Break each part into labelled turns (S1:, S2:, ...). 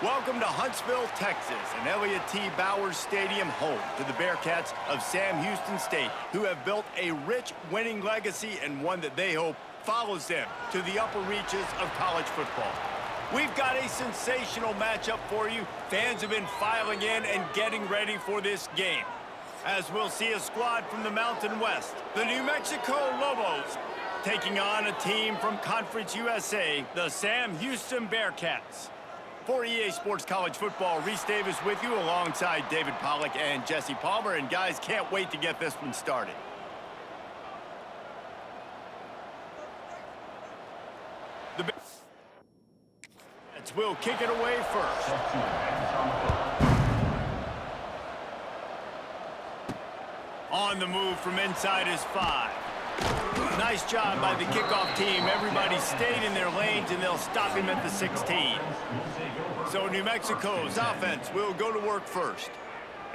S1: Welcome to Huntsville, Texas, and Elliott T. Bowers Stadium, home to the Bearcats of Sam Houston State, who have built a rich winning legacy and one that they hope follows them to the upper reaches of college football. We've got a sensational matchup for you. Fans have been filing in and getting ready for this game, as we'll see a squad from the Mountain West, the New Mexico Lobos, taking on a team from Conference USA, the Sam Houston Bearcats. For EA Sports College Football, Reese Davis with you alongside David Pollack and Jesse Palmer. And guys, can't wait to get this one started. The Bearcats will kick it away first. On the move from inside is 5. Nice job by the kickoff team. Everybody stayed in their lanes, and they'll stop him at the 16. So New Mexico's offense will go to work first.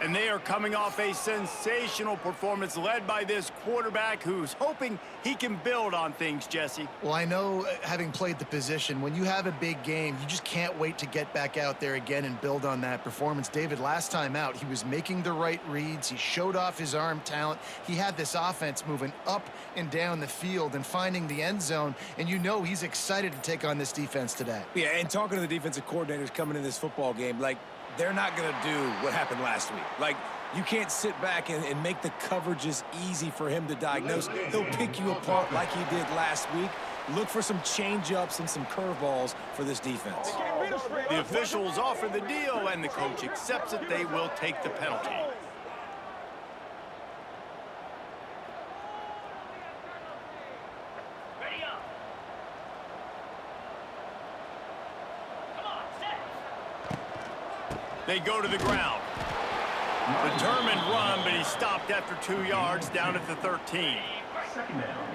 S1: And they are coming off a sensational performance led by this quarterback who's hoping he can build on things, Jesse.
S2: Well, I know, having played the position, when you have a big game, you just can't wait to get back out there again and build on that performance. David, last time out, he was making the right reads. He showed off his arm talent. He had this offense moving up and down the field and finding the end zone. And you know he's excited to take on this defense today.
S3: Yeah, and talking to the defensive coordinators coming in this football game, like, they're not going to do what happened last week. Like, you can't sit back and make the coverages easy for him to diagnose. He'll pick you apart like he did last week. Look for some change-ups and some curveballs for this defense.
S1: The officials offer the deal, and the coach accepts it. They will take the penalty. They go to the ground. Determined run, but he stopped after 2 yards down at the 13.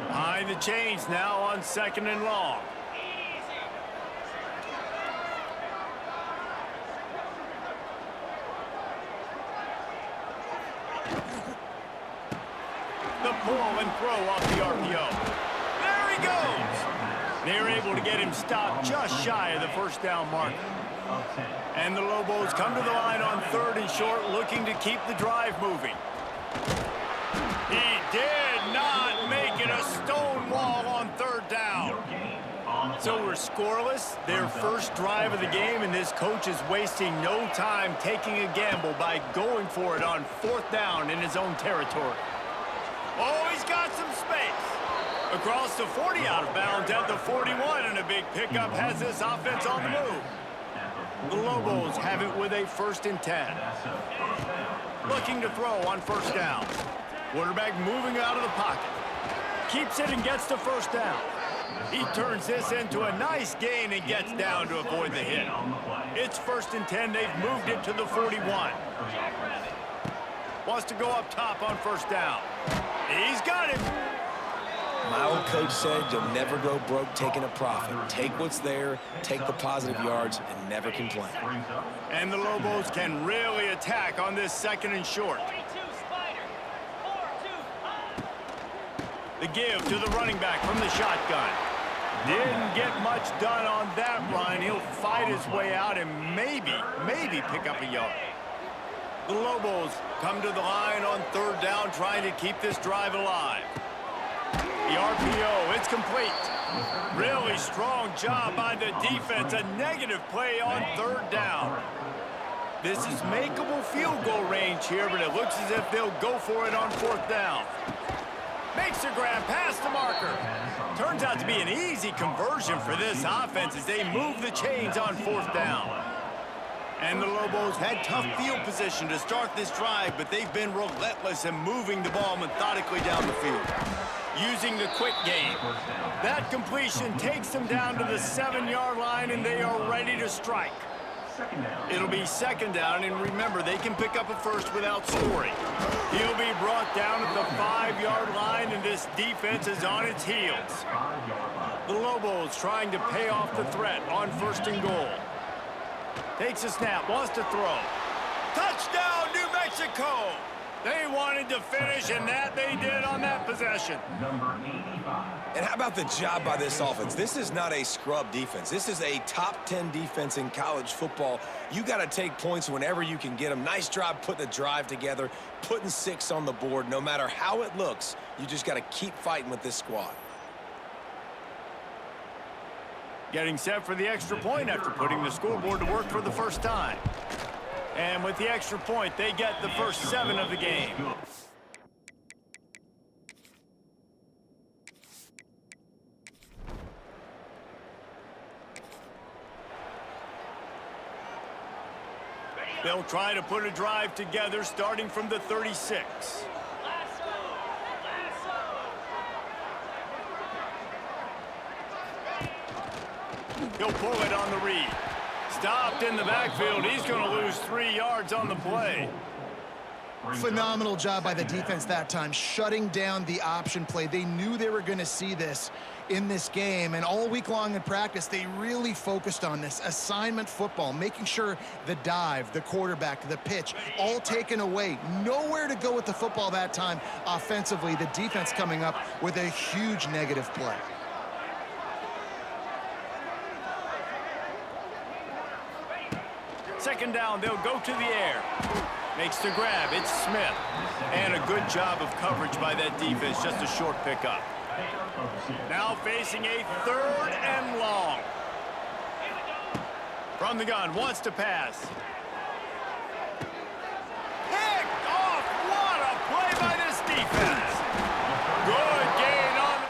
S1: Behind the chains now on 2nd and long. The pull and throw off the RPO. There he goes. They're able to get him stopped just shy of the first down mark. And the Lobos come to the line on 3rd and short, looking to keep the drive moving. He did not make it a stone wall on 3rd down. So we're scoreless, their first drive of the game, and this coach is wasting no time taking a gamble by going for it on 4th down in his own territory. Oh, he's got some space. Across the 40, out of bounds at the 41, and a big pickup has this offense on the move. The Lobos have it with a 1st and 10. Looking to throw on 1st down. Quarterback moving out of the pocket. Keeps it and gets to 1st down. He turns this into a nice gain and gets down to avoid the hit. It's 1st and 10. They've moved it to the 41. Wants to go up top on 1st down. He's got it.
S3: My old coach said you'll never go broke taking a profit. Take what's there, take the positive yards, and never complain.
S1: And the Lobos can really attack on this 2nd and short. The give to the running back from the shotgun. Didn't get much done on that run. He'll fight his way out and maybe pick up a yard. The Lobos come to the line on 3rd down, trying to keep this drive alive. The RPO, it's complete. Really strong job by the defense. A negative play on 3rd down. This is makeable field goal range here, but it looks as if they'll go for it on 4th down. Makes a grab past the marker. Turns out to be an easy conversion for this offense as they move the chains on 4th down. And the Lobos had tough field position to start this drive, but they've been relentless in moving the ball methodically down the field, using the quick game. That completion takes them down to the 7-yard line, and they are ready to strike. It'll be 2nd down, and remember, they can pick up a first without scoring. He'll be brought down at the 5-yard line, and this defense is on its heels. The Lobos trying to pay off the threat on 1st and goal. Takes a snap, wants to throw. Touchdown, New Mexico! They wanted to finish, and that they did on that possession.
S3: And how about the job by this offense? This is not a scrub defense. This is a top 10 defense in college football. You got to take points whenever you can get them. Nice job putting the drive together, putting 6 on the board. No matter how it looks, you just got to keep fighting with this squad.
S1: Getting set for the extra point after putting the scoreboard to work for the first time. And with the extra point, they get the first 7 of the game. They'll try to put a drive together starting from the 36. He'll pull it on the read. Stopped in the backfield. He's going to lose 3 yards on the play.
S2: Phenomenal job by the defense that time, shutting down the option play. They knew they were going to see this in this game, and all week long in practice, they really focused on this assignment football, making sure the dive, the quarterback, the pitch, all taken away. Nowhere to go with the football that time offensively. The defense coming up with a huge negative play.
S1: Second down, they'll go to the air. Makes the grab, it's Smith. And a good job of coverage by that defense, just a short pickup. Now facing a 3rd and long. From the gun, wants to pass. Picked off, what a play by this defense. Good gain on the...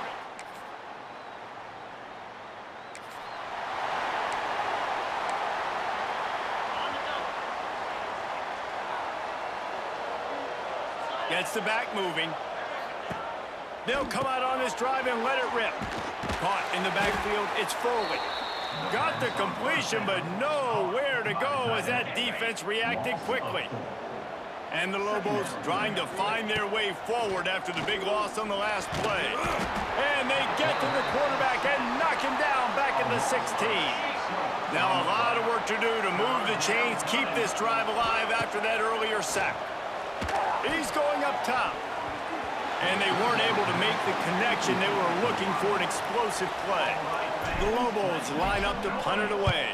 S1: Gets the back moving. They'll come out on this drive and let it rip. Caught in the backfield, it's Foley. Got the completion, but nowhere to go as that defense reacted quickly. And the Lobos trying to find their way forward after the big loss on the last play. And they get to the quarterback and knock him down back at the 16. Now a lot of work to do to move the chains, keep this drive alive after that earlier sack. He's going up top. And they weren't able to make the connection. They were looking for an explosive play. The Lobos line up to punt it away.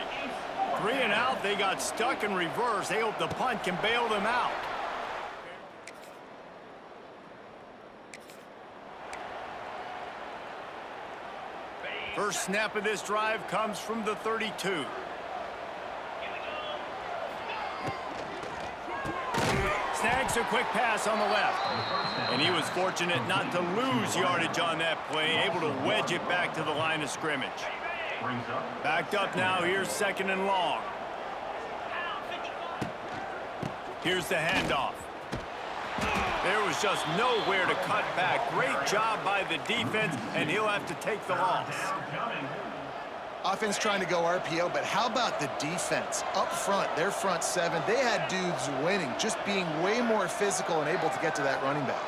S1: 3 and out, they got stuck in reverse. They hope the punt can bail them out. First snap of this drive comes from the 32. Snags a quick pass on the left. And he was fortunate not to lose yardage on that play, able to wedge it back to the line of scrimmage. Backed up now, here's 2nd and long. Here's the handoff. There was just nowhere to cut back. Great job by the defense, and he'll have to take the loss.
S2: Offense trying to go RPO, but how about the defense? Up front, their front 7, they had dudes winning, just being way more physical and able to get to that running back.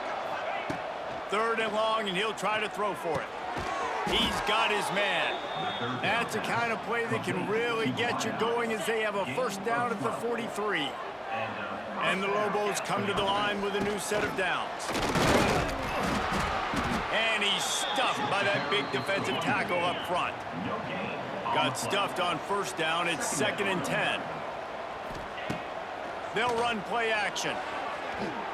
S1: 3rd and long, and he'll try to throw for it. He's got his man. That's the kind of play that can really get you going as they have a first down at the 43. And the Lobos come to the line with a new set of downs. And he's stuffed by that big defensive tackle up front. Got stuffed on first down. It's 2nd and 10. They'll run play action.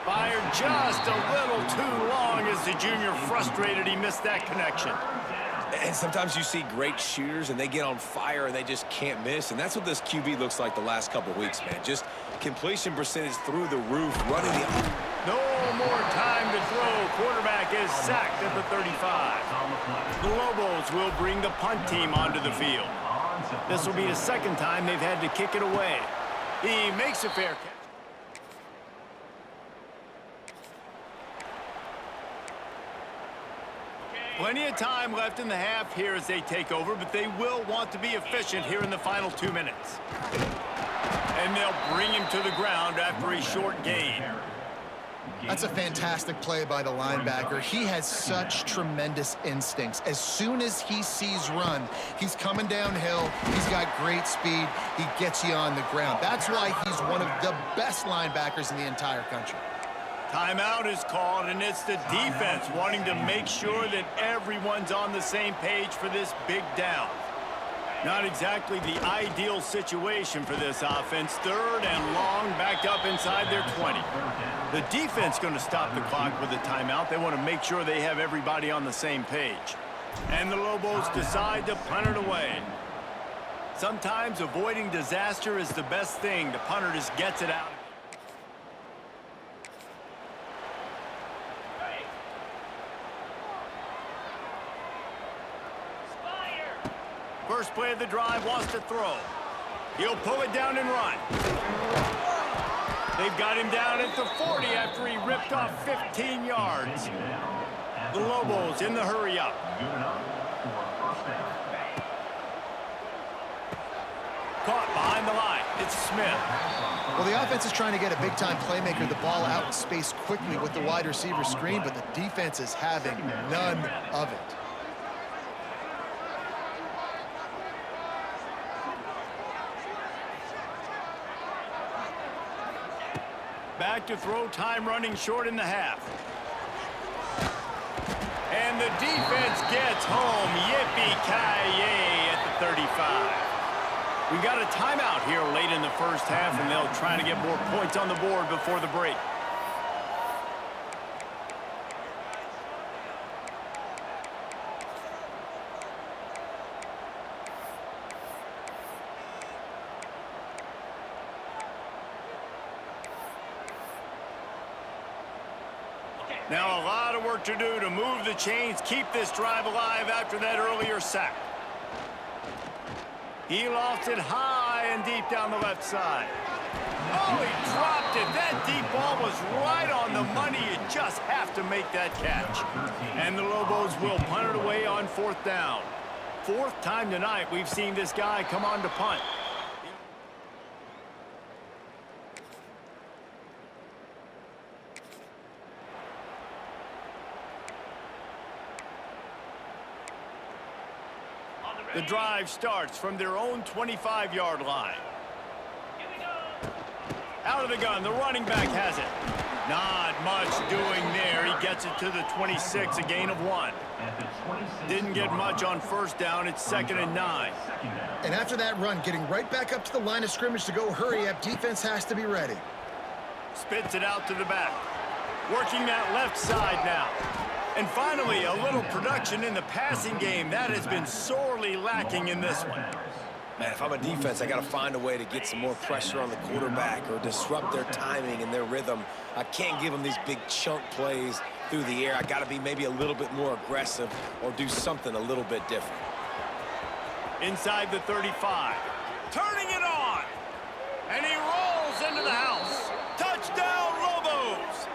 S1: Fired just a little too long as the junior frustrated he missed that connection.
S3: And sometimes you see great shooters and they get on fire and they just can't miss. And that's what this QB looks like the last couple weeks, man. Just completion percentage through the roof, running the...
S1: No more time to throw. Quarterback is sacked at the 35. The Lobos will bring the punt team onto the field. This will be the 2nd time they've had to kick it away. He makes a fair catch. Plenty of time left in the half here as they take over, but they will want to be efficient here in the final 2 minutes. And they'll bring him to the ground after a short gain.
S2: That's a fantastic play by the linebacker. He has such tremendous instincts. As soon as he sees run, he's coming downhill. He's got great speed. He gets you on the ground. That's why he's one of the best linebackers in the entire country.
S1: Timeout is called, and it's the defense wanting to make sure that everyone's on the same page for this big down. Not exactly the ideal situation for this offense. 3rd and long, backed up inside their 20. The defense going to stop the clock with a timeout. They want to make sure they have everybody on the same page. And the Lobos decide to punt it away. Sometimes avoiding disaster is the best thing. The punter just gets it out. First play of the drive, wants to throw. He'll pull it down and run. They've got him down at the 40 after he ripped off 15 yards. The Lobos in the hurry up. Caught behind the line. It's Smith.
S2: Well, the offense is trying to get a big-time playmaker the ball out in space quickly with the wide receiver screen, but the defense is having none of it.
S1: Back to throw, time running short in the half. And the defense gets home. Yippee-ki-yay at the 35. We got a timeout here late in the first half, and they'll try to get more points on the board before the break. Now a lot of work to do to move the chains, keep this drive alive after that earlier sack. He lost it high and deep down the left side. Oh, he dropped it. That deep ball was right on the money. You just have to make that catch. And the Lobos will punt it away on 4th down. 4th time tonight we've seen this guy come on to punt. The drive starts from their own 25-yard line. Out of the gun, the running back has it. Not much doing there. He gets it to the 26, a gain of 1. Didn't get much on 1st down. It's 2nd and 9.
S2: And after that run, getting right back up to the line of scrimmage to go hurry up, defense has to be ready.
S1: Spits it out to the back. Working that left side now. And finally, a little production in the passing game. That has been sorely lacking in this one.
S3: Man, if I'm a defense, I got to find a way to get some more pressure on the quarterback or disrupt their timing and their rhythm. I can't give them these big chunk plays through the air. I got to be maybe a little bit more aggressive or do something a little bit different.
S1: Inside the 35. Turning it on. And he rolls into the house. Touchdown, Lobos.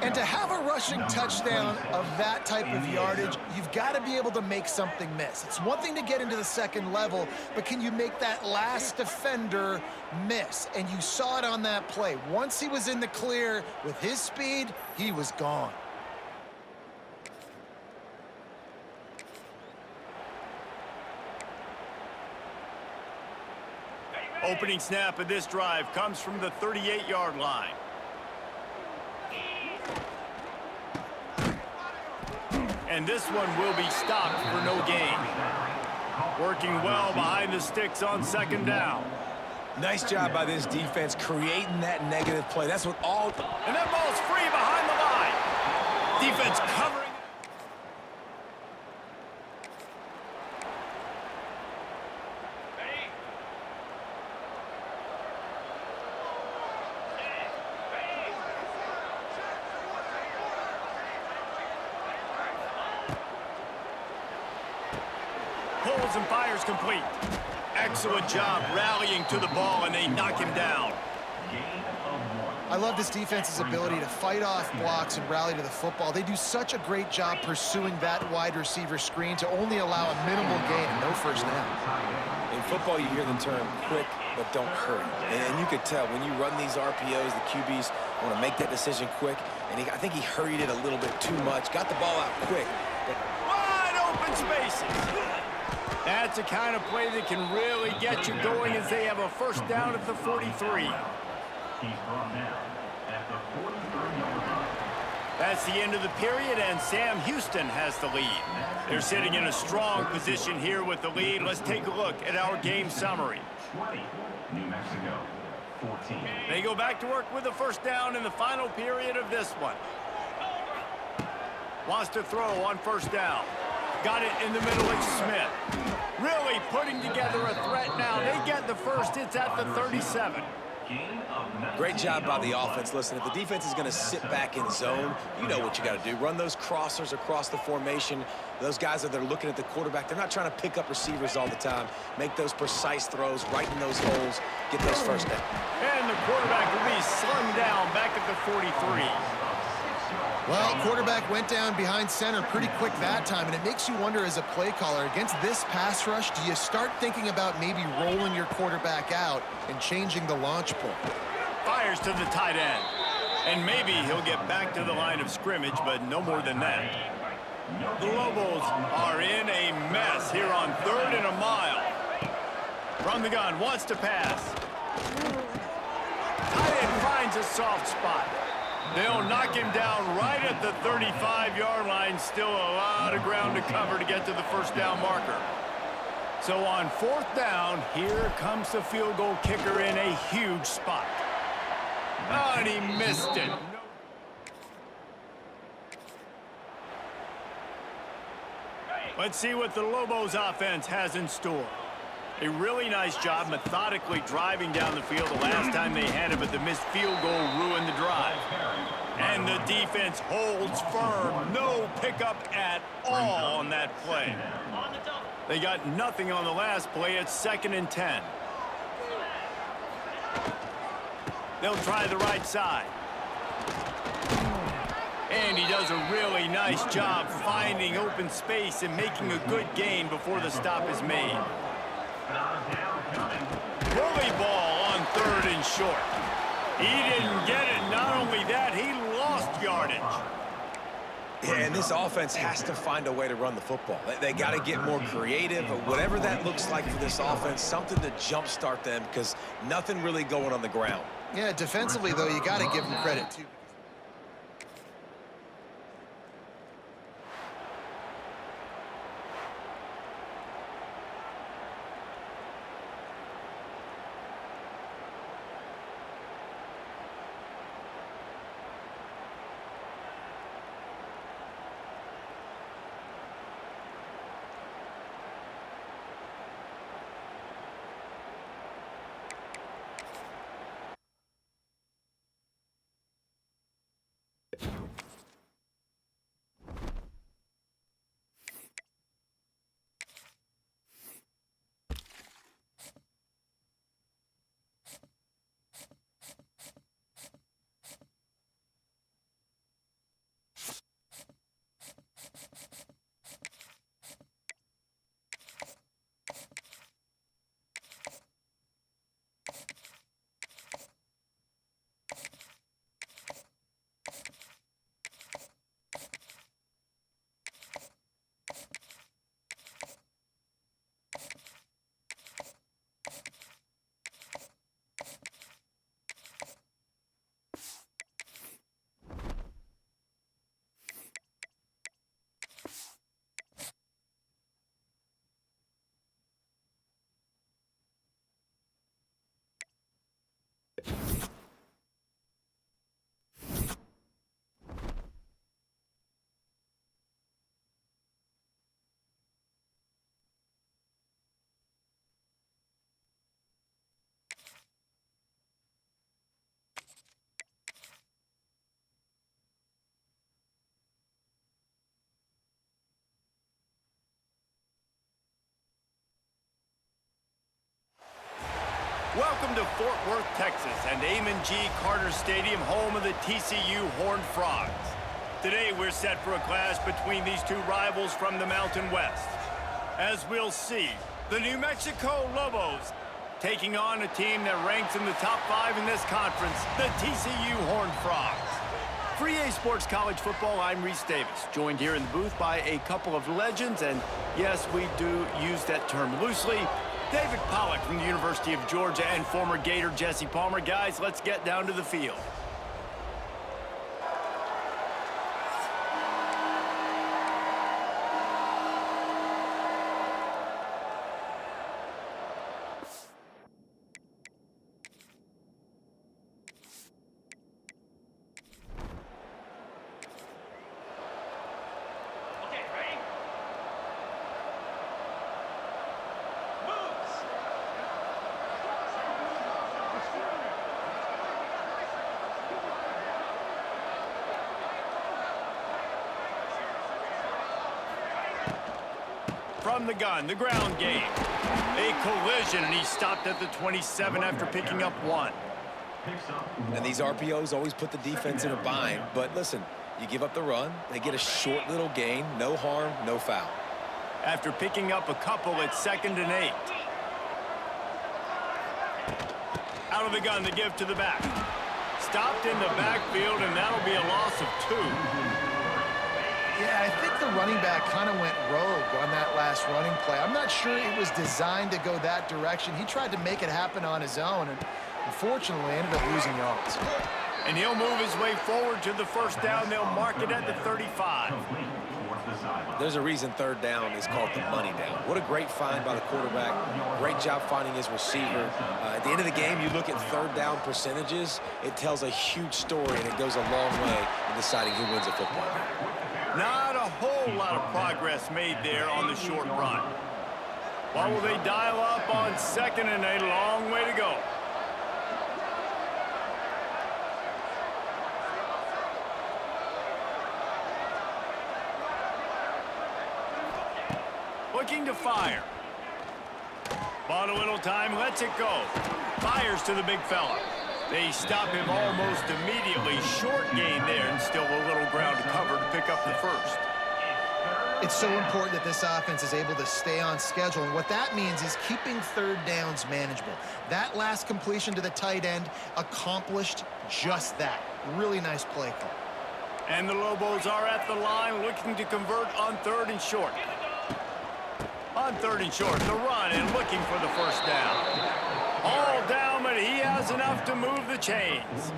S2: And to have a rushing touchdown of that type of yardage, you've got to be able to make something miss. It's one thing to get into the second level, but can you make that last defender miss? And you saw it on that play. Once he was in the clear with his speed, he was gone.
S1: Opening snap of this drive comes from the 38-yard line. And this one will be stopped for no gain. Working well behind the sticks on 2nd down.
S3: Nice job by this defense creating that negative play. That's what all...
S1: And that ball's free behind the line. Defense covering. Pulls and fires complete. Excellent job rallying to the ball, and they knock him down.
S2: I love this defense's ability to fight off blocks and rally to the football. They do such a great job pursuing that wide receiver screen to only allow a minimal gain and no first down.
S3: In football, you hear the term quick, but don't hurry. And you could tell when you run these RPOs, the QBs want to make that decision quick. And I think he hurried it a little bit too much. Got the ball out quick.
S1: Wide open spaces. That's the kind of play that can really get you going as they have a first down at the 43.
S4: He's brought down at the
S1: That's the end of the period, and Sam Houston has the lead. They're sitting in a strong position here with the lead. Let's take a look at our game summary.
S4: 20, New Mexico, 14.
S1: They go back to work with the first down in the final period of this one. Wants to throw on first down. Got it in the middle of Smith. Really putting together a threat now. They get the first. It's at the 37.
S3: Great job by the offense. Listen, if the defense is going to sit back in zone, you know what you got to do. Run those crossers across the formation. Those guys that are looking at the quarterback, they're not trying to pick up receivers all the time. Make those precise throws, right in those holes, get those first down.
S1: And the quarterback will be slung down back at the 43.
S2: Well, quarterback went down behind center pretty quick that time, and it makes you wonder as a play caller, against this pass rush, do you start thinking about maybe rolling your quarterback out and changing the launch point?
S1: Fires to the tight end. And maybe he'll get back to the line of scrimmage, but no more than that. The Lobos are in a mess here on 3rd and a mile. From the gun, wants to pass. Tight end finds a soft spot. They'll knock him down right at the 35-yard line. Still a lot of ground to cover to get to the first down marker. So on 4th down, here comes the field goal kicker in a huge spot. Oh, and he missed it. Let's see what the Lobos offense has in store. A really nice job methodically driving down the field the last time they had it, but the missed field goal ruined the drive. And the defense holds firm. No pickup at all on that play. They got nothing on the last play. It's 2nd and 10. They'll try the right side. And he does a really nice job finding open space and making a good gain before the stop is made. Bully ball on 3rd and short. He didn't get it. Not only that, he lost yardage.
S3: Yeah, and this offense has to find a way to run the football. They got to get more creative, whatever that looks like for this offense, something to jumpstart them because nothing really going on the ground.
S2: Yeah, defensively, though, you got to give them credit, too.
S1: Welcome to Fort Worth, Texas, and Amon G. Carter Stadium, home of the TCU Horned Frogs. Today, we're set for a clash between these two rivals from the Mountain West. As we'll see, the New Mexico Lobos taking on a team that ranks in the top 5 in this conference, the TCU Horned Frogs. For EA Sports College Football, I'm Reese Davis, joined here in the booth by a couple of legends, and yes, we do use that term loosely. David Pollack from the University of Georgia and former Gator Jesse Palmer. Guys, let's get down to the field. From the gun, the ground game. A collision, and he stopped at the 27 after picking up 1.
S3: And these RPOs always put the defense in a bind. But listen, you give up the run, they get a short little gain, no harm, no foul.
S1: After picking up a couple, it's 2nd and 8. Out of the gun, the give to the back. Stopped in the backfield, and that'll be a loss of 2.
S2: Yeah, I think the running back kind of went rogue on that last running play. I'm not sure it was designed to go that direction. He tried to make it happen on his own, and unfortunately ended up losing yards.
S1: And he'll move his way forward to the first down. They'll mark it at the 35.
S3: There's a reason 3rd down is called the money down. What a great find by the quarterback. Great job finding his receiver. At the end of the game, you look at 3rd down percentages. It tells a huge story, and it goes a long way in deciding who wins a football game.
S1: Not a whole lot of progress made there on the short run. What will they dial up on 2nd and 8? Long way to go. Looking to fire. Bought a little time, lets it go. Fires to the big fella. They stop him almost immediately. Short gain there, and still a little ground to cover to pick up the first.
S2: It's so important that this offense is able to stay on schedule, and what that means is keeping 3rd downs manageable. That last completion to the tight end accomplished just that. Really nice play call.
S1: And the Lobos are at the line looking to convert on 3rd and short. On 3rd and short, the run and looking for the first down. All down, but he has enough to move the chains.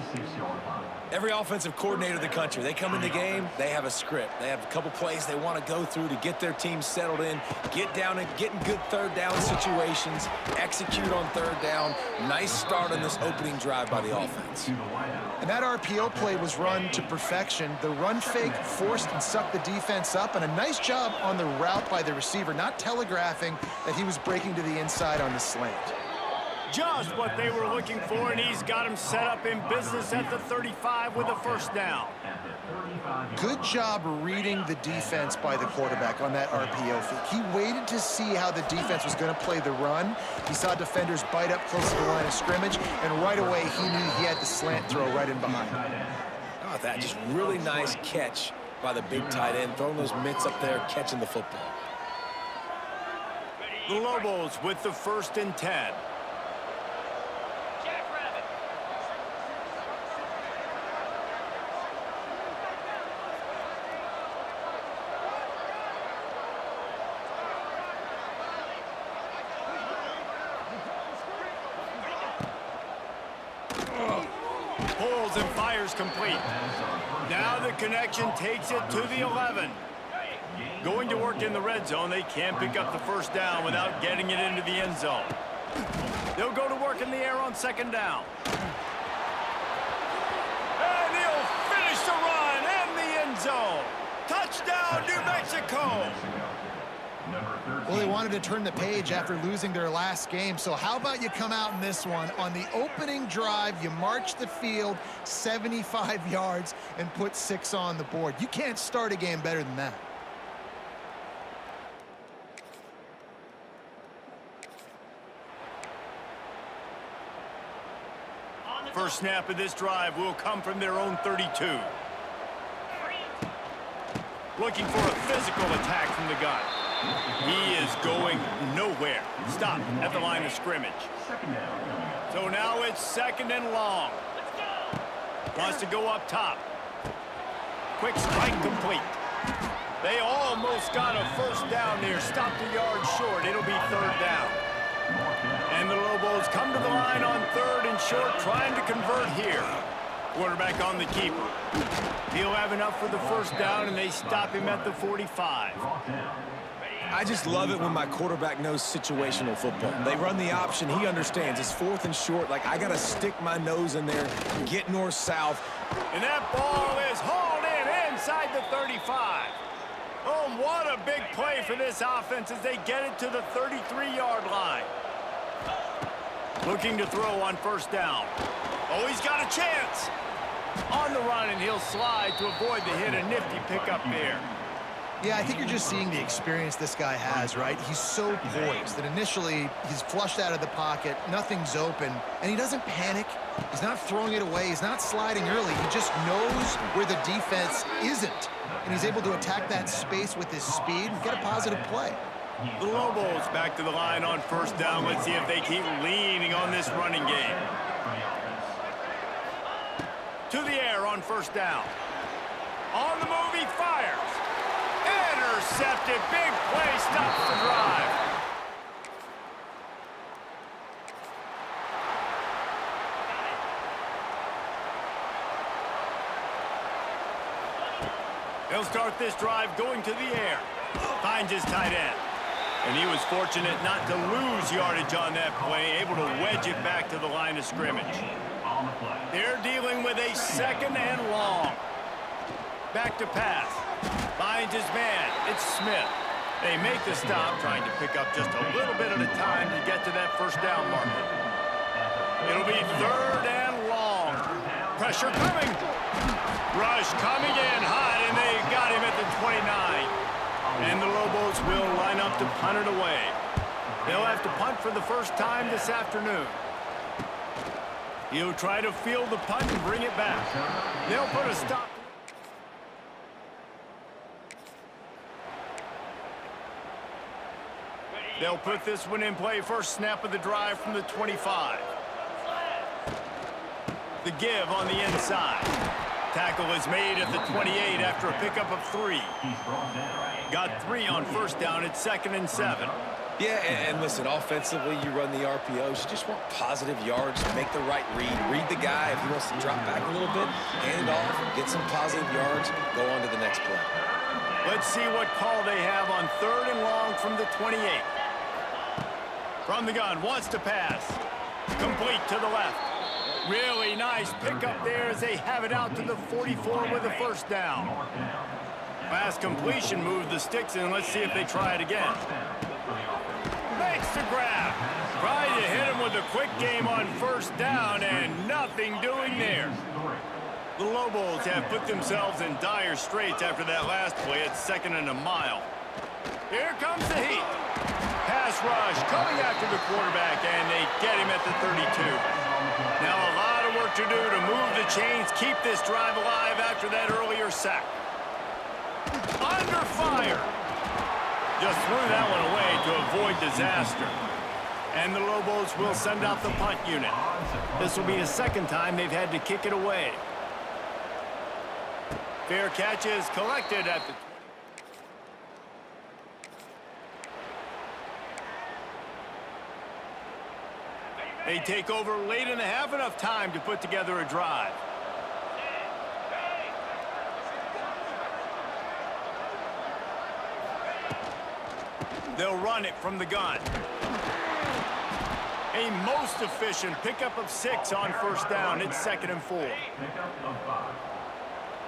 S3: Every offensive coordinator in the country, they come in the game, they have a script. They have a couple plays they want to go through to get their team settled in, get down and get in good 3rd down situations, execute on 3rd down. Nice start on this opening drive by the offense.
S2: And that RPO play was run to perfection. The run fake forced and sucked the defense up, and a nice job on the route by the receiver, not telegraphing that he was breaking to the inside on the slant.
S1: Just what they were looking for, and he's got him set up in business at the 35 with a first down.
S2: Good job reading the defense by the quarterback on that RPO fake. He waited to see how the defense was going to play the run. He saw defenders bite up close to the line of scrimmage, and right away he knew he had the slant throw right in behind.
S3: Oh, that just really nice catch by the big tight end, throwing those mitts up there, catching the football.
S1: The Lobos with the 1st and 10. Pulls and fires complete. Now the connection takes it to the 11. Going to work in the red zone. They can't pick up the first down without getting it into the end zone. They'll go to work in the air on 2nd down. And he'll finish the run in the end zone. Touchdown, New Mexico.
S2: Well, they wanted to turn the page after losing their last game, so how about you come out in this one? On the opening drive, you march the field 75 yards and put 6 on the board. You can't start a game better than that.
S1: First snap of this drive will come from their own 32. Looking for a physical attack from the gun. He is going nowhere. Stop at the line of scrimmage. So now it's 2nd and long. Wants to go up top. Quick strike complete. They almost got a first down there. Stopped a yard short. It'll be 3rd down. And the Lobos come to the line on 3rd and short, trying to convert here. Quarterback on the keeper. He'll have enough for the first down, and they stop him at the 45.
S3: I just love it when my quarterback knows situational football. They run the option. He understands. It's 4th and short. Like, I got to stick my nose in there, get north-south.
S1: And that ball is hauled in inside the 35. Oh, what a big play for this offense as they get it to the 33-yard line. Looking to throw on first down. Oh, he's got a chance. On the run, and he'll slide to avoid the hit. A nifty pickup there.
S2: Yeah, I think you're just seeing the experience this guy has, right? He's so poised that initially he's flushed out of the pocket, nothing's open, and he doesn't panic. He's not throwing it away. He's not sliding early. He just knows where the defense isn't, and he's able to attack that space with his speed and get a positive play.
S1: The Lobos back to the line on first down. Let's see if they keep leaning on this running game. To the air on first down. On the move, he fires. Intercepted. Big play. Stops the drive. They'll start this drive going to the air. Finds his tight end. And he was fortunate not to lose yardage on that play, able to wedge it back to the line of scrimmage. They're dealing with a second and long. Back to pass. Finds his man. It's Smith. They make the stop, trying to pick up just a little bit at a time to get to that first down marker. It'll be third and long. Pressure coming. Rush coming in hot, and they got him at the 29. And the Lobos will line up to punt it away. They'll have to punt for the first time this afternoon. He'll try to field the punt and bring it back. They'll put a stop. They'll put this one in play. First snap of the drive from the 25. The give on the inside. Tackle is made at the 28 after a pickup of 3. Got 3 on first down. It's 2nd and 7.
S3: Yeah, and listen, offensively, you run the RPOs. You just want positive yards, make the right read the guy. If he wants to drop back a little bit, hand it off, get some positive yards, go on to the next play.
S1: Let's see what call they have on third and long from the 28. From the gun, wants to pass. Complete to the left. Really nice pickup there as they have it out to the 44 with a first down. Last completion moved the sticks in. Let's see if they try it again. Makes the grab. Tried to hit him with a quick game on first down, and nothing doing there. The Lobos have put themselves in dire straits after that last play. It's 2nd and a mile. Here comes the heat. Pass rush coming after the quarterback, and they get him at the 32. Now a lot of work to do to move the chains, keep this drive alive after that earlier sack. Under fire. Just threw that one away to avoid disaster. And the Lobos will send out the punt unit. This will be the second time they've had to kick it away. Fair catch is collected at the 20. They take over late in the half, enough time to put together a drive. They'll run it from the gun. A most efficient pickup of 6 on first down. It's 2nd and 4.
S4: Pickup of 5.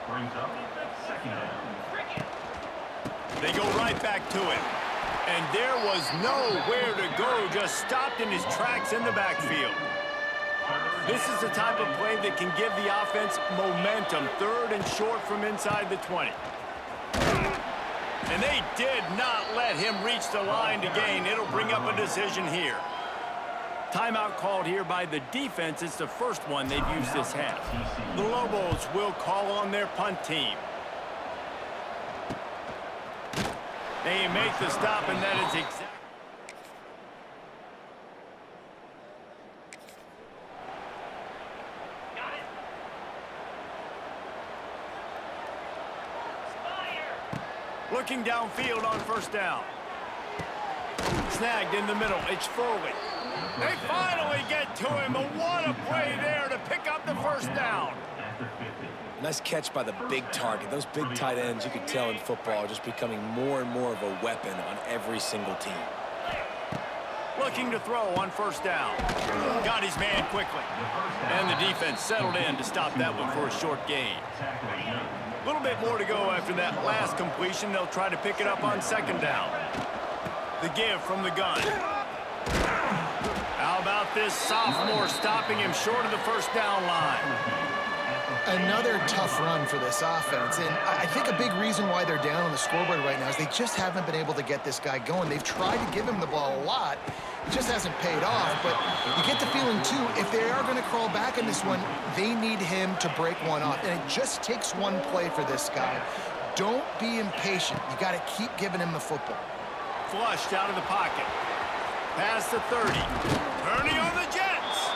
S4: Brings up 2nd down.
S1: They go right back to it. And there was nowhere to go, just stopped in his tracks in the backfield. This is the type of play that can give the offense momentum. 3rd and short from inside the 20. And they did not let him reach the line to gain. It'll bring up a decision here. Timeout called here by the defense. It's the first one they've used this half. The Lobos will call on their punt team. They make the stop, and that is exactly. Looking downfield on first down. Snagged in the middle. It's Foley. They finally get to him, but what a play there to pick up the first down.
S3: Nice catch by the big target. Those big tight ends, you can tell in football, are just becoming more and more of a weapon on every single team.
S1: Looking to throw on first down. Got his man quickly. And the defense settled in to stop that one for a short gain. A little bit more to go after that last completion. They'll try to pick it up on 2nd down. The give from the gun. How about this sophomore stopping him short of the first down line?
S2: Another tough run for this offense, and I think a big reason why they're down on the scoreboard right now is they just haven't been able to get this guy going. They've tried to give him the ball a lot. It just hasn't paid off, but you get the feeling, too, if they are going to crawl back in this one, they need him to break one off, and it just takes one play for this guy. Don't be impatient. You got to keep giving him the football.
S1: Flushed out of the pocket. Past the 30. Turning on the Jets.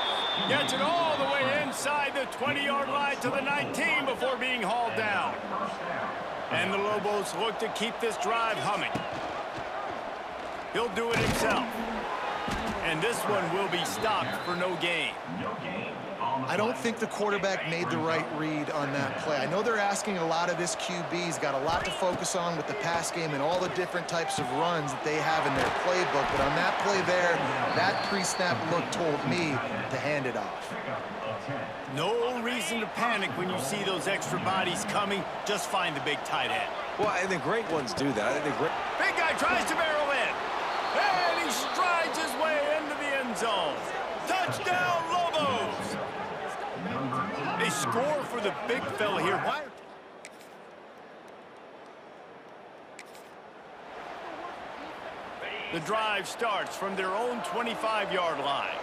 S1: Gets it all the way inside the 20-yard line to the 19 before being hauled down. And the Lobos look to keep this drive humming. He'll do it himself. And this one will be stopped for no gain.
S2: I don't think the quarterback made the right read on that play. I know they're asking a lot of this QB. He's got a lot to focus on with the pass game and all the different types of runs that they have in their playbook. But on that play there, that pre-snap look told me to hand it off.
S1: No reason to panic when you see those extra bodies coming. Just find the big tight end.
S3: Well, and the great ones do that. I think the great...
S1: Big guy tries to barrel in. And he strides his way into the end zone. Touchdown, Lobos! They score for the big fella here. Why? The drive starts from their own 25-yard line.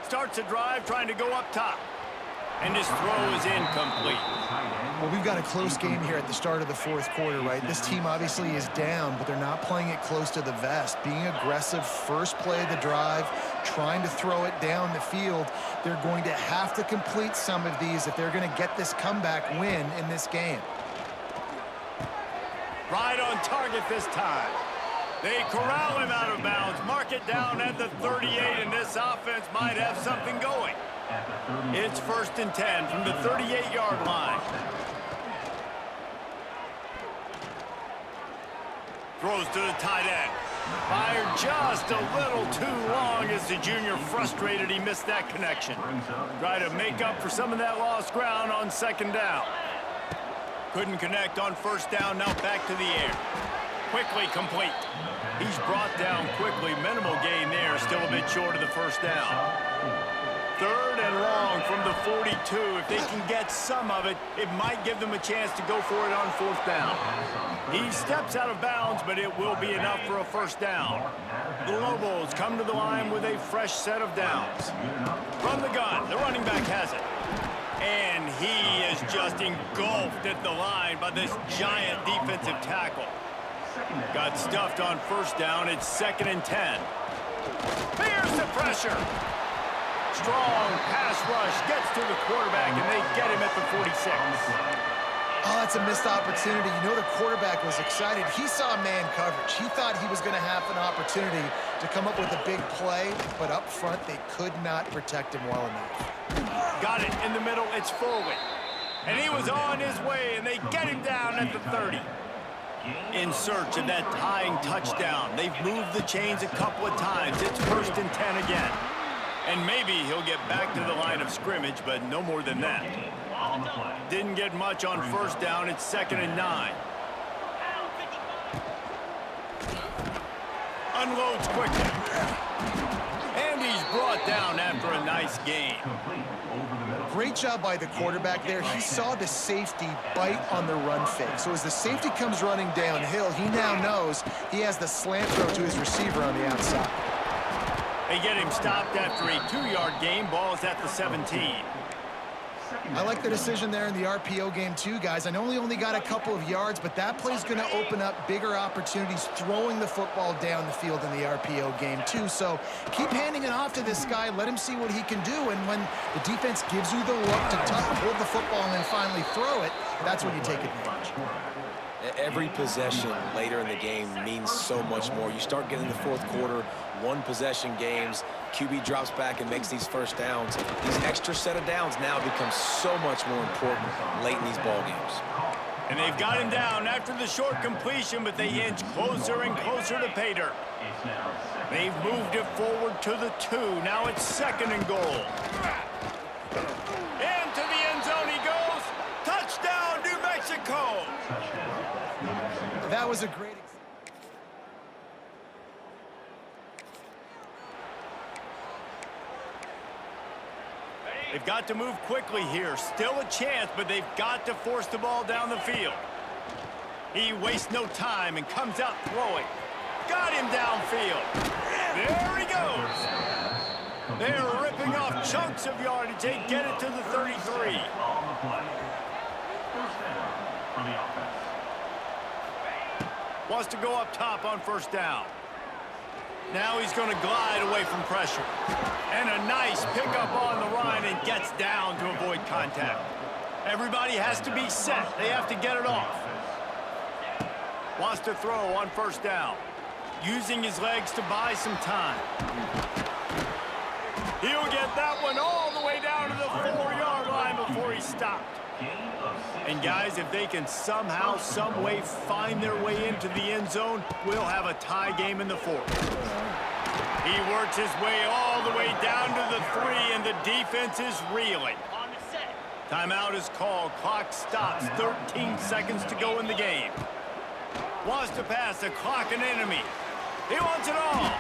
S1: Starts a drive trying to go up top. And his throw is incomplete.
S2: Well, we've got a close game here at the start of the fourth quarter, right? This team obviously is down, but they're not playing it close to the vest. Being aggressive, first play of the drive, trying to throw it down the field. They're going to have to complete some of these if they're going to get this comeback win in this game.
S1: Right on target this time. They corral him out of bounds, mark it down at the 38, and this offense might have something going. It's 1st and 10 from the 38-yard line. Throws to the tight end. Fired just a little too long as the junior frustrated he missed that connection. Try to make up for some of that lost ground on 2nd down. Couldn't connect on 1st down, now back to the air. Quickly complete. He's brought down quickly. Minimal gain there, still a bit short of the 1st down. 3rd and long from the 42. If they can get some of it, it might give them a chance to go for it on 4th down. He steps out of bounds, but it will be enough for a 1st down. The Lobos come to the line with a fresh set of downs. From the gun, the running back has it. And he is just engulfed at the line by this giant defensive tackle. Got stuffed on 1st down. It's 2nd and 10. Here's the pressure. Strong pass rush gets to the quarterback, and they get him at the 46.
S2: Oh, that's a missed opportunity. You know the quarterback was excited. He saw man coverage. He thought he was going to have an opportunity to come up with a big play, but up front, they could not protect him well enough.
S1: Got it in the middle. It's forward. And he was on his way, and they get him down at the 30. In search of that tying touchdown. They've moved the chains a couple of times. It's 1st and 10 again. And maybe he'll get back to the line of scrimmage, but no more than that. Didn't get much on 1st down. It's 2nd and 9. Unloads quickly. And he's brought down after a nice gain.
S2: Great job by the quarterback there. He saw the safety bite on the run fake. So as the safety comes running downhill, he now knows he has the slant throw to his receiver on the outside.
S1: They get him stopped after a 2-yard gain. Ball is at the 17.
S2: I like the decision there in the RPO game too, guys. I know he only got a couple of yards, but that play's going to open up bigger opportunities throwing the football down the field in the RPO game too. So keep handing it off to this guy. Let him see what he can do. And when the defense gives you the look to hold the football and then finally throw it, that's when you take advantage.
S3: Every possession later in the game means so much more. You start getting the 4th quarter, 1-possession games, QB drops back and makes these 1st downs. These extra set of downs now become so much more important late in these ball games.
S1: And they've got him down after the short completion, but they inch closer and closer to pay dirt. They've moved it forward to the 2. Now it's 2nd and goal. Into the end zone he goes. Touchdown, New Mexico.
S2: That was a great
S1: They've got to move quickly here. Still a chance, but they've got to force the ball down the field. He wastes no time and comes out throwing. Got him downfield. There he goes. They're ripping off chunks of yardage. They get it to the 33.
S4: On the play. First down for the offense.
S1: Wants to go up top on first down. Now he's going to glide away from pressure. And a nice pickup on the run and gets down to avoid contact. Everybody has to be set. They have to get it off. Wants to throw on first down. Using his legs to buy some time. He'll get that one all the way down to the 4-yard line before he stopped. And guys, if they can somehow, some way find their way into the end zone, we'll have a tie game in the fourth. He works his way all the way down to the 3, and the defense is reeling. Timeout is called. Clock stops. 13 seconds to go in the game. Wants to pass the clock an enemy. He wants it all.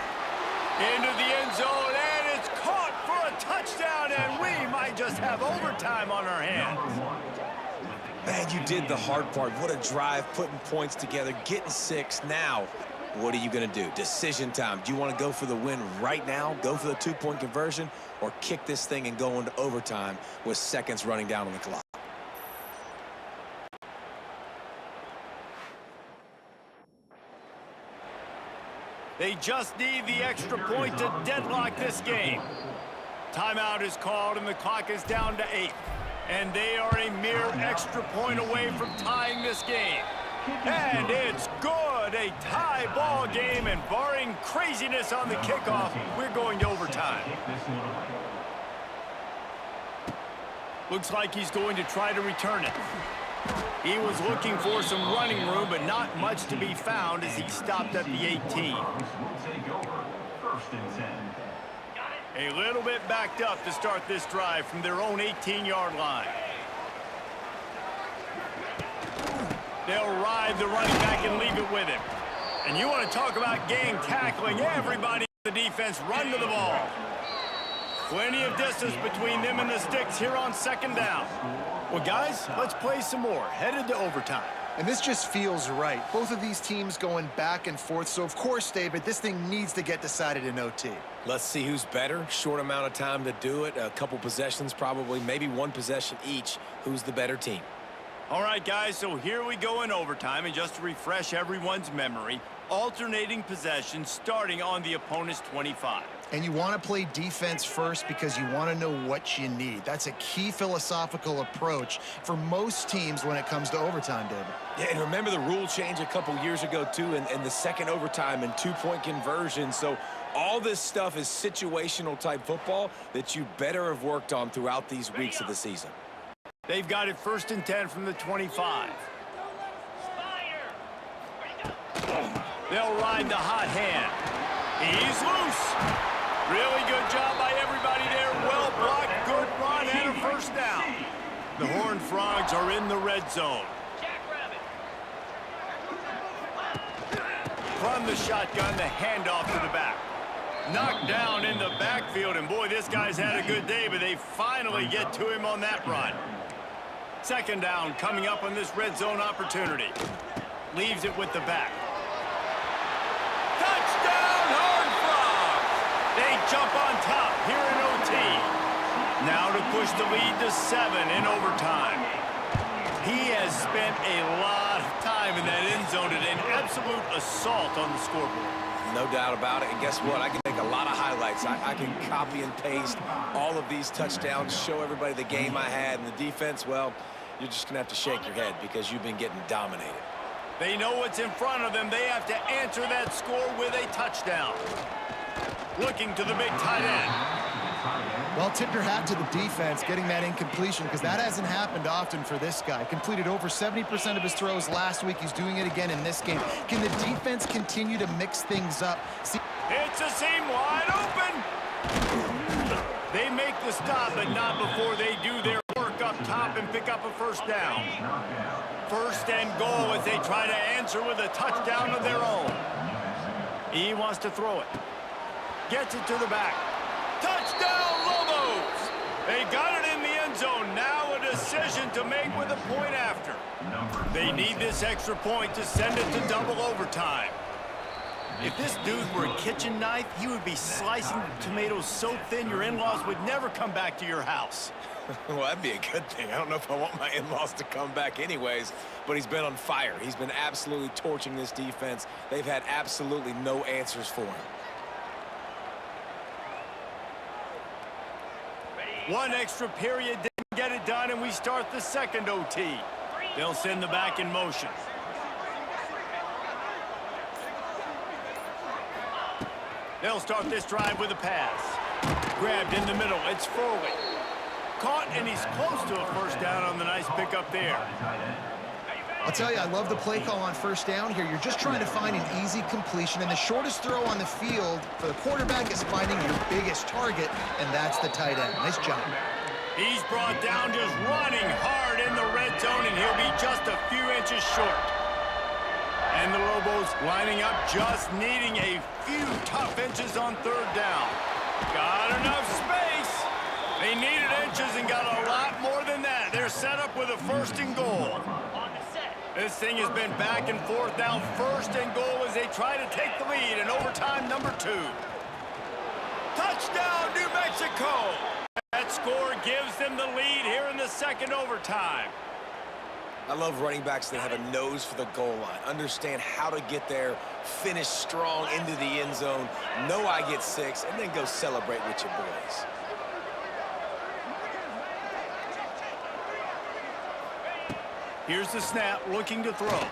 S1: Into the end zone, and it's caught for a touchdown, and we might just have overtime on our hands.
S3: Man, you did the hard part. What a drive, putting points together, getting 6. Now, what are you going to do? Decision time. Do you want to go for the win right now, go for the 2-point conversion, or kick this thing and go into overtime with seconds running down on the clock?
S1: They just need the extra point to deadlock this game. Timeout is called, and the clock is down to 8. And they are a mere extra point away from tying this game. And it's good. A tie ball game, and barring craziness on the kickoff, we're going to overtime. Looks like he's going to try to return it. He was looking for some running room, but not much to be found as he stopped at the 18. A little bit backed up to start this drive from their own 18-yard line. They'll ride the running back and leave it with him. And you want to talk about gang tackling. Everybody in the defense run to the ball. Plenty of distance between them and the sticks here on second down. Well, guys, let's play some more. Headed to overtime.
S2: And this just feels right. Both of these teams going back and forth. So, of course, David, this thing needs to get decided in OT.
S3: Let's see who's better. Short amount of time to do it. A couple possessions probably, maybe one possession each. Who's the better team?
S1: All right, guys, so here we go in overtime. And just to refresh everyone's memory, alternating possessions starting on the opponent's 25.
S2: And you want to play defense first because you want to know what you need. That's a key philosophical approach for most teams when it comes to overtime, David.
S3: Yeah, and remember the rule change a couple years ago, too, and the second overtime and 2-point conversion. So all this stuff is situational type football that you better have worked on throughout these weeks of the season.
S1: They've got it 1st and 10 from the 25. They'll ride the hot hand. He's loose. Really good job by everybody there. Well blocked, good run, and a first down. The Horned Frogs are in the red zone. From the shotgun, the handoff to the back. Knocked down in the backfield, and boy, this guy's had a good day, but they finally get to him on that run. Second down coming up on this red zone opportunity. Leaves it with the back. Touchdown, Horned Frogs! They jump on top here in OT. Now to push the lead to 7 in overtime. He has spent a lot of time in that end zone today, an absolute assault on the scoreboard.
S3: No doubt about it. And guess what? I can make a lot of highlights. I can copy and paste all of these touchdowns, show everybody the game I had. And the defense, well, you're just going to have to shake your head because you've been getting dominated.
S1: They know what's in front of them. They have to answer that score with a touchdown. Looking to the big tight end.
S2: Well, tip your hat to the defense getting that incompletion because that hasn't happened often for this guy. Completed over 70% of his throws last week. He's doing it again in this game. Can the defense continue to mix things up?
S1: It's a seam wide open. They make the stop, but not before they do their work up top and pick up a first down. First and goal as they try to answer with a touchdown of their own. He wants to throw it. Gets it to the back. Touchdown, Lobos! They got it in the end zone. Now a decision to make with a point after. They need this extra point to send it to double overtime. If this dude were a kitchen knife, he would be slicing the tomatoes so thin your in-laws would never come back to your house.
S3: Well, that'd be a good thing. I don't know if I want my in-laws to come back anyways, but he's been on fire. He's been absolutely torching this defense. They've had absolutely no answers for him.
S1: One extra period didn't get it done, and we start the second OT. They'll send the back in motion. They'll start this drive with a pass. Grabbed in the middle. It's Foley. Caught, and he's close to a first down on the nice pickup there.
S2: I'll tell you, I love the play call on first down here. You're just trying to find an easy completion, and the shortest throw on the field for the quarterback is finding your biggest target, and that's the tight end. Nice job.
S1: He's brought down just running hard in the red zone, and he'll be just a few inches short. And the Lobos lining up, just needing a few tough inches on third down. Got enough space. They needed inches and got a lot more than that. They're set up with a first and goal. This thing has been back and forth now. First and goal as they try to take the lead in overtime number 2. Touchdown, New Mexico! That score gives them the lead here in the second overtime.
S3: I love running backs that have a nose for the goal line, understand how to get there, finish strong into the end zone, know I get 6, and then go celebrate with your boys.
S1: Here's the snap, looking to throw.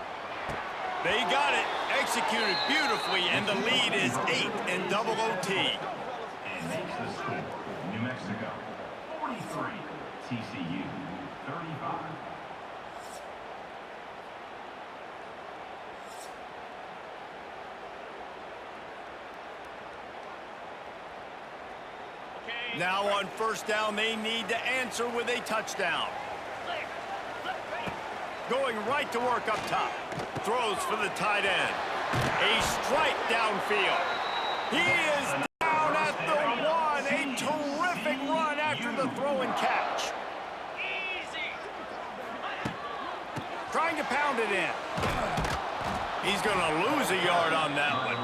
S1: They got it, executed beautifully, and the lead is 8 in double OT.
S4: And makes the score, New Mexico 43, TCU 35.
S1: Now on first down, they need to answer with a touchdown. Going right to work up top. Throws for the tight end. A strike downfield. He is down at the 1. A terrific run after the throw and catch. Trying to pound it in. He's going to lose a yard on that one.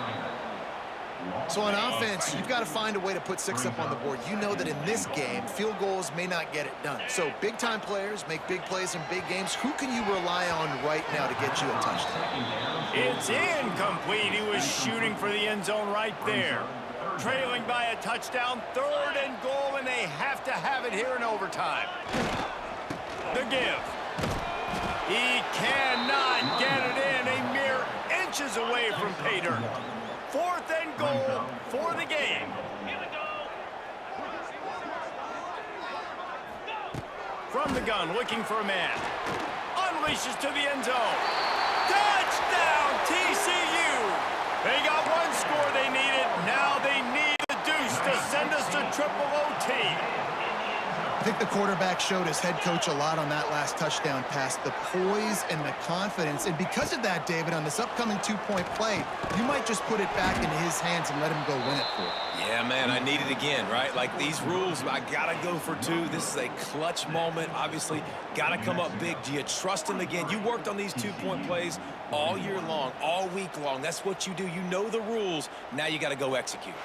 S2: So on offense, you've got to find a way to put 6 up on the board. You know that in this game, field goals may not get it done. So big-time players make big plays in big games. Who can you rely on right now to get you a touchdown?
S1: It's incomplete. He was shooting for the end zone right there. Trailing by a touchdown, third and goal, and they have to have it here in overtime. The give. He cannot get it in. A mere inches away from pay dirt. Fourth and goal for the game. From the gun, looking for a man. Unleashes to the end zone. Touchdown, TCU! They got one score they needed. Now they need the deuce to send us to triple OT.
S2: I think the quarterback showed his head coach a lot on that last touchdown pass, the poise and the confidence. And because of that, David, on this upcoming 2-point play, you might just put it back into his hands and let him go win it for you.
S3: Yeah, man, I need it again, right? Like these rules, I got to go for 2. This is a clutch moment. Obviously, got to come up big. Do you trust him again? You worked on these 2-point plays all year long, all week long. That's what you do. You know the rules. Now you got to go execute.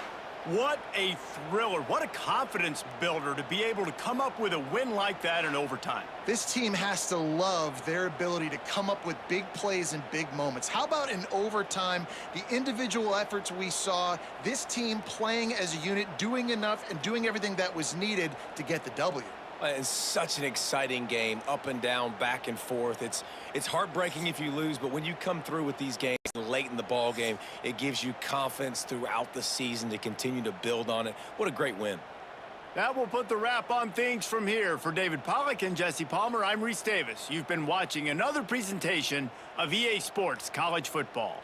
S1: What a thriller. What a confidence builder to be able to come up with a win like that in overtime.
S2: This team has to love their ability to come up with big plays and big moments. How about in overtime, the individual efforts we saw, this team playing as a unit, doing enough and doing everything that was needed to get the W.
S3: It's such an exciting game, up and down, back and forth. It's heartbreaking if you lose, but when you come through with these games late in the ball game, it gives you confidence throughout the season to continue to build on it. What a great win.
S1: That will put the wrap on things from here. For David Pollack and Jesse Palmer, I'm Reese Davis. You've been watching another presentation of EA Sports College Football.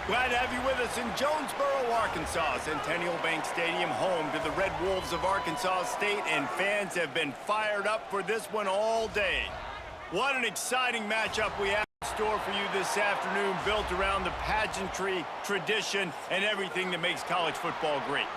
S1: Glad to have you with us in Jonesboro, Arkansas. Centennial Bank Stadium, home to the Red Wolves of Arkansas State, and fans have been fired up for this one all day. What an exciting matchup we have in store for you this afternoon, built around the pageantry, tradition, and everything that makes college football great.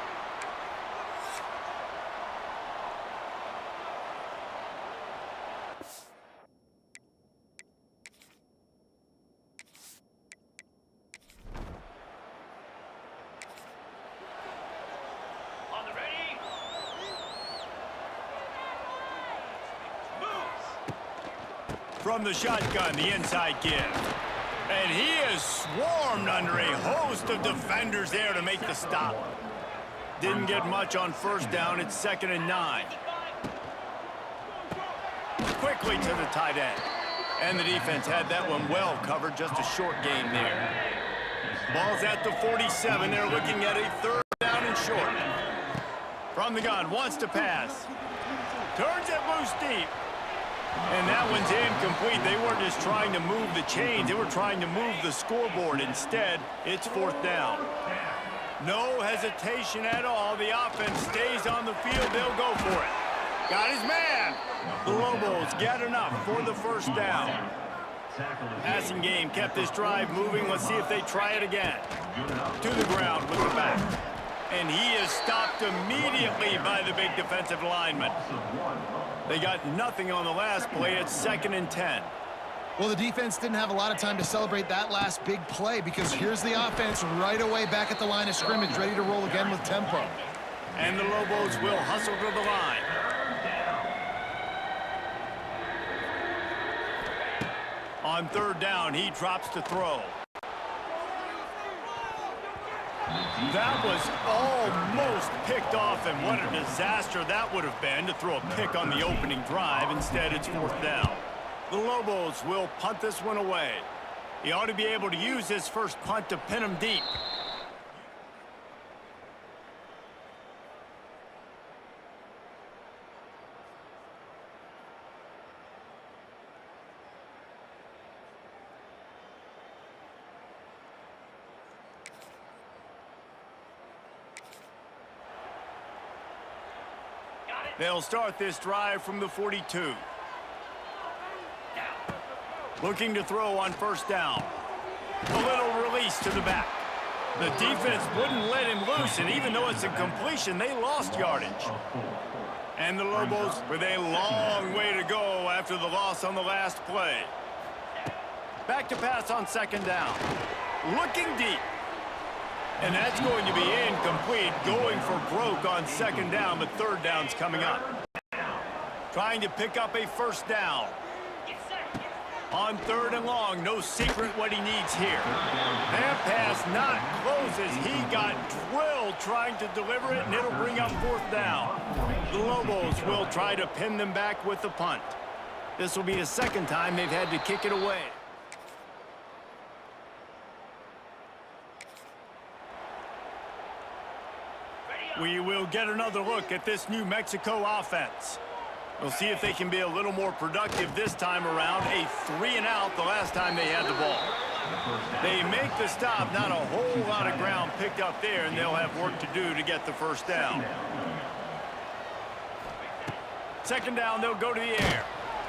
S1: From the shotgun, the inside give. And he is swarmed under a host of defenders there to make the stop. Didn't get much on first down. It's 2nd and 9. Quickly to the tight end. And the defense had that one well covered. Just a short gain there. Ball's at the 47. They're looking at a 3rd down and short. From the gun, wants to pass. Turns it loose deep. And that one's incomplete. They weren't just trying to move the chains. They were trying to move the scoreboard. Instead, it's 4th down. No hesitation at all. The offense stays on the field. They'll go for it. Got his man. The Lobos get enough for the 1st down. Passing game kept this drive moving. Let's see if they try it again. To the ground with the back. And he is stopped immediately by the big defensive lineman. They got nothing on the last play. It's 2nd and 10.
S2: Well, the defense didn't have a lot of time to celebrate that last big play, because here's the offense right away back at the line of scrimmage, ready to roll again with tempo.
S1: And the Lobos will hustle to the line. On 3rd down, he drops to throw. That was almost picked off, and what a disaster that would have been to throw a pick on the opening drive. Instead, it's 4th down. The Lobos will punt this one away. He ought to be able to use his first punt to pin him deep. They'll start this drive from the 42. Looking to throw on 1st down. A little release to the back. The defense wouldn't let him loose, and even though it's a completion, they lost yardage. And the Lobos with a long way to go after the loss on the last play. Back to pass on 2nd down. Looking deep. And that's going to be incomplete, going for broke on 2nd down, but 3rd down's coming up. Trying to pick up a 1st down. On 3rd and long, no secret what he needs here. That pass not close as he got drilled trying to deliver it, and it'll bring up 4th down. The Lobos will try to pin them back with the punt. This will be the 2nd time they've had to kick it away. We will get another look at this New Mexico offense. We'll see if they can be a little more productive this time around. A 3-and-out the last time they had the ball. They make the stop, not a whole lot of ground picked up there, and they'll have work to do to get the 1st down. 2nd down, they'll go to the air.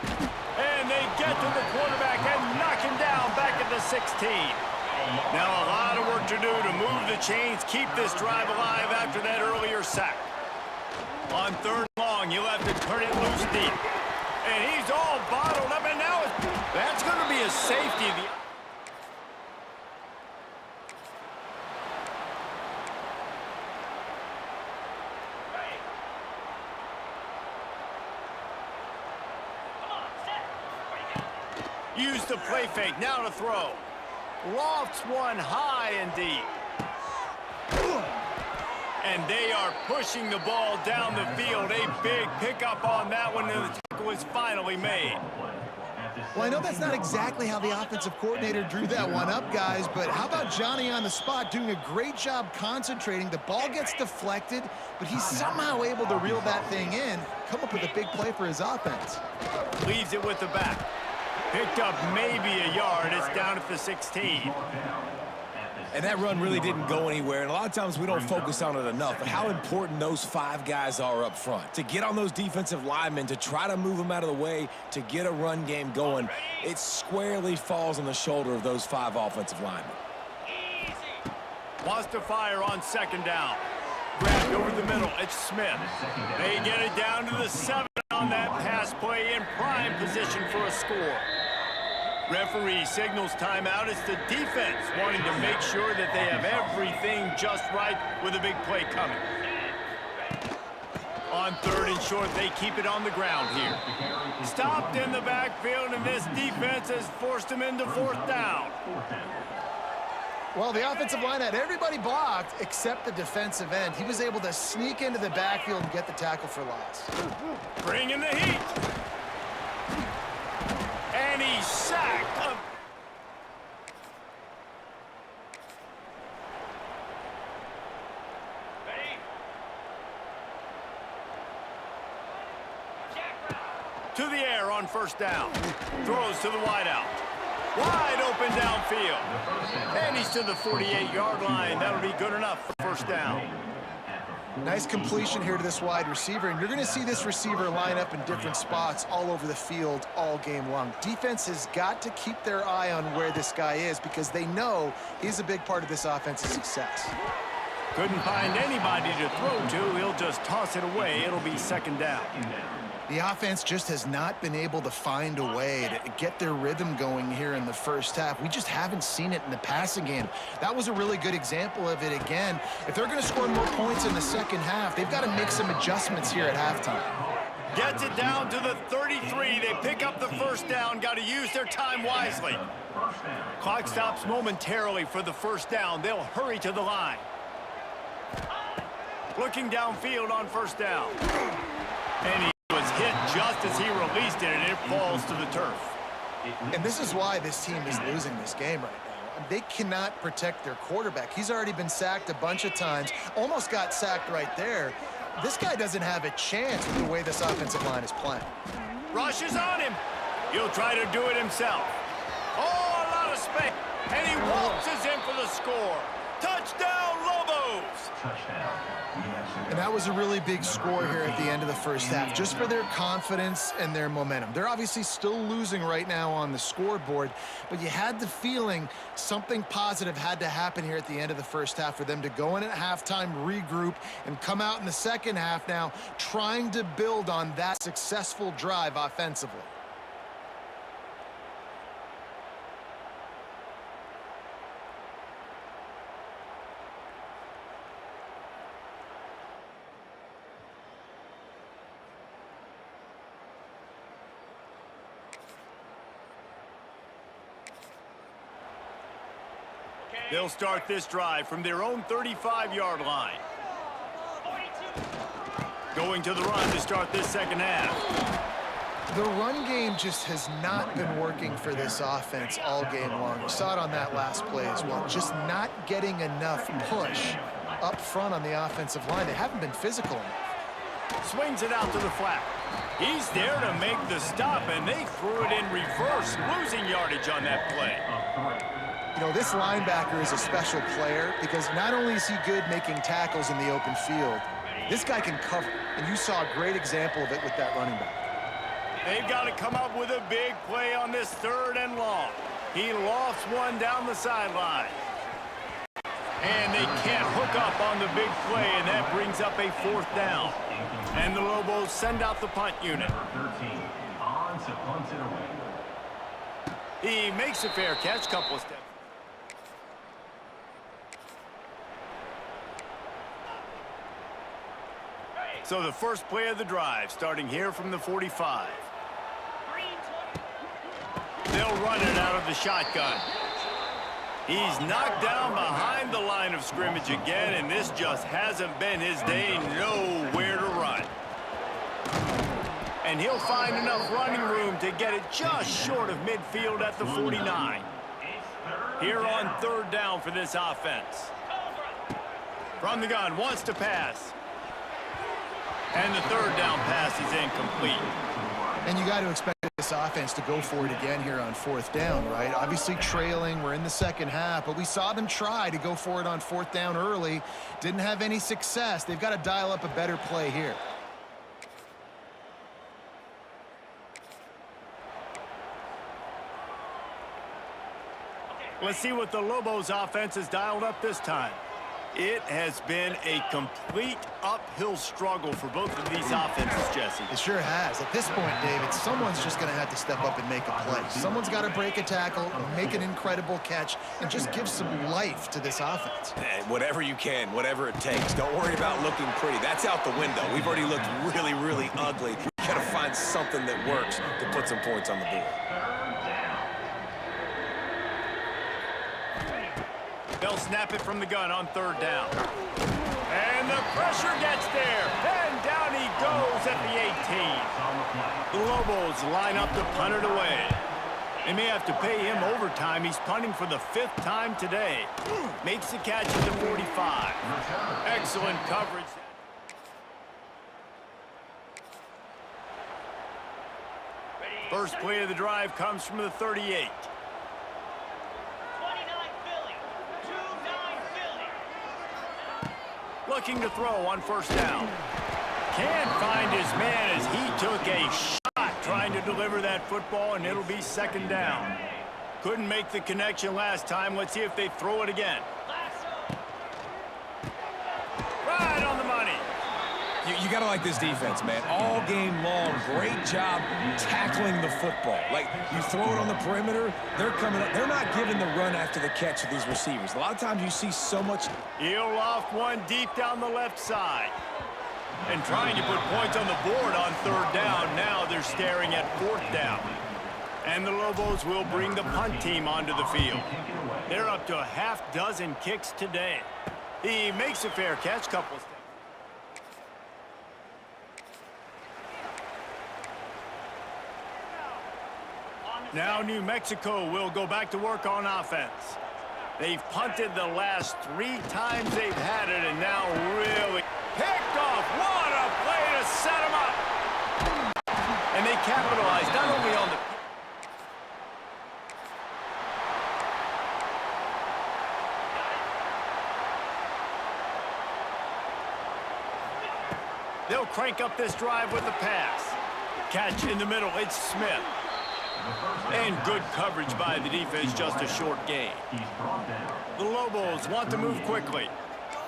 S1: And they get to the quarterback and knock him down back at the 16. Now a lot of work to do to move the chains, keep this drive alive after that earlier sack. On 3rd and long, you'll have to turn it loose deep. And he's all bottled up, and now that's going to be a safety. Use the play fake, now to throw. Lofts one high and deep. And they are pushing the ball down the field. A big pickup on that one, and the tackle is finally made.
S2: Well, I know that's not exactly how the offensive coordinator drew that one up, guys, but how about Johnny on the spot doing a great job concentrating? The ball gets deflected, but he's somehow able to reel that thing in, come up with a big play for his offense.
S1: Leaves it with the back. Picked up maybe a yard. It's down at the 16.
S3: And that run really didn't go anywhere, and a lot of times we don't focus on it enough, but how important those 5 guys are up front. To get on those defensive linemen, to try to move them out of the way, to get a run game going, it squarely falls on the shoulder of those 5 offensive linemen.
S1: Wants to fire on 2nd down. Grabbed over the middle. It's Smith. They get it down to the 7 on that pass play in prime position for a score. Referee signals timeout. It's the defense wanting to make sure that they have everything just right with a big play coming. On 3rd and short, they keep it on the ground here. Stopped in the backfield, and this defense has forced them into 4th down.
S2: Well, the offensive line had everybody blocked except the defensive end. He was able to sneak into the backfield and get the tackle for loss.
S1: Bring in the heat. And he's sacked. To the air on 1st down. Throws to the wideout. Wide open downfield. And he's to the 48-yard line. That'll be good enough for 1st down.
S2: Nice completion here to this wide receiver, and you're going to see this receiver line up in different spots all over the field all game long. Defense has got to keep their eye on where this guy is because they know he's a big part of this offense's success.
S1: Couldn't find anybody to throw to. He'll just toss it away. It'll be 2nd down.
S2: The offense just has not been able to find a way to get their rhythm going here in the 1st half. We just haven't seen it in the passing game. That was a really good example of it again. If they're going to score more points in the 2nd half, they've got to make some adjustments here at halftime.
S1: Gets it down to the 33. They pick up the 1st down. Got to use their time wisely. Clock stops momentarily for the 1st down. They'll hurry to the line. Looking downfield on 1st down. And he was hit just as he released it, and it falls to the turf.
S2: And this is why this team is losing this game right now. They cannot protect their quarterback. He's already been sacked a bunch of times, almost got sacked right there. This guy doesn't have a chance with the way this offensive line is playing.
S1: Rushes on him. He'll try to do it himself. Oh, a lot of space. And he waltzes in for the score. Touchdown, Lobos!
S4: Touchdown.
S2: And that was a really big score here at the end of the 1st half, just for their confidence and their momentum. They're obviously still losing right now on the scoreboard, but you had the feeling something positive had to happen here at the end of the 1st half for them to go in at halftime, regroup, and come out in the 2nd half now trying to build on that successful drive offensively.
S1: They'll start this drive from their own 35-yard line. Going to the run to start this second half.
S2: The run game just has not been working for this offense all game long. We saw it on that last play as well. Just not getting enough push up front on the offensive line. They haven't been physical enough.
S1: Swings it out to the flat. He's there to make the stop, and they threw it in reverse, losing yardage on that play.
S2: You know, this linebacker is a special player because not only is he good making tackles in the open field, this guy can cover. And you saw a great example of it with that running back.
S1: They've got to come up with a big play on this 3rd and long. He lofts one down the sideline. And they can't hook up on the big play, and that brings up a 4th down. And the Lobos send out the punt unit.
S4: Number 13, on to punt it away.
S1: He makes a fair catch, couple of steps. So the first play of the drive, starting here from the 45. They'll run it out of the shotgun. He's knocked down behind the line of scrimmage again, and this just hasn't been his day. Nowhere to run. And he'll find enough running room to get it just short of midfield at the 49. Here on 3rd down for this offense. From the gun, wants to pass. And the 3rd down pass is incomplete.
S2: And you got to expect this offense to go for it again here on 4th down, right? Obviously trailing, we're in the second half, but we saw them try to go for it on 4th down early. Didn't have any success. They've got to dial up a better play here.
S1: Let's see what the Lobos offense has dialed up this time. It has been a complete uphill struggle for both of these offenses, Jesse.
S2: It sure has. At this point, David, someone's just going to have to step up and make a play. Someone's got to break a tackle, make an incredible catch, and just give some life to this offense.
S3: Whatever you can, whatever it takes. Don't worry about looking pretty. That's out the window. We've already looked really, really ugly. We've got to find something that works to put some points on the board.
S1: They'll snap it from the gun on 3rd down. And the pressure gets there. And down he goes at the 18. The Lobos line up to punt it away. They may have to pay him overtime. He's punting for the 5th time today. Makes the catch at the 45. Excellent coverage. First play of the drive comes from the 38. Looking to throw on 1st down. Can't find his man as he took a shot trying to deliver that football, and it'll be 2nd down. Couldn't make the connection last time. Let's see if they throw it again. Right on the money.
S3: You got to like this defense, man. All game long, great job tackling the football. Like, you throw it on the perimeter, they're coming up. They're not giving the run after the catch to these receivers. A lot of times you see so much.
S1: He'll loft one deep down the left side. And trying to put points on the board on 3rd down. Now they're staring at 4th down. And the Lobos will bring the punt team onto the field. They're up to a half-dozen kicks today. He makes a fair catch, couple of steps. Now New Mexico will go back to work on offense. They've punted the last 3 times they've had it, and now really picked off. What a play to set them up. And they capitalize not only on the... They'll crank up this drive with a pass. Catch in the middle, it's Smith. And good coverage by the defense, just a short gain. The Lobos want to move quickly.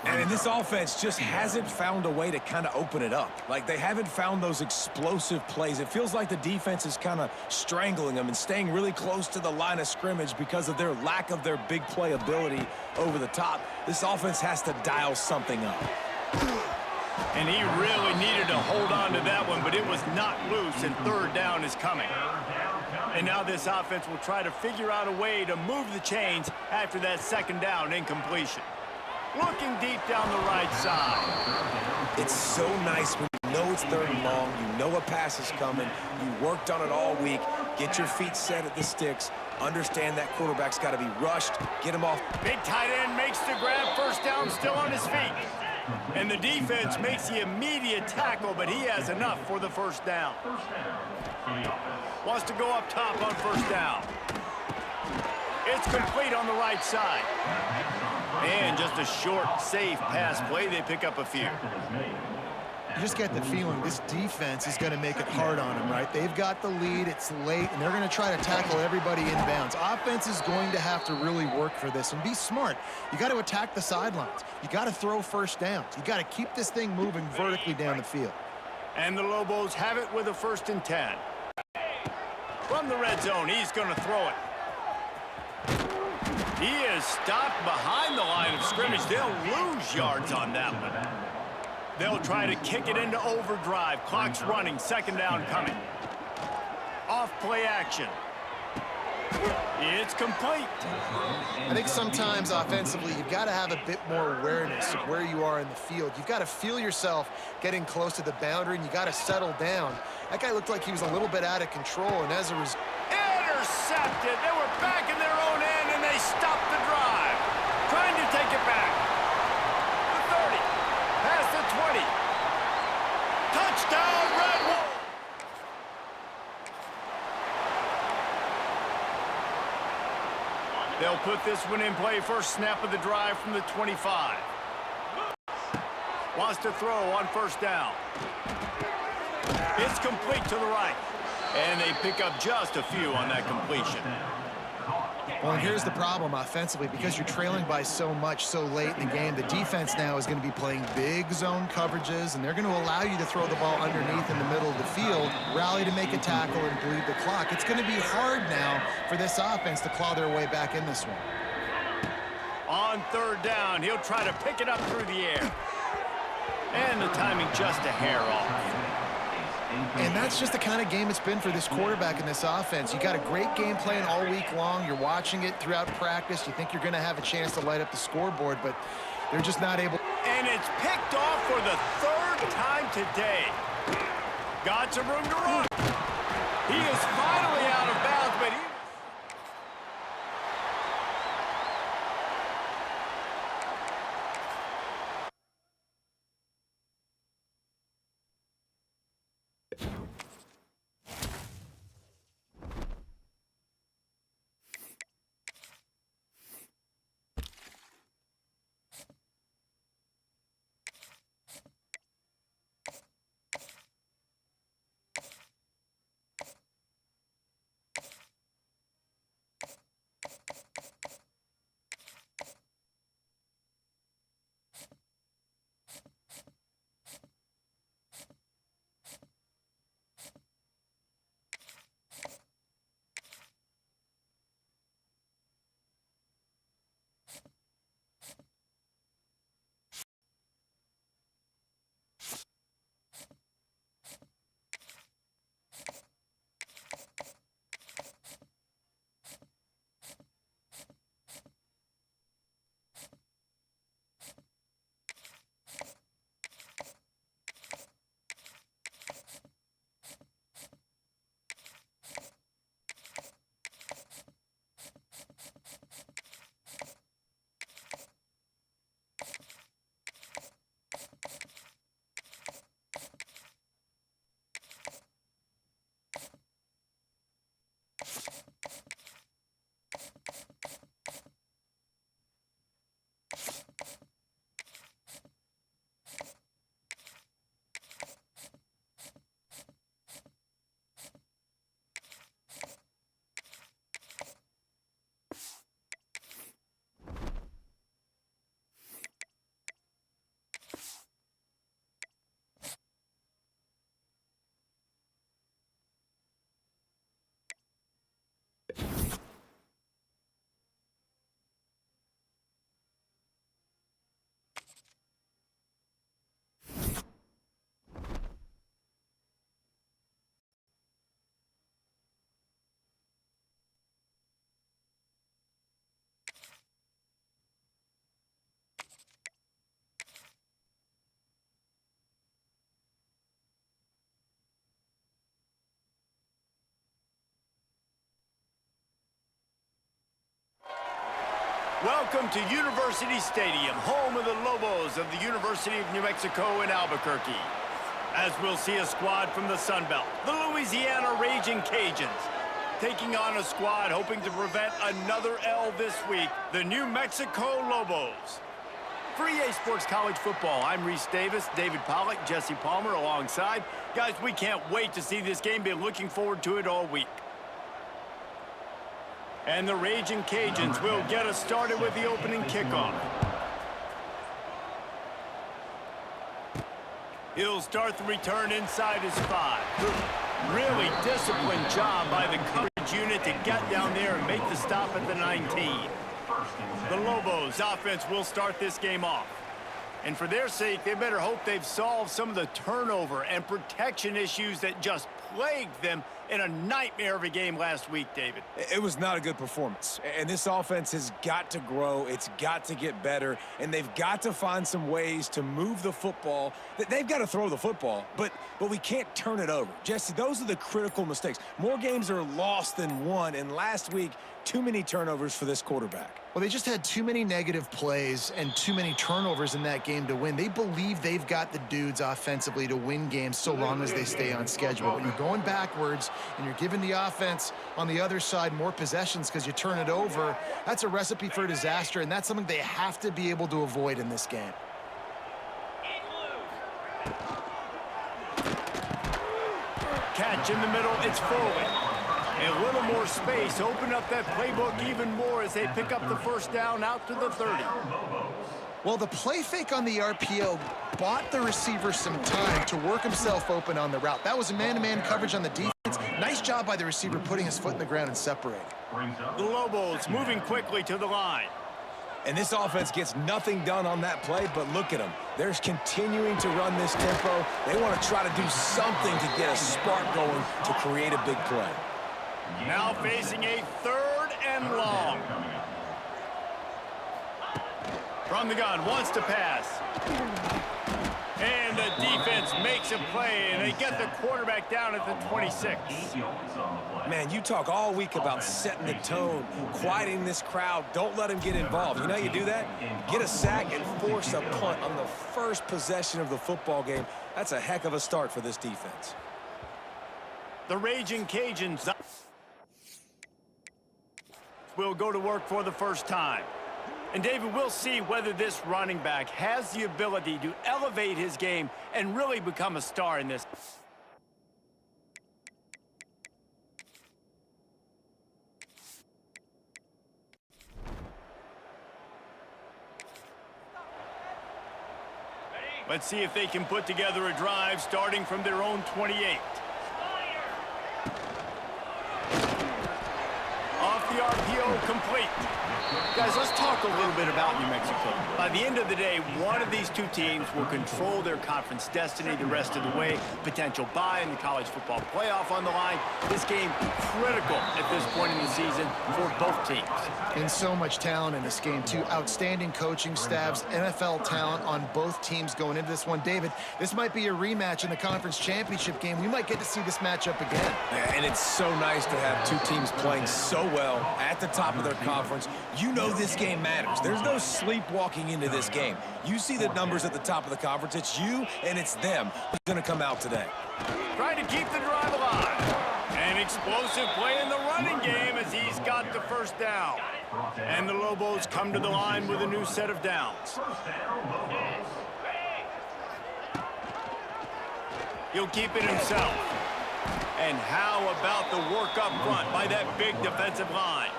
S3: And this offense just hasn't found a way to kind of open it up. Like, they haven't found those explosive plays. It feels like the defense is kind of strangling them and staying really close to the line of scrimmage because of their lack of their big play ability over the top. This offense has to dial something up.
S1: And he really needed to hold on to that one, but it was not loose, and third down is coming. And now this offense will try to figure out a way to move the chains after that second down incompletion. Looking deep down the right side.
S3: It's so nice when you know it's third and long, you know a pass is coming, you worked on it all week, get your feet set at the sticks, understand that quarterback's got to be rushed, get him off.
S1: Big tight end makes the grab, first down, still on his feet. And the defense makes the immediate tackle, but he has enough for the first down. Wants to go up top on first down. It's complete on the right side. And just a short, safe pass play. They pick up a few.
S2: You just get the feeling this defense is going to make it hard on them, right? They've got the lead, it's late, and they're going to try to tackle everybody inbounds. Offense is going to have to really work for this and be smart. You got to attack the sidelines. You got to throw first downs. You got to keep this thing moving vertically down the field.
S1: And the Lobos have it with a 1st and 10. From the red zone, he's going to throw it. He is stopped behind the line of scrimmage. They'll lose yards on that one. They'll try to kick it into overdrive. Clock's running, second down coming. Off play action. It's complete.
S2: I think sometimes offensively, you've got to have a bit more awareness of where you are in the field. You've got to feel yourself getting close to the boundary, and you got to settle down. That guy looked like he was a little bit out of control, and as a result...
S1: Intercepted. They were back in their own end, and they stopped the drive. Trying to take it back. The 30. Past the 20. Touchdown, Red Wolves. They'll put this one in play. First snap of the drive from the 25. Wants to throw on first down. It's complete to the right. And they pick up just a few on that completion.
S2: Well, and here's the problem offensively. Because you're trailing by so much so late in the game, the defense now is going to be playing big zone coverages, and they're going to allow you to throw the ball underneath in the middle of the field, rally to make a tackle, and bleed the clock. It's going to be hard now for this offense to claw their way back in this one.
S1: On third down, he'll try to pick it up through the air. And the timing just a hair off.
S2: And that's just the kind of game it's been for this quarterback in this offense. You got a great game plan all week long. You're watching it throughout practice. You think you're going to have a chance to light up the scoreboard, but they're just not able.
S1: And it's picked off for the 3rd time today. Got some room to run. He is finally out of bounds, but he... Welcome to University Stadium, home of the Lobos of the University of New Mexico in Albuquerque. As we'll see a squad from the Sun Belt, the Louisiana Raging Cajuns, taking on a squad hoping to prevent another L this week, the New Mexico Lobos. For EA Sports College Football, I'm Reese Davis, David Pollack, Jesse Palmer alongside. Guys, we can't wait to see this game. Been looking forward to it all week. And the Raging Cajuns will get us started with the opening kickoff. He'll start the return inside his 5. Really disciplined job by the coverage unit to get down there and make the stop at the 19. The Lobos offense will start this game off. And for their sake, they better hope they've solved some of the turnover and protection issues that just plagued them in a nightmare of a game last week, David.
S3: It was not a good performance. And this offense has got to grow. It's got to get better. And they've got to find some ways to move the football. They've got to throw the football, but we can't turn it over. Jesse, those are the critical mistakes. More games are lost than won. And last week, too many turnovers for this quarterback.
S2: Well, they just had too many negative plays and too many turnovers in that game to win. They believe they've got the dudes offensively to win games so long as they stay on schedule. When you're going backwards and you're giving the offense on the other side more possessions because you turn it over, that's a recipe for disaster, and that's something they have to be able to avoid in this game.
S1: Catch in the middle, it's Foley. A little more space, open up that playbook even more as they pick up the first down out to the 30.
S2: Well, the play fake on the RPO bought the receiver some time to work himself open on the route. That was a man-to-man coverage on the defense. Nice job by the receiver putting his foot in the ground and separating.
S1: The Lobos moving quickly to the line.
S3: And this offense gets nothing done on that play, but look at them. They're continuing to run this tempo. They want to try to do something to get a spark going to create a big play.
S1: Now facing a 3rd and long. From the gun, wants to pass. And the defense makes a play, and they get the quarterback down at the 26.
S3: Man, you talk all week about setting the tone, quieting this crowd. Don't let them get involved. You know how you do that? Get a sack and force a punt on the first possession of the football game. That's a heck of a start for this defense.
S1: The Raging Cajuns will go to work for the first time. And David, we'll see whether this running back has the ability to elevate his game and really become a star in this. Let's see if they can put together a drive starting from their own 28. Off the RPO, complete. Guys, let's talk a little bit about New Mexico. By the end of the day, one of these two teams will control their conference destiny the rest of the way. Potential bye in the college football playoff on the line. This game critical at this point in the season for both teams.
S2: And so much talent in this game, too. Outstanding coaching staffs, NFL talent on both teams going into this one. David, this might be a rematch in the conference championship game. We might get to see this matchup again.
S3: Yeah, and it's so nice to have two teams playing so well at the top of their conference. You know this game matters. There's no sleepwalking into this game. You see the numbers at the top of the conference. It's you and it's them who's going to come out today.
S1: Trying to keep the drive alive. An explosive play in the running game as he's got the first down. And the Lobos come to the line with a new set of downs. He'll keep it himself. And how about the work up front by that big defensive line?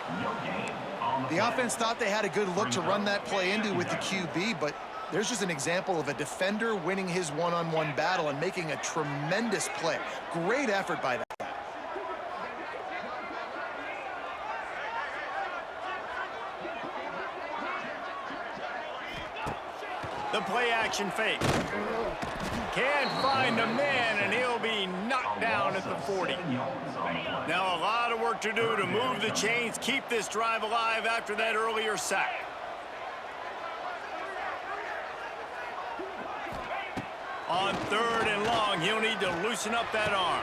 S2: The offense thought they had a good look to run that play into with the QB, but there's just an example of a defender winning his one-on-one battle and making a tremendous play. Great effort by that guy.
S1: The play action fake. Can't find the man, and he'll be knocked down at the 40. Now a lot of work to do to move the chains, keep this drive alive after that earlier sack. On 3rd and long, he'll need to loosen up that arm.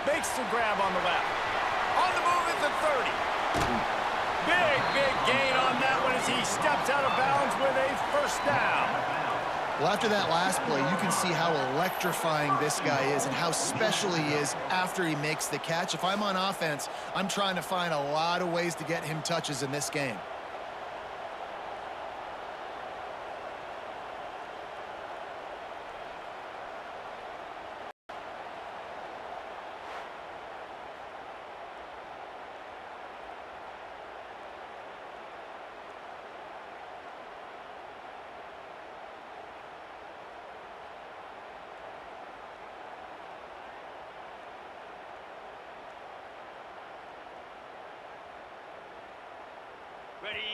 S1: Makes the grab on the left. On the move at the 30. Big gain on that one as he gets out of bounds with a first down.
S2: Well, after that last play, you can see how electrifying this guy is and how special he is after he makes the catch. If I'm on offense, I'm trying to find a lot of ways to get him touches in this game.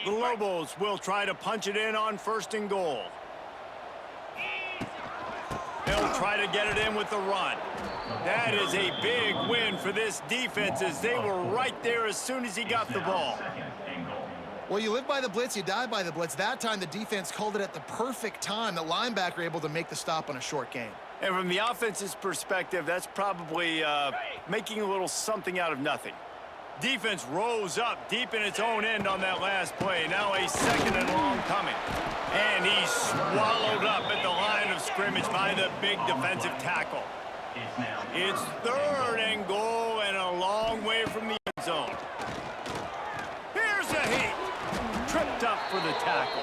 S1: The Lobos will try to punch it in on 1st and goal. They'll try to get it in with the run. That is a big win for this defense as they were right there as soon as he got the ball.
S2: Well, you live by the blitz, you die by the blitz. That time the defense called it at the perfect time. The linebacker able to make the stop on a short gain.
S1: And from the offense's perspective, that's probably making a little something out of nothing. Defense rose up deep in its own end on that last play. Now a 2nd and long coming. And he's swallowed up at the line of scrimmage by the big defensive tackle. It's 3rd and goal and a long way from the end zone. Here's a heat. Tripped up for the tackle.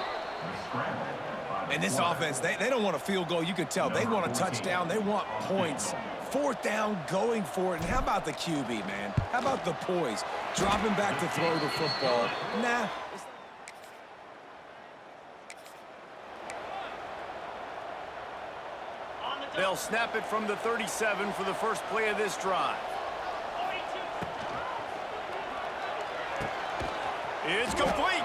S3: And this offense, they don't want a field goal. You can tell. They want a touchdown. They want points. 4th down, going for it. And how about the QB, man? How about the poise? Dropping back to throw the football. Nah.
S1: They'll snap it from the 37 for the first play of this drive. It's complete.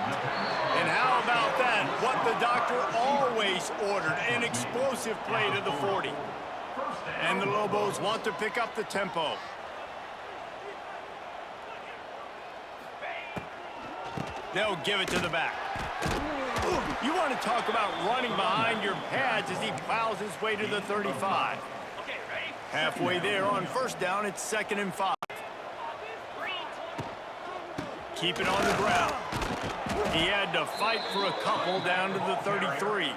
S1: And how about that? What the doctor always ordered, an explosive play to the 40. And the Lobos want to pick up the tempo. They'll give it to the back. You want to talk about running behind your pads as he plows his way to the 35. Halfway there on 1st down, it's 2nd and 5. Keep it on the ground. He had to fight for a couple down to the 33.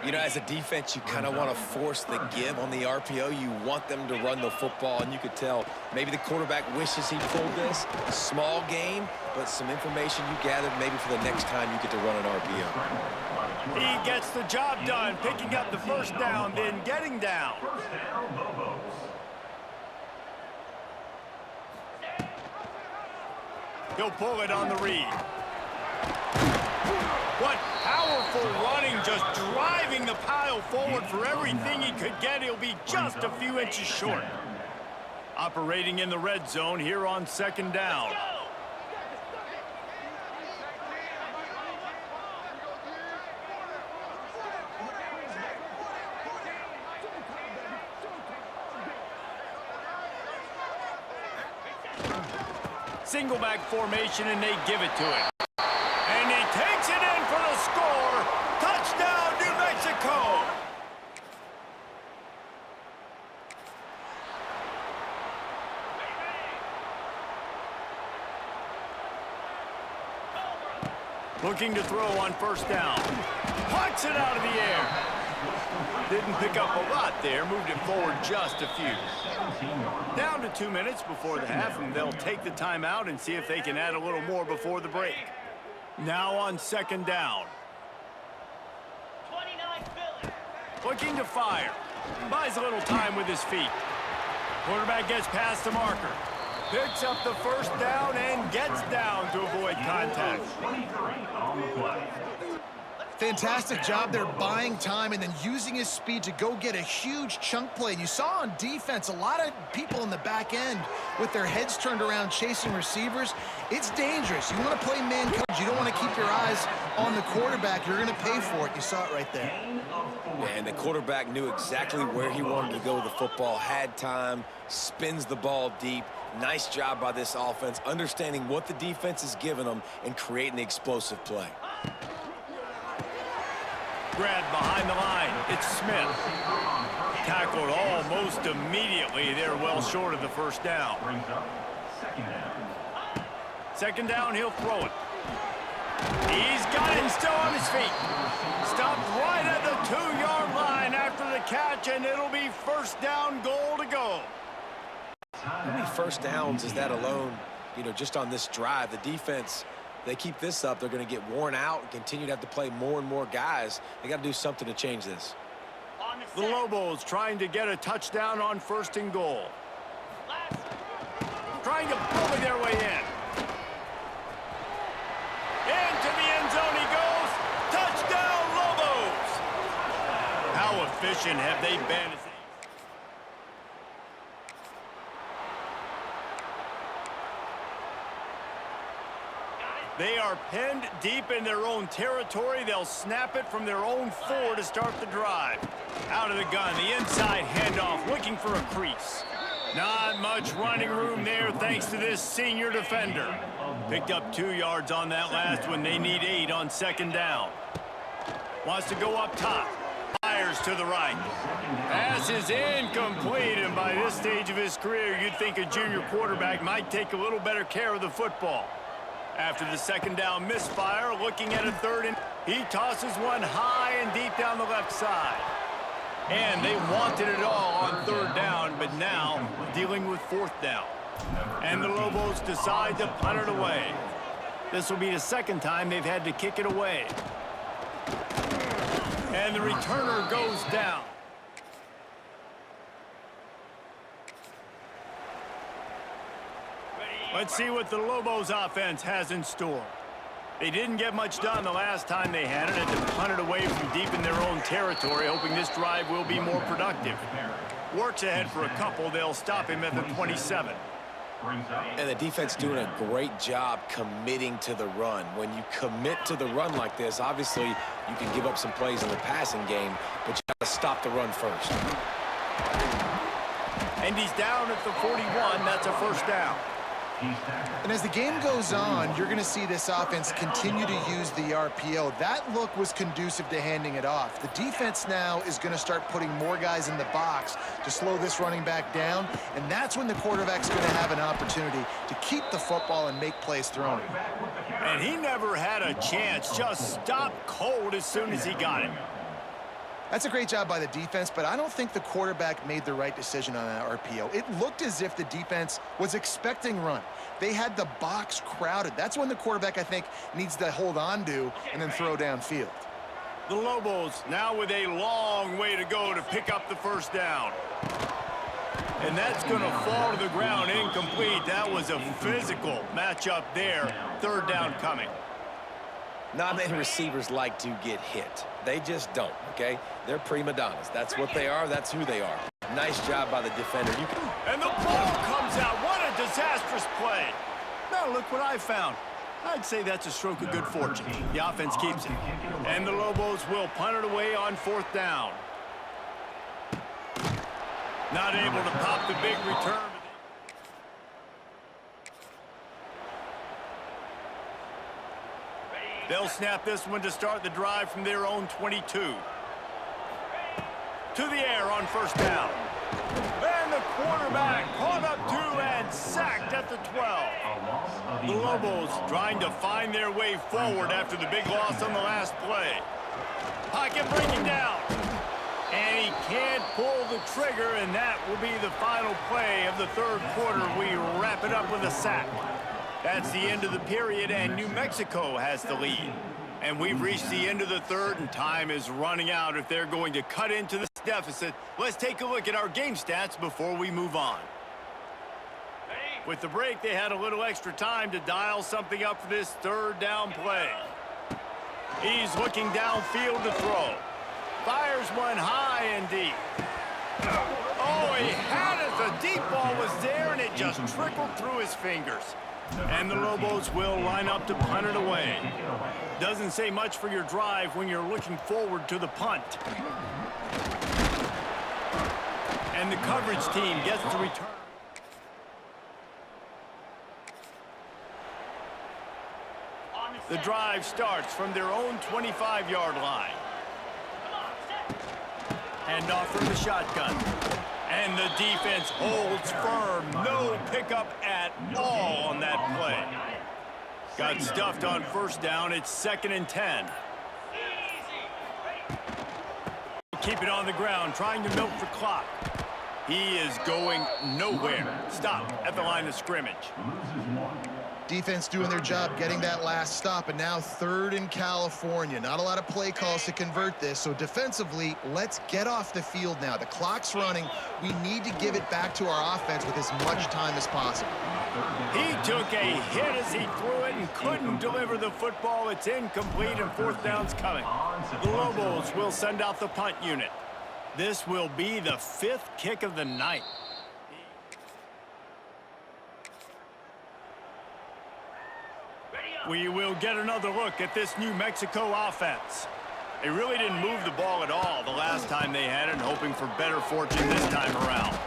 S3: You know, as a defense, you kind of want to force the give on the RPO. You want them to run the football, and you could tell maybe the quarterback wishes he pulled this. Small game, but some information you gathered maybe for the next time you get to run an RPO.
S1: He gets the job done, picking up the 1st down, then getting down. He'll pull it on the read. What powerful running, just driving the pile forward for everything he could get. He'll be just a few inches short. Operating in the red zone here on 2nd down. Single back formation, and they give it to him. And he takes it in for the score. Touchdown, New Mexico. Looking to throw on 1st down. Punts it out of the air. Didn't pick up a lot there. Moved it forward just a few. Down to 2 minutes before the half, and they'll take the timeout and see if they can add a little more before the break. Now on 2nd down. Looking to fire. Buys a little time with his feet. Quarterback gets past the marker. Picks up the 1st down and gets down to avoid contact.
S2: Fantastic job there buying time and then using his speed to go get a huge chunk play. And you saw on defense a lot of people in the back end with their heads turned around chasing receivers. It's dangerous. You want to play man coverage. You don't want to keep your eyes on the quarterback. You're going to pay for it. You saw it right there.
S3: And the quarterback knew exactly where he wanted to go with the football, had time, spins the ball deep. Nice job by this offense, understanding what the defense is giving them and creating the explosive play.
S1: Grabbed behind the line. It's Smith. Tackled almost immediately. They're well short of the 1st down. 2nd down, he'll throw it. He's got it and still on his feet. Stopped right at the 2-yard line after the catch, and it'll be first down goal to go.
S3: How many first downs is that alone, just on this drive? The defense, they keep this up, they're going to get worn out and continue to have to play more and more guys. They got to do something to change this.
S1: The Lobos trying to get a touchdown on 1st and goal. Trying to bully their way in. Into the end zone he goes. Touchdown, Lobos! How efficient have they been? They are pinned deep in their own territory. They'll snap it from their own 4 to start the drive. Out of the gun, the inside handoff, looking for a crease. Not much running room there thanks to this senior defender. Picked up 2 yards on that last one. They need 8 on 2nd down. Wants to go up top. Fires to the right. Pass is incomplete, and by this stage of his career, you'd think a junior quarterback might take a little better care of the football. After the 2nd down misfire, looking at a 3rd and he tosses one high and deep down the left side. And they wanted it all on 3rd down, but now dealing with 4th down. And the Lobos decide to punt it away. This will be the 2nd time they've had to kick it away. And the returner goes down. Let's see what the Lobos offense has in store. They didn't get much done the last time they had it, and to punt it away from deep in their own territory, hoping this drive will be more productive. Works ahead for a couple. They'll stop him at the 27.
S3: And the defense doing a great job committing to the run. When you commit to the run like this, obviously you can give up some plays in the passing game, but you got to stop the run first.
S1: And he's down at the 41. That's a 1st down.
S2: And as the game goes on, you're going to see this offense continue to use the RPO. That look was conducive to handing it off. The defense now is going to start putting more guys in the box to slow this running back down, and that's when the quarterback's going to have an opportunity to keep the football and make plays thrown.
S1: And he never had a chance. Just stopped cold as soon as he got it.
S2: That's a great job by the defense, but I don't think the quarterback made the right decision on that RPO. It looked as if the defense was expecting run. They had the box crowded. That's when the quarterback, I think, needs to hold on to and then throw downfield.
S1: The Lobos now with a long way to go to pick up the 1st down. And that's going to fall to the ground incomplete. That was a physical matchup there. 3rd down coming.
S3: Not many receivers like to get hit. They just don't, okay? They're prima donnas. That's what they are. That's who they are. Nice job by the defender.
S1: And the ball comes out. What a disastrous play. Now look what I found. I'd say that's a stroke of good fortune. The offense keeps it. And the Lobos will punt it away on 4th down. Not able to pop the big return. They'll snap this one to start the drive from their own 22. To the air on 1st down. And the quarterback caught up to and sacked at the 12. The Lobos trying to find their way forward after the big loss on the last play. Pocket breaking down. And he can't pull the trigger, and that will be the final play of the 3rd quarter. We wrap it up with a sack. That's the end of the period, and New Mexico has the lead. And we've reached the end of the 3rd, and time is running out if they're going to cut into this deficit. Let's take a look at our game stats before we move on. With the break, they had a little extra time to dial something up for this 3rd down play. He's looking downfield to throw. Fires one high and deep. Oh, he had it. The deep ball was there, and it just trickled through his fingers. And the Lobos will line up to punt it away. Doesn't say much for your drive when you're looking forward to the punt. And the coverage team gets the return. The drive starts from their own 25-yard line. Hand off from the shotgun. And the defense holds firm. No pickup at all on that play. Got stuffed on first down. It's 2nd and 10. Keep it on the ground, trying to milk the clock. He is going nowhere. Stop at the line of scrimmage.
S2: Defense doing their job, getting that last stop, and now 3rd in California. Not a lot of play calls to convert this, so defensively, let's get off the field now. The clock's running. We need to give it back to our offense with as much time as possible.
S1: He took a hit as he threw it and couldn't deliver the football. It's incomplete, and 4th down's coming. The Lobos will send out the punt unit. This will be the 5th kick of the night. We will get another look at this New Mexico offense. They really didn't move the ball at all the last time they had it, hoping for better fortune this time around.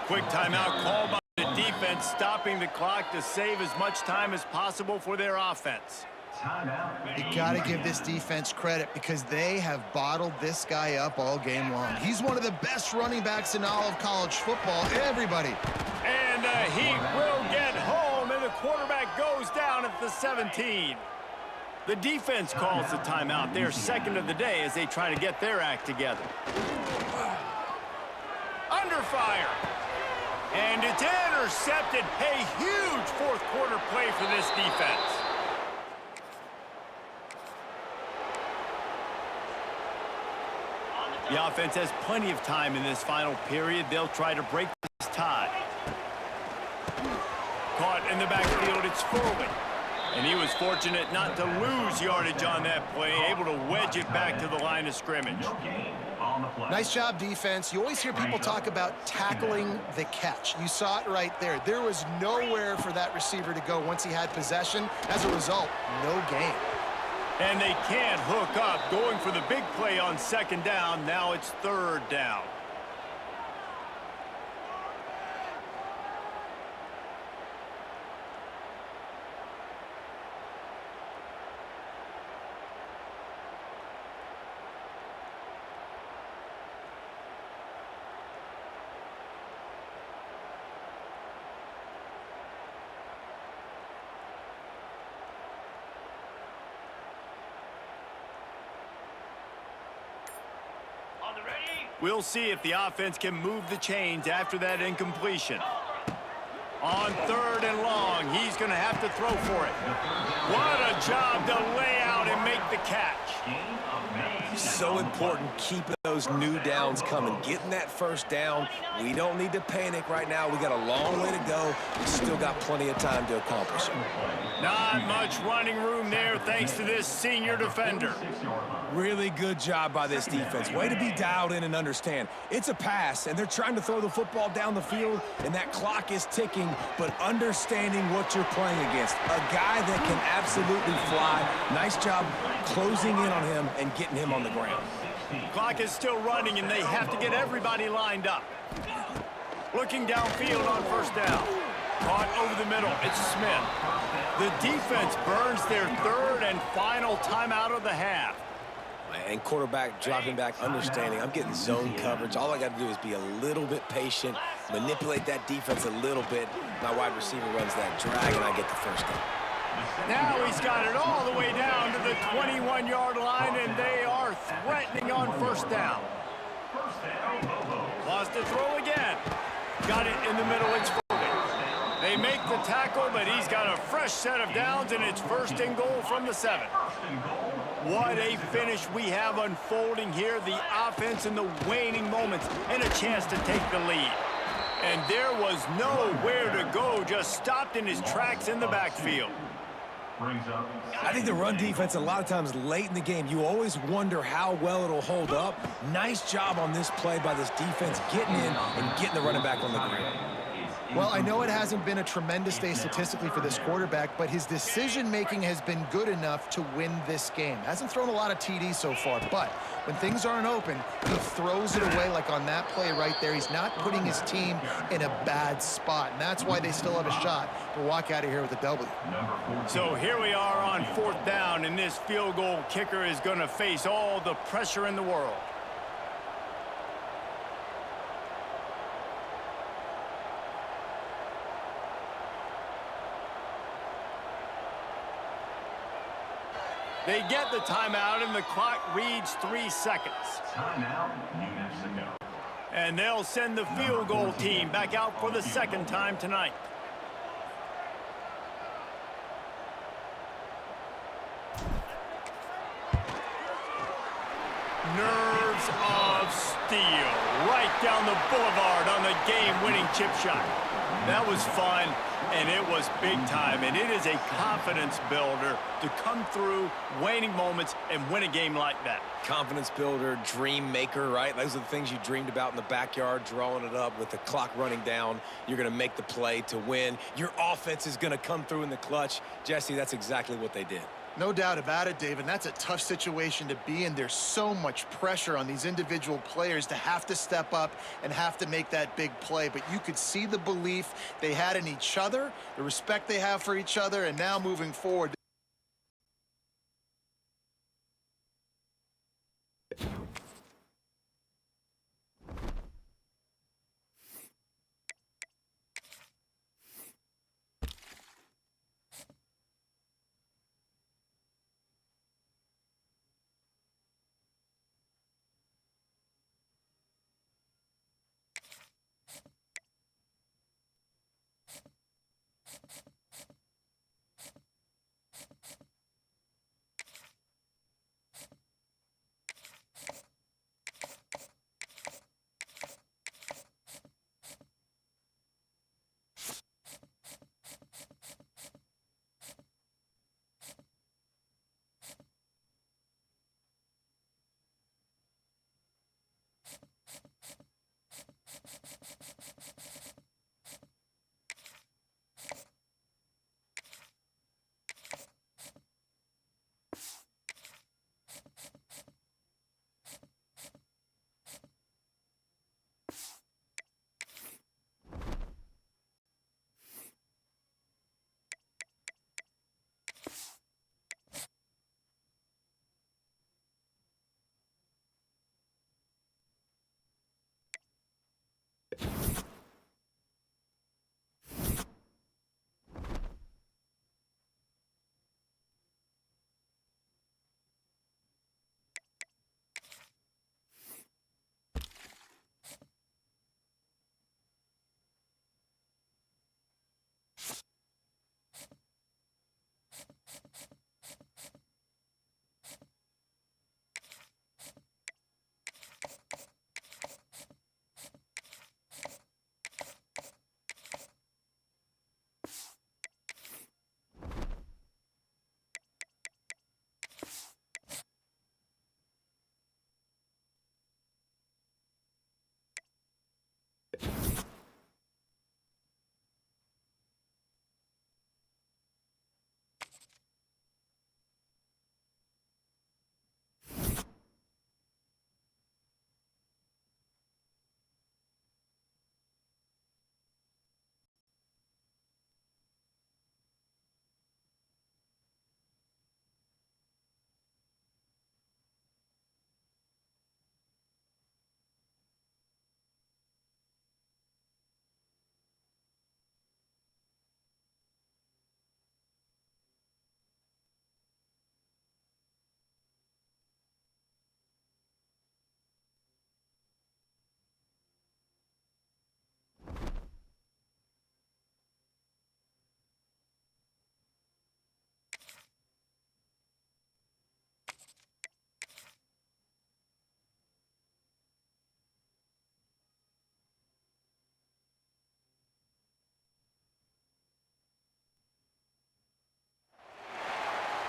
S1: Quick timeout called by the defense, stopping the clock to save as much time as possible for their offense.
S2: You got to give this defense credit because they have bottled this guy up all game long. He's one of the best running backs in all of college football. Everybody.
S1: And he will get home, and the quarterback goes down at the 17. The defense calls the timeout. They're 2nd of the day as they try to get their act together. Under fire. And it's intercepted. A huge 4th quarter play for this defense. The offense has plenty of time in this final period. They'll try to break this tie. Caught in the backfield, it's Foley. And he was fortunate not to lose yardage on that play, able to wedge it back to the line of scrimmage.
S2: Nice job, defense. You always hear people talk about tackling the catch. You saw it right there. There was nowhere for that receiver to go once he had possession. As a result, no gain.
S1: And they can't hook up, going for the big play on 2nd down. Now it's 3rd down. We'll see if the offense can move the chains after that incompletion. On 3rd and long, he's going to have to throw for it. What a job to lay out and make the catch.
S3: So important keeping those new downs coming. Getting that 1st down. We don't need to panic right now. We got a long way to go. We still got plenty of time to accomplish it.
S1: Not much running room there thanks to this senior defender.
S3: Really good job by this defense. Way to be dialed in and understand. It's a pass, and they're trying to throw the football down the field, and that clock is ticking, but understanding what you're playing against. A guy that can absolutely fly. Nice job closing in on him and getting him on the ground.
S1: Clock is still running, and they have to get everybody lined up. Looking downfield on 1st down. Caught over the middle. It's Smith. The defense burns their 3rd and final timeout of the half.
S3: And quarterback dropping back, understanding I'm getting zone coverage. All I got to do is be a little bit patient, manipulate that defense a little bit. My wide receiver runs that drag, and I get the 1st down.
S1: Now he's got it all the way down to the 21-yard line, and they are threatening on 1st down. Lost the throw again. Got it in the middle. It's Foley. They make the tackle, but he's got a fresh set of downs, and it's 1st and goal from the 7. What a finish we have unfolding here. The offense in the waning moments and a chance to take the lead. And there was nowhere to go, just stopped in his tracks in the backfield.
S3: I think the run defense, a lot of times late in the game, you always wonder how well it'll hold up. Nice job on this play by this defense, getting in and getting the running back on the ground.
S2: Well, I know it hasn't been a tremendous day statistically for this quarterback, but his decision-making has been good enough to win this game. Hasn't thrown a lot of TDs so far, but when things aren't open, he throws it away like on that play right there. He's not putting his team in a bad spot, and that's why they still have a shot to walk out of here with a W.
S1: So here we are on 4th down, and this field goal kicker is going to face all the pressure in the world. They get the timeout, and the clock reads 3 seconds.
S4: Timeout, New Mexico.
S1: And they'll send the field goal team back out for the second time tonight. Nerves of steel right down the boulevard on the game-winning chip shot. That was fun, and it was big time, and it is a confidence builder to come through waning moments and win a game like that.
S3: Confidence builder, dream maker, right? Those are the things you dreamed about in the backyard, drawing it up with the clock running down. You're going to make the play to win. Your offense is going to come through in the clutch. Jesse, that's exactly what they did.
S2: No doubt about it, Dave, and that's a tough situation to be in. There's so much pressure on these individual players to have to step up and have to make that big play. But you could see the belief they had in each other, the respect they have for each other, and now moving forward.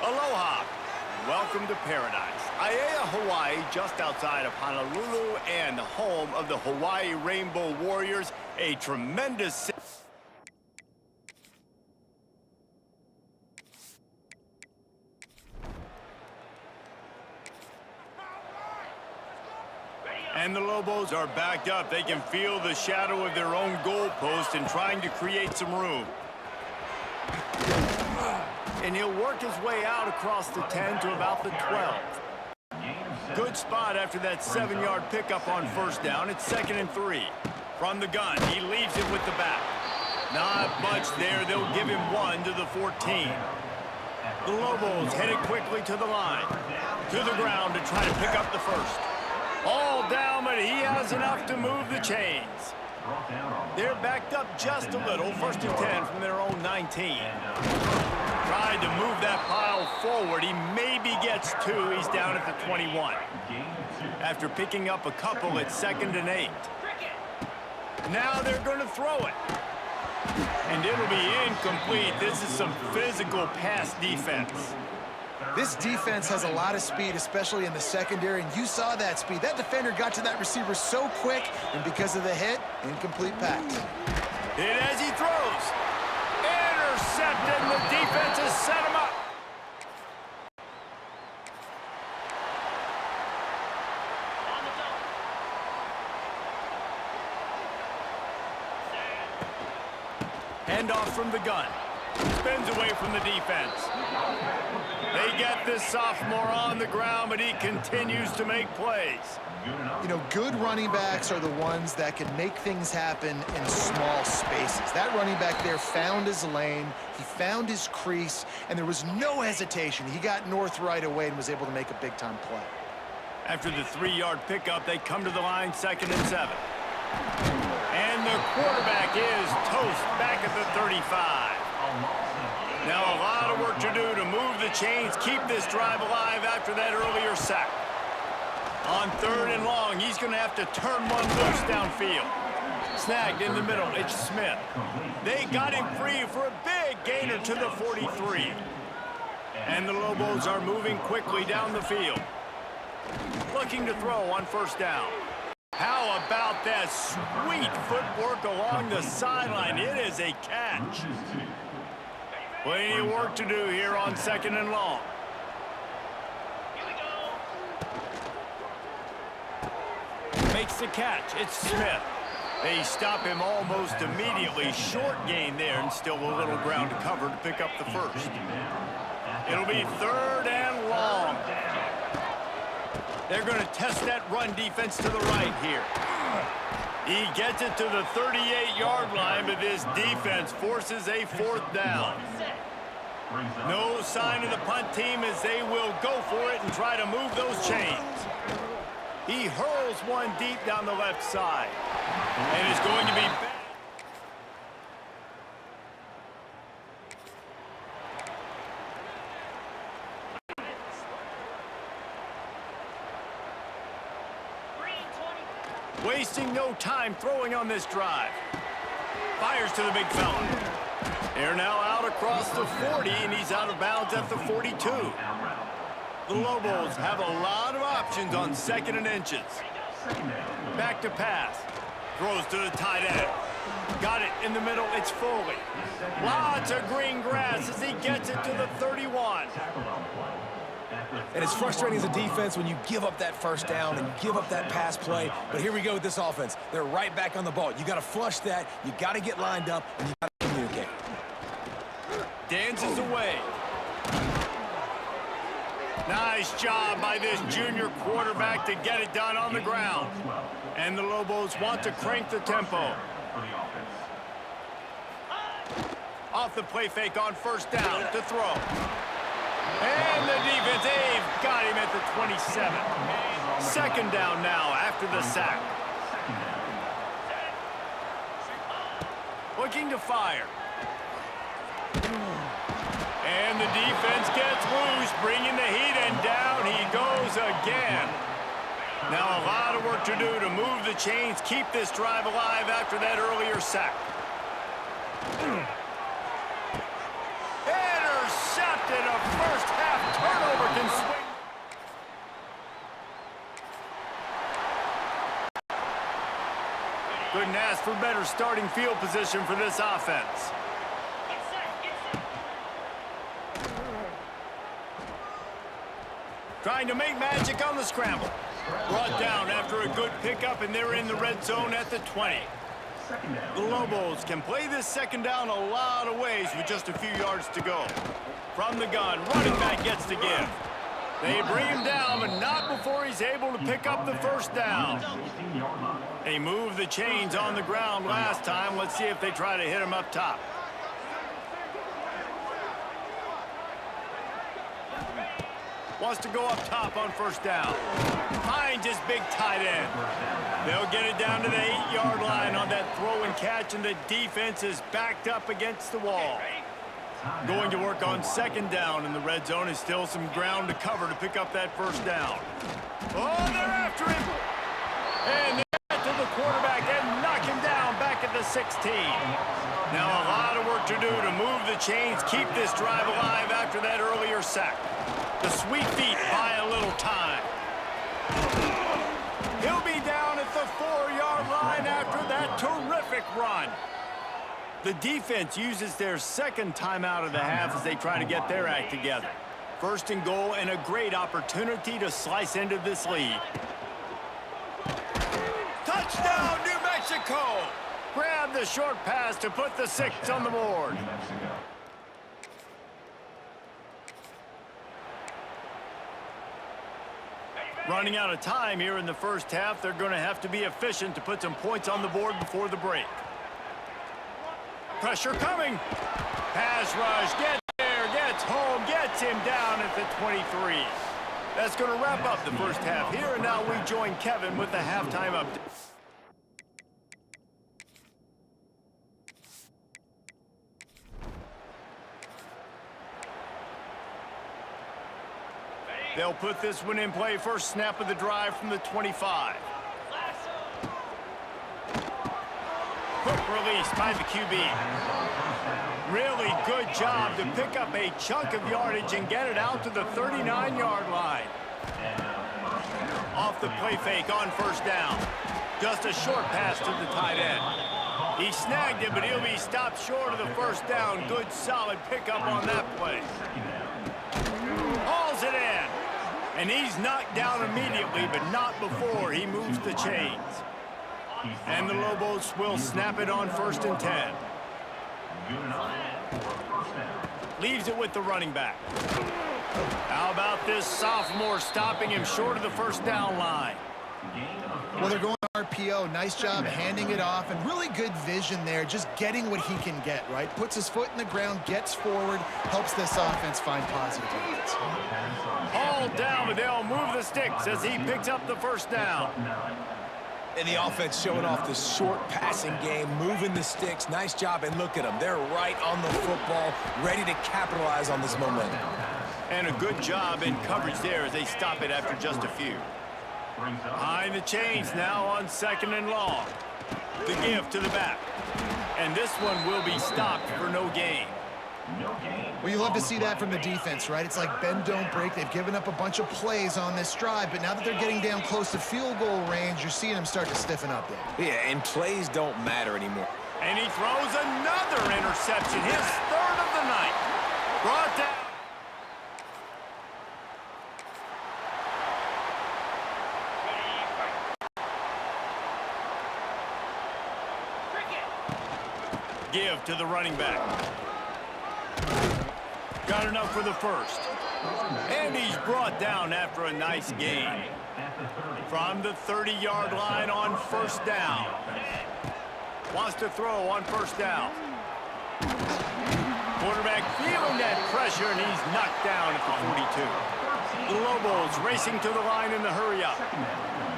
S1: Aloha. Welcome to paradise. Aiea, Hawaii, just outside of Honolulu and the home of the Hawaii Rainbow Warriors. A tremendous... And the Lobos are backed up. They can feel the shadow of their own goalpost and trying to create some room. And he'll work his way out across the 10 to about the 12. Good spot after that 7-yard pickup on first down. It's 2nd and 3. From the gun, he leaves it with the back. Not much there. They'll give him 1 to the 14. The Lobos headed quickly to the line. To the ground to try to pick up the first. All down, but he has enough to move the chains. They're backed up just a little. 1st and 10 from their own 19. Tried to move that pile forward. He maybe gets 2. He's down at the 21. After picking up a couple, it's 2nd and 8. Now they're going to throw it. And it'll be incomplete. This is some physical pass defense.
S2: This defense has a lot of speed, especially in the secondary, and you saw that speed. That defender got to that receiver so quick, and because of the hit, incomplete pass.
S1: Hit as he throws. Intercepted, and the defense has set him up. Handoff from the gun. Spins away from the defense. They get this sophomore on the ground, but he continues to make plays.
S2: You know, good running backs are the ones that can make things happen in small spaces. That running back there found his lane, he found his crease, and there was no hesitation. He got north right away and was able to make a big-time play. After the 3-yard pickup, they come to the line, 2nd and 7. And the quarterback is toast back at the 35. Now a lot of work to do to move the chains, keep this drive alive after that earlier sack. On 3rd and long, he's going to have to turn one loose downfield. Snagged in the middle, it's Smith. They got him free for a big gainer to the 43. And the Lobos are moving quickly down the field. Looking to throw on 1st down. How about that sweet footwork along the sideline? It is a catch. Plenty of work to do here on 2nd and long. Makes the catch. It's Smith. They stop him almost immediately. Short gain there, and still a little ground to cover to pick up the first. It'll be 3rd and long. They're going to test that run defense to the right here. He gets it to the 38-yard line, but this defense forces a 4th down. No sign of the punt team as they will go for it and try to move those chains. He hurls one deep down the left side. And it's going to be bad. Wasting no time throwing on this drive. Fires to the big fella. They're now out across the 40, and he's out of bounds at the 42. The Lobos have a lot of options on 2nd and inches. Back to pass. Throws to the tight end. Got it in the middle. It's Foley. Lots of green grass as he gets it to the 31.
S3: And it's frustrating as a defense when you give up that 1st down and you give up that pass play. But here we go with this offense. They're right back on the ball. You got to flush that. You got to get lined up, and you got to communicate.
S1: Dances away. Nice job by this junior quarterback to get it done on the ground. And the Lobos want to crank the tempo. Off the play fake on 1st down to throw. And the defense, they've got him at the 27. 2nd down now after the sack. Looking to fire. And the defense gets loose, bringing the heat, and down he goes again. Now a lot of work to do to move the chains, keep this drive alive after that earlier sack. Intercepted, a first-half turnover can swing. Couldn't ask for better starting field position for this offense. Trying to make magic on the scramble. Brought down after a good pickup, and they're in the red zone at the 20. The Lobos can play this 2nd down a lot of ways with just a few yards to go. From the gun, running back gets the give. They bring him down, but not before he's able to pick up the 1st down. They moved the chains on the ground last time. Let's see if they try to hit him up top. Wants to go up top on first down. Finds his big tight end. They'll get it down to the 8-yard line on that throw and catch, and the defense is backed up against the wall. Going to work on second down in the red zone. Is still some ground to cover to pick up that first down. Oh, they're after him. And they get to the quarterback and knock him down back at the 16. Now a lot of work to do to move the chains, keep this drive alive after that earlier sack. The sweet feet buy a little time. He'll be down at the 4-yard line after that terrific run. The defense uses their second timeout of the half as they try to get their act together. First and goal, and a great opportunity to slice into this lead. Touchdown, New Mexico! Grab the short pass to put the 6 on the board. Running out of time here in the first half. They're going to have to be efficient to put some points on the board before the break. Pressure coming. Pass rush. Gets there. Gets home. Gets him down at the 23. That's going to wrap up the first half here. And now we join Kevin with the halftime update. They'll put this one in play. First snap of the drive from the 25. Quick release by the QB. Really good job to pick up a chunk of yardage and get it out to the 39-yard line. Off the play fake on first down. Just a short pass to the tight end. He snagged it, but he'll be stopped short of the first down. Good, solid pickup on that play. Hauls it in. And he's knocked down immediately, but not before he moves the chains. And the Lobos will snap it on 1st and 10. Leaves it with the running back. How about this sophomore stopping him short of the first down line?
S2: Well, they're going RPO. Nice job handing it off, and really good vision there, just getting what he can get, right? Puts his foot in the ground, gets forward, helps this offense find positive yards.
S1: Hauled down, but they'll move the sticks as he picks up the first down.
S3: And the offense showing off the short passing game, moving the sticks. Nice job, and look at them. They're right on the football, ready to capitalize on this momentum.
S1: And a good job in coverage there as they stop it after just a few. Behind the chains now on 2nd and long. The give to the back. And this one will be stopped for no gain.
S2: Well, you love to see that from the defense, right? It's like bend, don't break. They've given up a bunch of plays on this drive, but now that they're getting down close to field goal range, you're seeing them start to stiffen up there.
S3: Yeah, and plays don't matter anymore.
S1: And he throws another interception, his 3rd of the night. Brought down. Give to the running back. Got enough for the first. And he's brought down after a nice gain. From the 30-yard line on first down. Wants to throw on first down. Quarterback feeling that pressure, and he's knocked down at the 42. The Lobos racing to the line in the hurry-up.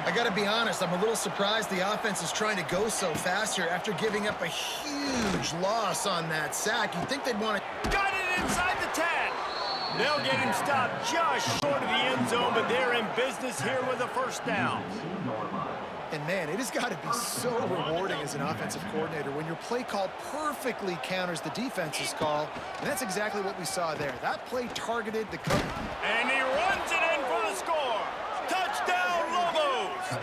S2: I got to be honest, I'm a little surprised the offense is trying to go so fast here after giving up a huge loss on that sack. You'd think they'd want to...
S1: Got it inside the 10. They'll get him stopped just short of the end zone, but they're in business here with a first down.
S2: And, man, it has got to be so rewarding as an offensive coordinator when your play call perfectly counters the defense's call. And that's exactly what we saw there. That play targeted the cover.
S1: And he runs it in for the score. Touchdown, Lobos!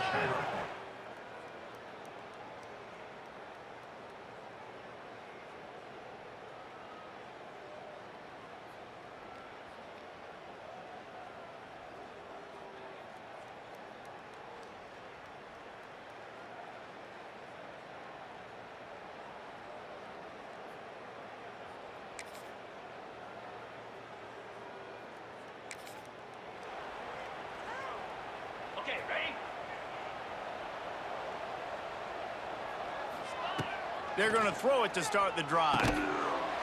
S1: They're going to throw it to start the drive.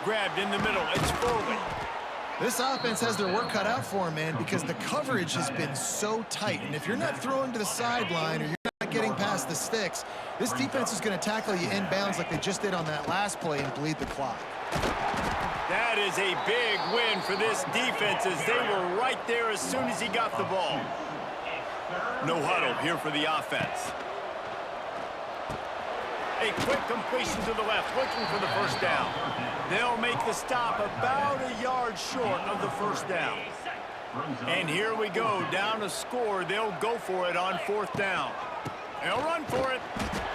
S1: Grabbed in the middle. It's Foley.
S2: This offense has their work cut out for them, man, because the coverage has been so tight. And if you're not throwing to the sideline or you're not getting past the sticks, this defense is going to tackle you inbounds like they just did on that last play and bleed the clock.
S1: That is a big win for this defense as they were right there as soon as he got the ball. No huddle here for the offense. A quick completion to the left, looking for the first down. They'll make the stop about a yard short of the first down. And here we go, down a score. They'll go for it on fourth down. They'll run for it.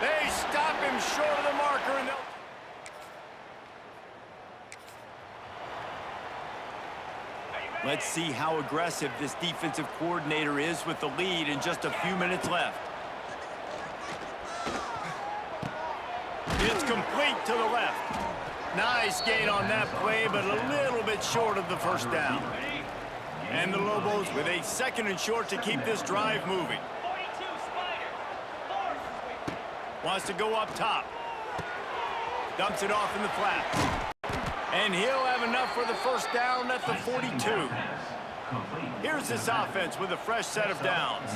S1: They stop him short of the marker, and they'll... Let's see how aggressive this defensive coordinator is with the lead and just a few minutes left. It's complete to the left. Nice gain on that play, but a little bit short of the first down. And the Lobos with a second and short to keep this drive moving. Wants to go up top. Dumps it off in the flats. And he'll have enough for the first down at the 42. Here's this offense with a fresh set of downs.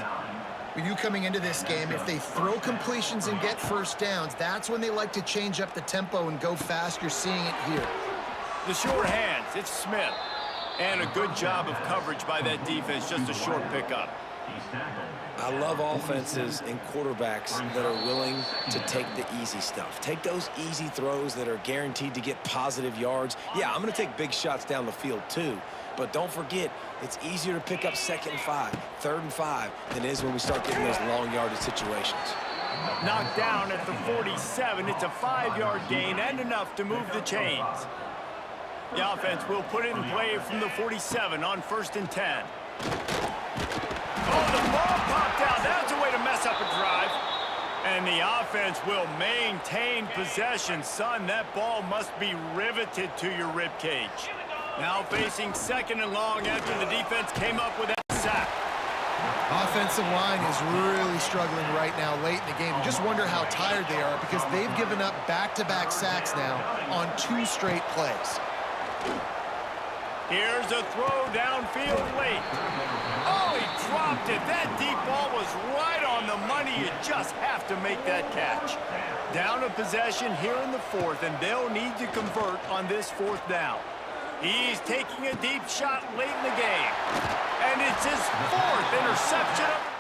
S2: With you coming into this game, if they throw completions and get first downs, that's when they like to change up the tempo and go fast. You're seeing it here.
S1: The short hands, it's Smith. And a good job of coverage by that defense, just a short pickup.
S3: I love offenses and quarterbacks that are willing to take the easy stuff. Take those easy throws that are guaranteed to get positive yards. Yeah, I'm going to take big shots down the field too. But don't forget, it's easier to pick up 2nd and 5, 3rd and 5 than it is when we start getting those long yardage situations.
S1: Knocked down at the 47. It's a 5-yard gain and enough to move the chains. The offense will put it in play from the 47 on 1st and 10. Oh, the ball popped out. That's a way to mess up a drive. And the offense will maintain possession. Son, that ball must be riveted to your rib cage. Now facing 2nd and long after the defense came up with that sack.
S2: Offensive line is really struggling right now late in the game. You just wonder how tired they are because they've given up back-to-back sacks now on 2 straight plays.
S1: Here's a throw downfield late. Oh, he dropped it. That deep ball was right on the money. You just have to make that catch. Down a possession here in the 4th, and they'll need to convert on this 4th down. He's taking a deep shot late in the game. And it's his 4th interception.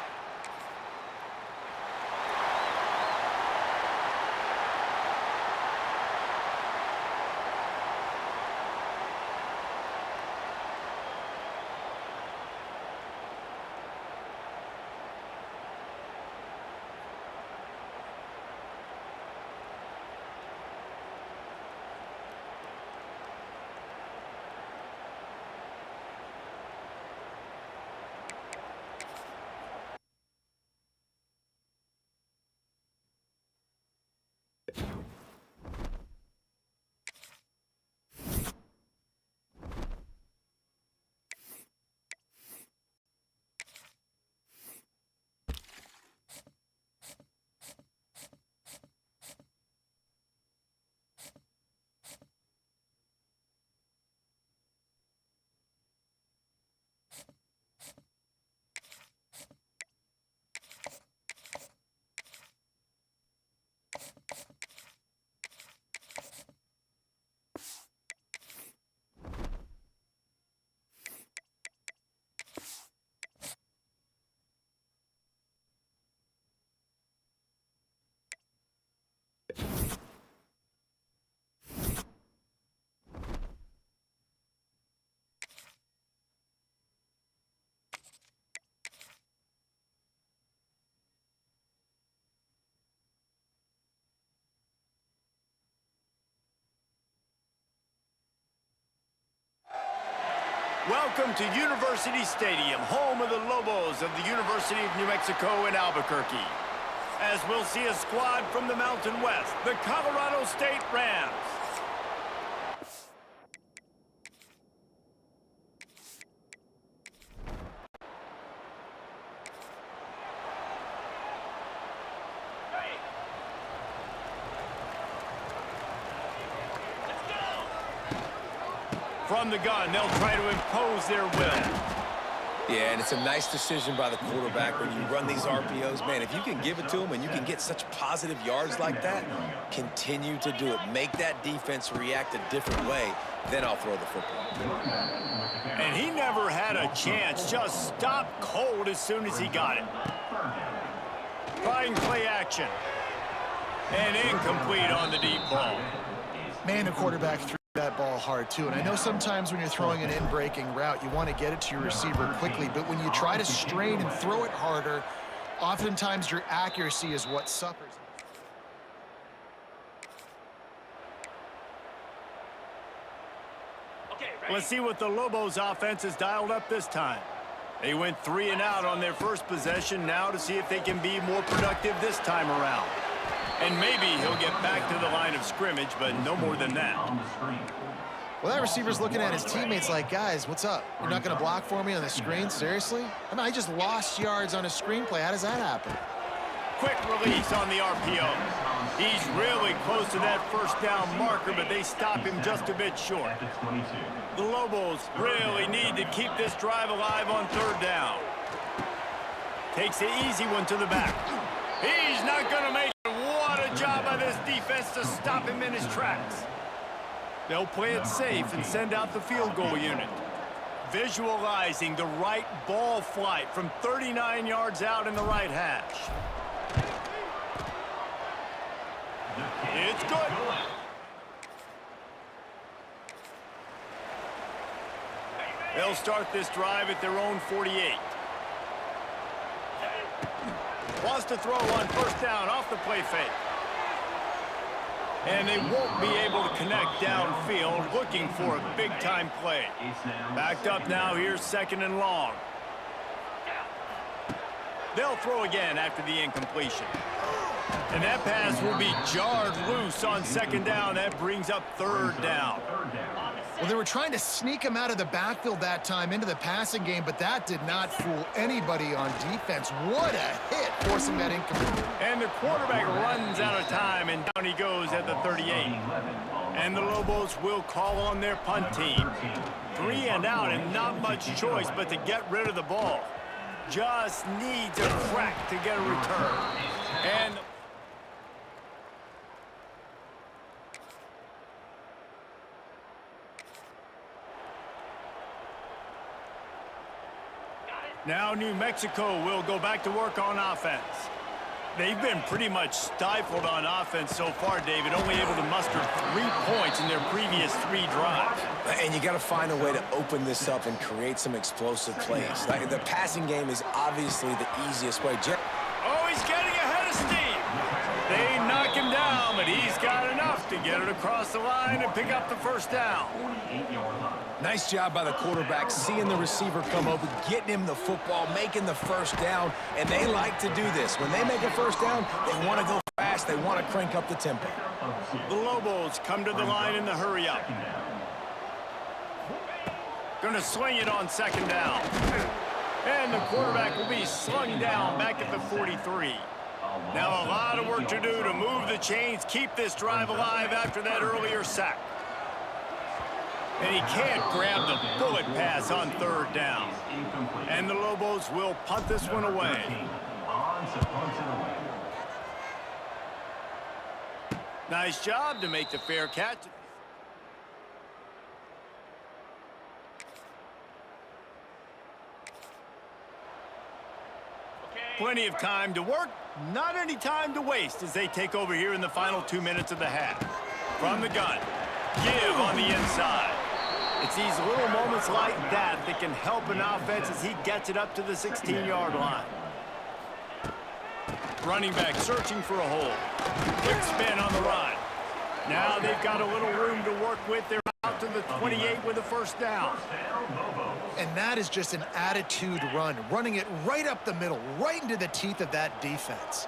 S1: Welcome to University Stadium, home of the Lobos of the University of New Mexico in Albuquerque. As we'll see a squad from the Mountain West, the Colorado State Rams. From the gun, they'll try to impose their will.
S3: Yeah, and it's a nice decision by the quarterback when you run these RPOs. Man, if you can give it to him and you can get such positive yards like that, continue to do it. Make that defense react a different way, then I'll throw the football.
S1: And he never had a chance. Just stopped cold as soon as he got it. Trying play action. And incomplete on the deep ball.
S2: Man, the quarterback threw that ball hard, too. And I know sometimes when you're throwing an in-breaking route, you want to get it to your receiver quickly. But when you try to strain and throw it harder, oftentimes your accuracy is what suffers.
S1: Let's see what the Lobos offense has dialed up this time. They went 3 and out on their first possession. Now to see if they can be more productive this time around. And maybe he'll get back to the line of scrimmage, but no more than that.
S2: Well, that receiver's looking at his teammates like, guys, what's up? You're not going to block for me on the screen? Seriously? I mean, I just lost yards on a screenplay. How does that happen?
S1: Quick release on the RPO. He's really close to that first down marker, but they stop him just a bit short. The Lobos really need to keep this drive alive on 3rd down. Takes the easy one to the back. He's not going to make it. What a job by this defense to stop him in his tracks. They'll play it safe and send out the field goal unit. Visualizing the right ball flight from 39 yards out in the right hash. It's good. They'll start this drive at their own 48. Wants to throw on 1st down off the play fake. And they won't be able to connect downfield, looking for a big-time play. Backed up now, here's 2nd and long. They'll throw again after the incompletion. And that pass will be jarred loose on 2nd down. That brings up 3rd down.
S2: Well, they were trying to sneak him out of the backfield that time into the passing game, but that did not fool anybody on defense. What a hit, forcing that incomplete.
S1: And the quarterback runs out of time, and down he goes at the 38. And the Lobos will call on their punt team. 3 and out, and not much choice but to get rid of the ball. Just needs a crack to get a return. And now New Mexico will go back to work on offense. They've been pretty much stifled on offense so far, David, only able to muster 3 points in their previous 3 drives.
S3: And you got to find a way to open this up and create some explosive plays. Like, the passing game is obviously the easiest way.
S1: Oh, he's getting ahead of steam. They knock him down, but he's got enough to get it across the line and pick up the 1st down.
S3: Nice job by the quarterback, seeing the receiver come over, getting him the football, making the 1st down, and they like to do this. When they make a 1st down, they want to go fast. They want to crank up the tempo.
S1: The Lobos come to the line in the hurry-up. Going to swing it on 2nd down. And the quarterback will be slung down back at the 43. Now a lot of work to do to move the chains, keep this drive alive after that earlier sack. And he can't grab the bullet pass on 3rd down. And the Lobos will punt this one away. Nice job to make the fair catch. Plenty of time to work, not any time to waste as they take over here in the final 2 minutes of the half. From the gun, give on the inside. It's these little moments like that that can help an offense as he gets it up to the 16-yard line. Running back searching for a hole. Quick spin on the run. Now they've got a little room to work with. They're out to the 28 with a 1st down.
S2: And that is just an attitude run, running it right up the middle, right into the teeth of that defense.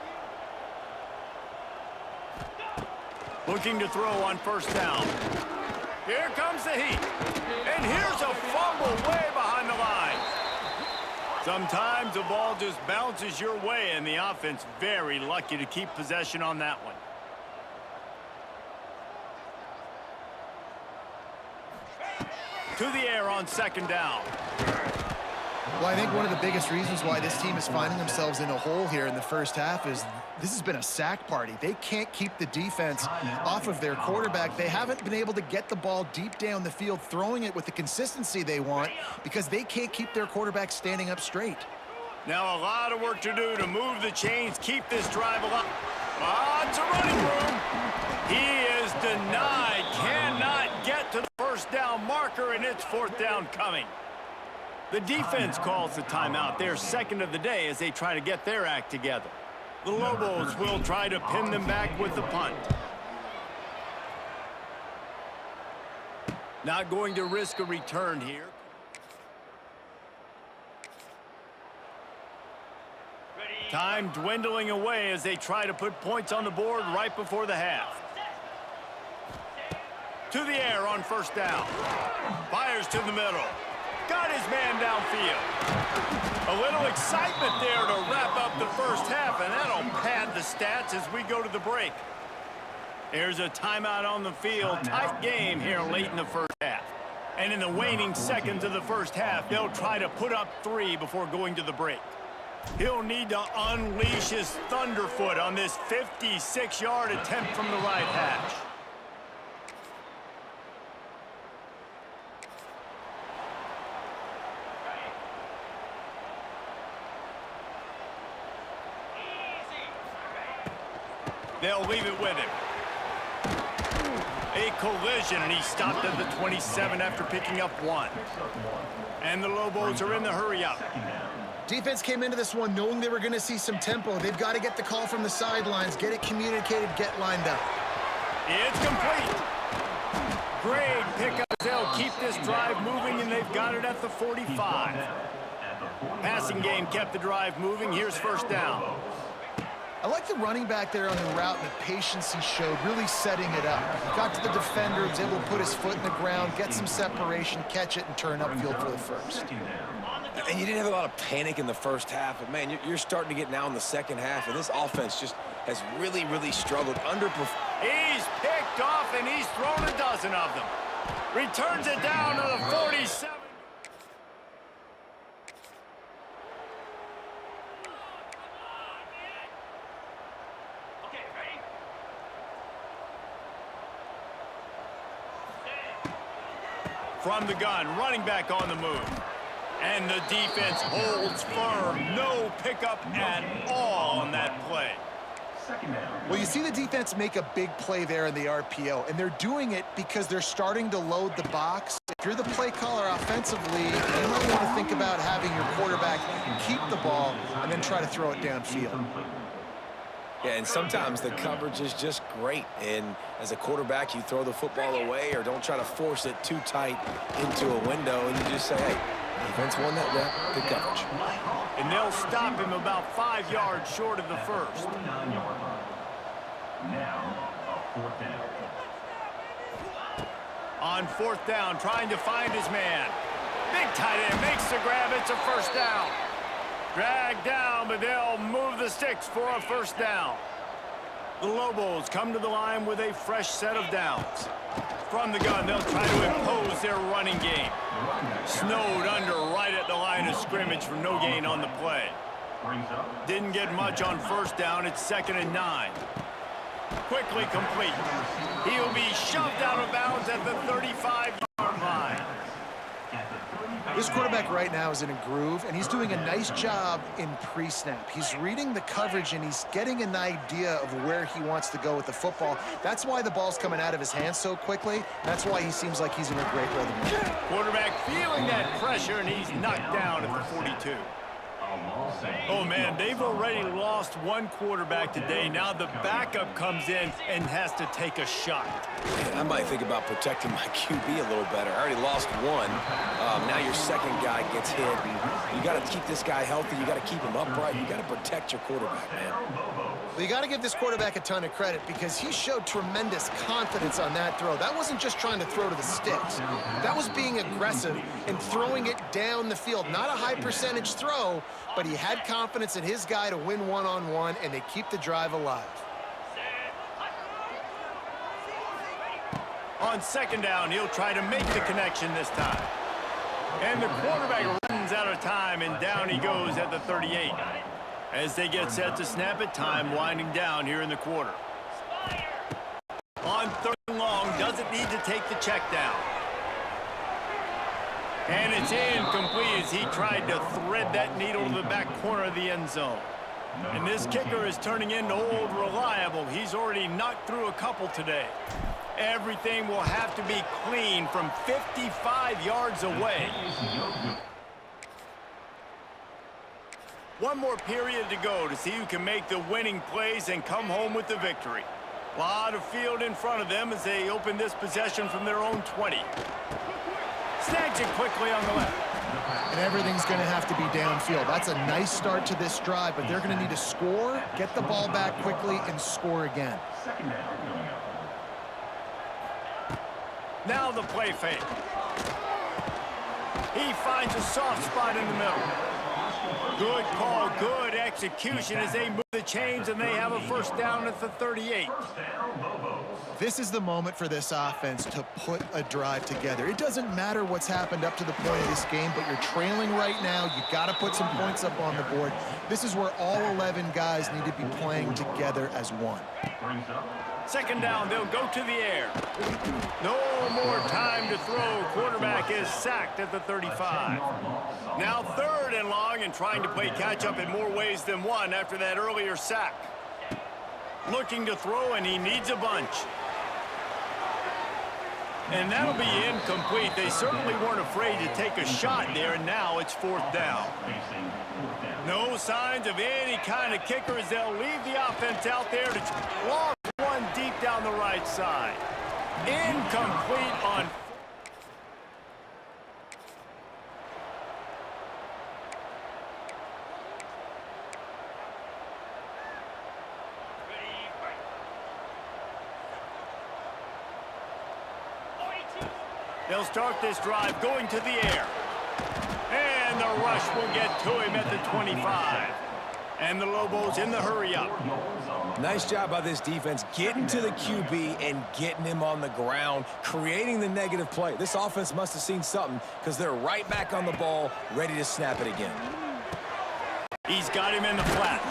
S1: Looking to throw on 1st down. Here comes the heat. And here's a fumble way behind the line. Sometimes the ball just bounces your way, and the offense very lucky to keep possession on that one. To the air on second down.
S2: Well, I think one of the biggest reasons why this team is finding themselves in a hole here in the first half is this has been a sack party. They can't keep the defense off of their quarterback. They haven't been able to get the ball deep down the field, throwing it with the consistency they want because they can't keep their quarterback standing up straight.
S1: Now a lot of work to do to move the chains, keep this drive alive. Lots of running room. He is denied, cannot get to the first down marker, and it's fourth down coming. The defense calls the timeout. They're second of the day as they try to get their act together. The Lobos will try to pin them back with the punt. Not going to risk a return here. Time dwindling away as they try to put points on the board right before the half. To the air on first down. Fires to the middle. Got his man downfield. A little excitement there to wrap up the first half, and that'll pad the stats as we go to the break. There's a timeout on the field. Tight game here late in the first half. And in the waning seconds of the first half, they'll try to put up 3 before going to the break. He'll need to unleash his thunderfoot on this 56-yard attempt from the right hash. They'll leave it with him. A collision, and he stopped at the 27 after picking up 1. And the Lobos are in the hurry-up.
S2: Defense came into this one knowing they were going to see some tempo. They've got to get the call from the sidelines, get it communicated, get lined up.
S1: It's complete. Great pickup. They'll keep this drive moving, and they've got it at the 45. Passing game kept the drive moving. Here's first down.
S2: I like the running back there on the route and the patience he showed, really setting it up. Got to the defender, was able to put his foot in the ground, get some separation, catch it, and turn upfield for the first.
S3: And you didn't have a lot of panic in the first half, but, man, you're starting to get now in the second half, and this offense just has really, really struggled.
S1: He's picked off, and he's thrown a dozen of them. Returns it down to the 47. From the gun, running back on the move. And the defense holds firm. No pickup at all on that play.
S2: Well, you see the defense make a big play there in the RPO, and they're doing it because they're starting to load the box. If you're the play caller offensively, you might want to think about having your quarterback keep the ball and then try to throw it downfield.
S3: Yeah, and sometimes the coverage is just great. And as a quarterback, you throw the football away or don't try to force it too tight into a window, and you just say, hey, defense won that rep, good coverage.
S1: And they'll stop him about 5 yards short of the first.
S4: Now, a fourth down.
S1: On fourth down, trying to find his man. Big tight end makes the grab. It's a first down. Dragged down, but they'll move the sticks for a first down. The Lobos come to the line with a fresh set of downs. From the gun, they'll try to impose their running game. Snowed under right at the line of scrimmage for no gain on the play. Didn't get much on first down. It's 2nd and 9. Quickly complete. He'll be shoved out of bounds at the 35-yard line.
S2: This quarterback right now is in a groove, and he's doing a nice job in pre-snap. He's reading the coverage, and he's getting an idea of where he wants to go with the football. That's why the ball's coming out of his hands so quickly. That's why he seems like he's in a great rhythm.
S1: Quarterback feeling that pressure, and he's knocked down at the 42. Oh, man, they've already lost one quarterback today. Now the backup comes in and has to take a shot.
S3: Man, I might think about protecting my QB a little better. I already lost one. Now your second guy gets hit. You got to keep this guy healthy. You got to keep him upright. You got to protect your quarterback, man.
S2: Well, you got to give this quarterback a ton of credit because he showed tremendous confidence on that throw. That wasn't just trying to throw to the sticks. That was being aggressive and throwing it down the field. Not a high percentage throw, but he had confidence in his guy to win one-on-one, and they keep the drive alive.
S1: On second down, he'll try to make the connection this time. And the quarterback runs out of time, and down he goes at the 38. As they get set to snap it, time winding down here in the quarter. On third and long, doesn't need to take the check down. And it's incomplete as he tried to thread that needle to the back corner of the end zone. And this kicker is turning into old reliable. He's already knocked through a couple today. Everything will have to be clean from 55 yards away. One more period to go to see who can make the winning plays and come home with the victory. A lot of field in front of them as they open this possession from their own 20. Snags it quickly on the left.
S2: And everything's going to have to be downfield. That's a nice start to this drive, but they're going to need to score, get the ball back quickly, and score again.
S1: Now the play fake. He finds a soft spot in the middle. Good call, good execution as they move the chains and they have a first down at the 38.
S2: This is the moment for this offense to put a drive together. It doesn't matter what's happened up to the point of this game, but you're trailing right now. You got to put some points up on the board. This is where all 11 guys need to be playing together as one.
S1: Second down, they'll go to the air. No more time to throw. Quarterback is sacked at the 35. Now third and long and trying to play catch-up in more ways than one after that earlier sack. Looking to throw, and he needs a bunch. And that'll be incomplete. They certainly weren't afraid to take a shot there, and now it's fourth down. No signs of any kind of kicker as they'll leave the offense out there to launch one deep down the right side. Incomplete on... They'll start this drive going to the air. And the rush will get to him at the 25. And the Lobos in the hurry-up.
S3: Nice job by this defense getting to the QB and getting him on the ground, creating the negative play. This offense must have seen something because they're right back on the ball, ready to snap it again.
S1: He's got him in the flat.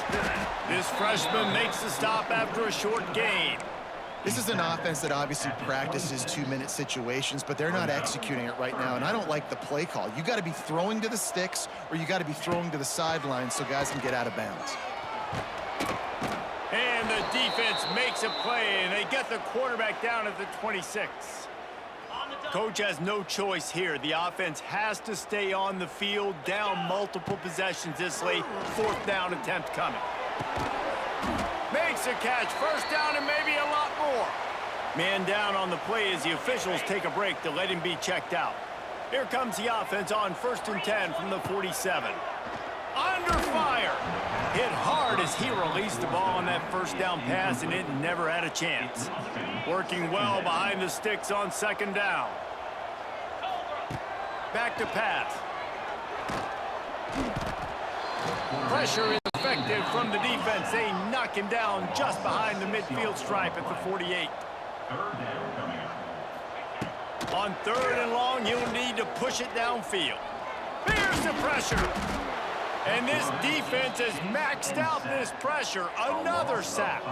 S1: This freshman makes the stop after a short gain.
S2: This is an offense that obviously practices two-minute situations, but they're not executing it right now, and I don't like the play call. You got to be throwing to the sticks, or you got to be throwing to the sidelines so guys can get out of bounds.
S1: And the defense makes a play, and they get the quarterback down at the 26. Coach has no choice here. The offense has to stay on the field, down multiple possessions this late. Fourth down attempt coming. Makes a catch, first down and maybe a lot more. Man down on the play as the officials take a break to let him be checked out. Here comes the offense on 1st and 10 from the 47. Under fire. Hit hard as he released the ball on that first down pass, and it never had a chance. Working well behind the sticks on second down. Back to pass. Pressure is effective from the defense. They knock him down just behind the midfield stripe at the 48. On third and long, he'll need to push it downfield. There's the pressure. And this defense has maxed out this pressure. Another sack.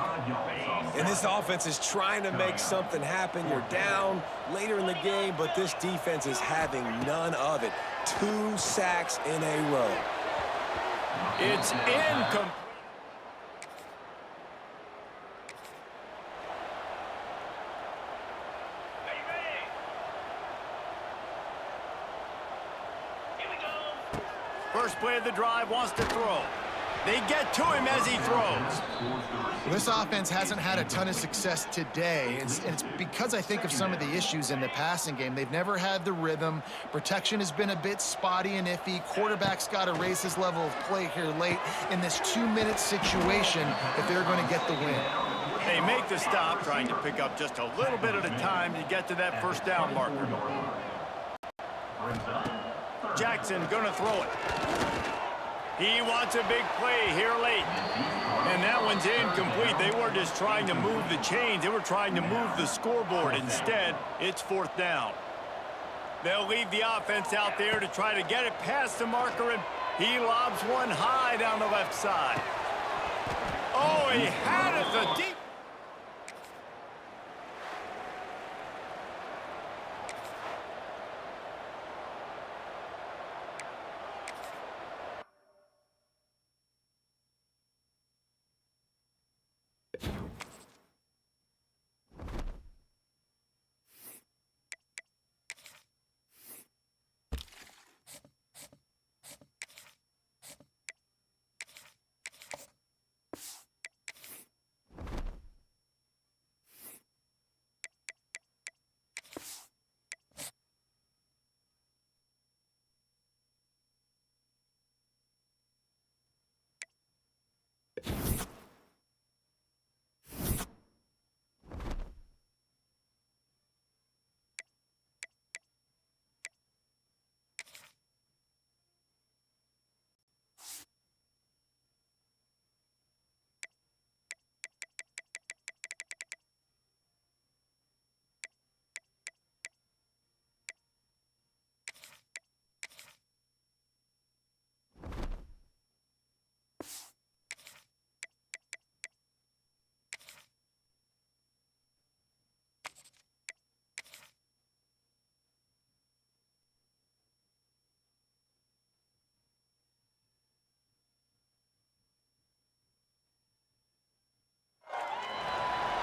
S3: And this offense is trying to make something happen. You're down later in the game, but this defense is having none of it. 2 sacks in a row.
S1: It's incomplete. First play of the drive, wants to throw. They get to him as he throws.
S2: This offense hasn't had a ton of success today. It's because I think of some of the issues in the passing game. They've never had the rhythm. Protection has been a bit spotty and iffy. Quarterback's got to raise his level of play here late in this 2-minute situation if they're going to get the win.
S1: They make the stop, trying to pick up just a little bit at a time to get to that first down marker. Jackson gonna throw it. He wants a big play here late. And that one's incomplete. They weren't just trying to move the chains. They were trying to move the scoreboard. Instead, it's 4th down. They'll leave the offense out there to try to get it past the marker, and he lobs one high down the left side. Oh, he had it the deep.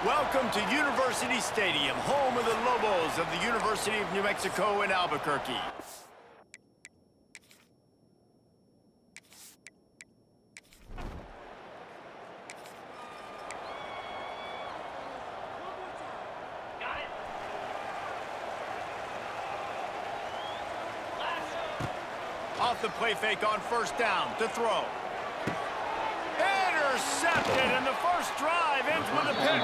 S1: Welcome to University Stadium, home of the Lobos of the University of New Mexico in Albuquerque. Off the play fake on 1st down to throw. Intercepted, and the first drive ends with a pick.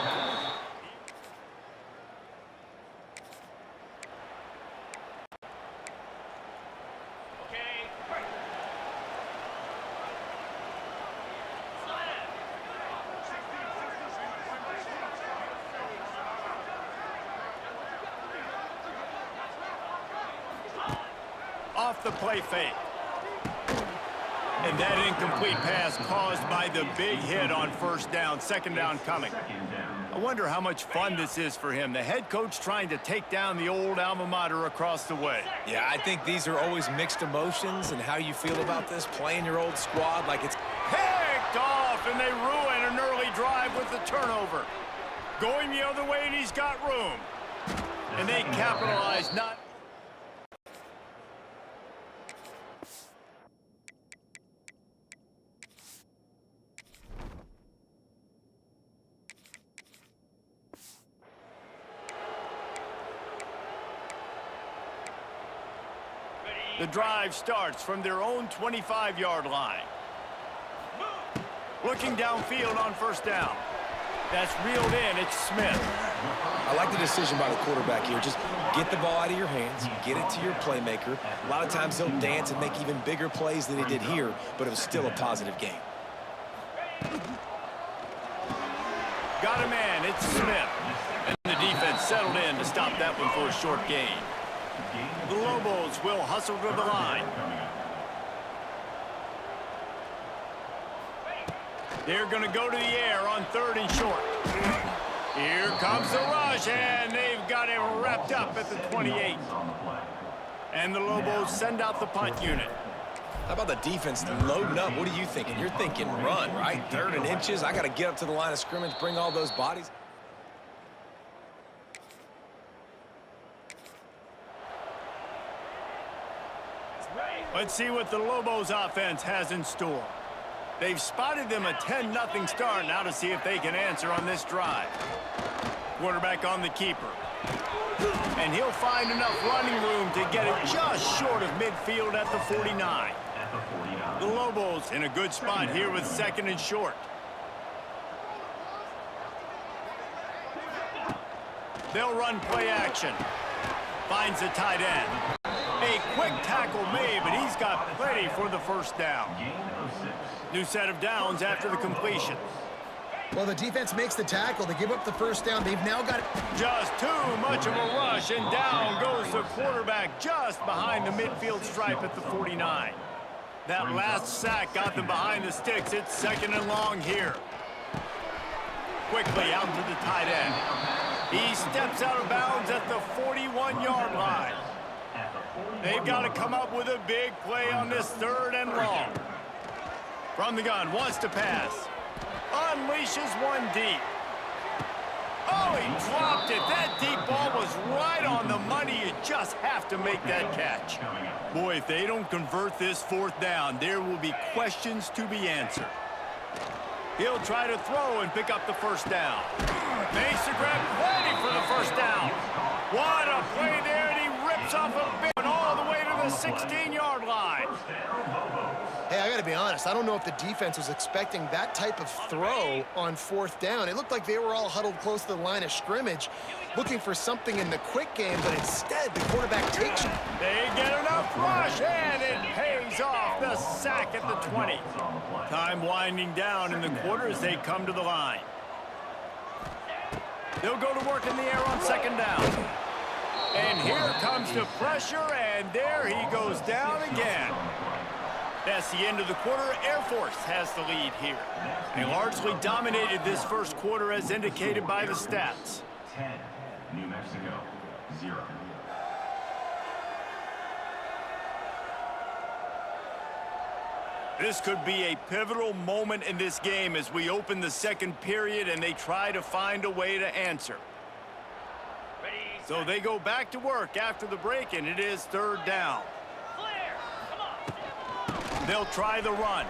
S1: Off the play fake. And that incomplete pass caused by the big hit on 1st down, 2nd down coming. I wonder how much fun this is for him. The head coach trying to take down the old alma mater across the way.
S3: Yeah, I think these are always mixed emotions, and how you feel about this, playing your old squad like it's
S1: picked off, and they ruin an early drive with the turnover. Going the other way, and he's got room. And they capitalize not. The drive starts from their own 25-yard line. Looking downfield on 1st down. That's reeled in. It's Smith.
S3: I like the decision by the quarterback here. Just get the ball out of your hands, get it to your playmaker. A lot of times he'll dance and make even bigger plays than he did here, but it was still a positive game.
S1: Got a man. It's Smith. And the defense settled in to stop that one for a short gain. The Lobos will hustle to the line. They're going to go to the air on 3rd and short. Here comes the rush, and they've got it wrapped up at the 28. And the Lobos send out the punt unit.
S3: How about the defense loading up? What are you thinking? You're thinking run, right? 3rd and inches. I got to get up to the line of scrimmage, bring all those bodies.
S1: Let's see what the Lobos offense has in store. They've spotted them a 10-0 start. Now to see if they can answer on this drive. Quarterback on the keeper. And he'll find enough running room to get it just short of midfield at the 49. The Lobos in a good spot here with 2nd and short. They'll run play action. Finds the tight end. A A quick tackle made, but he's got plenty for the first down.
S4: Gain of 6.
S1: New set of downs after the completion.
S2: Well, the defense makes the tackle. They give up the first down. They've now got...
S1: Just too much of a rush, and down goes the quarterback just behind the midfield stripe at the 49. That last sack got them behind the sticks. It's second and long here. Quickly out to the tight end. He steps out of bounds at the 41-yard line. They've got to come up with a big play on this third and long. From the gun, wants to pass. Unleashes one deep. Oh, he dropped it. That deep ball was right on the money. You just have to make that catch. Boy, if they don't convert this fourth down, there will be questions to be answered. He'll try to throw and pick up the first down. Makes the grab, plenty for the first down. What a play there, and he rips off a big one all the way to the 16-yard line.
S2: Hey, I got to be honest. I don't know if the defense was expecting that type of throw on fourth down. It looked like they were all huddled close to the line of scrimmage, looking for something in the quick game, but instead the quarterback takes it.
S1: They get enough rush, and it pays off. The sack at the 20. Time winding down in the quarter as they come to the line. They'll go to work in the air on second down. And here comes the pressure, and there he goes down again. That's the end of the quarter. Air Force has the lead here. They largely dominated this first quarter as indicated by the stats.
S4: 10. New Mexico, 0.
S1: This could be a pivotal moment in this game as we open the second period and they try to find a way to answer. So they go back to work after the break, and it is third down. They'll try the run.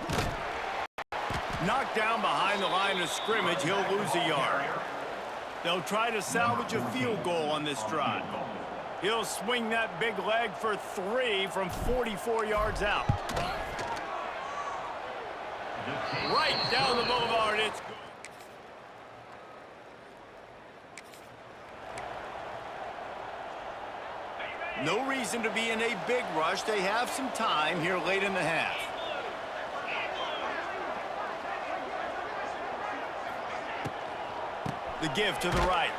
S1: Knocked down behind the line of scrimmage, he'll lose a yard. They'll try to salvage a field goal on this drive. He'll swing that big leg for 3 from 44 yards out. Right down the boulevard, it's good. No reason to be in a big rush. They have some time here late in the half. The give to the right.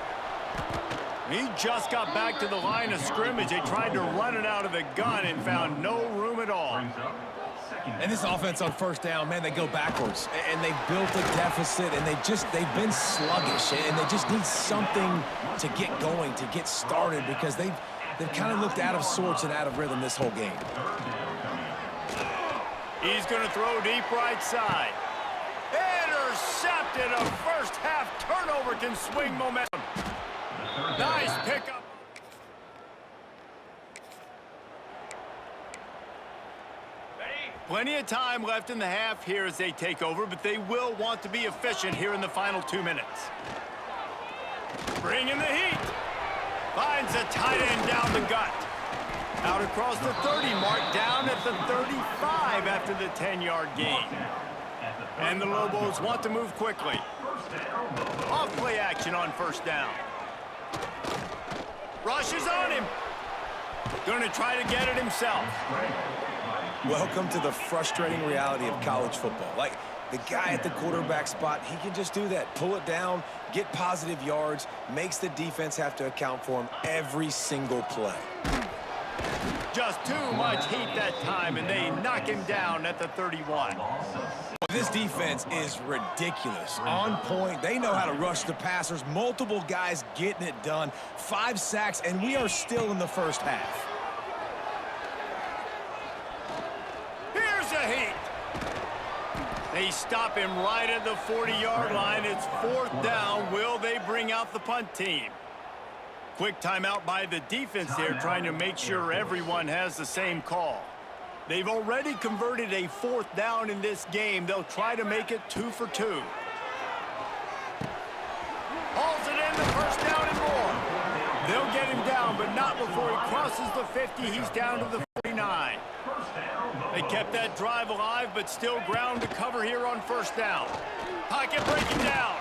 S1: He just got back to the line of scrimmage. They tried to run it out of the gun and found no room at all.
S3: And this offense on first down, man, they go backwards. And they built a deficit, and they've been sluggish. And they just need something to get going, to get started, because they've kind of looked out of sorts and out of rhythm this whole game.
S1: He's going to throw deep right side. Intercepted. A first half turnover can swing momentum. Nice pickup. Plenty of time left in the half here as they take over, but they will want to be efficient here in the final 2 minutes. Bring in the heat. Finds a tight end down the gut. Out across the 30 mark, down at the 35 after the 10-yard gain. And the Lobos want to move quickly. Off play action on first down. Rushes on him. Going to try to get it himself.
S3: Welcome to the frustrating reality of college football. Like, the guy at the quarterback spot, he can just do that. Pull it down, get positive yards, makes the defense have to account for him every single play.
S1: Just too much heat that time, and they knock him down at the 31.
S3: This defense is ridiculous. On point. They know how to rush the passers. Multiple guys getting it done. 5 sacks, and we are still in the first half.
S1: Here's a heat. They stop him right at the 40-yard line. It's fourth down. Will they bring out the punt team? Quick timeout by the defense there, trying to make sure everyone has the same call. They've already converted a fourth down in this game. They'll try to make it 2 for 2. Hauls it in, the first down and more. They'll get him down, but not before he crosses the 50. He's down to the 49. They kept that drive alive, but still ground to cover here on first down. Pocket breaking down.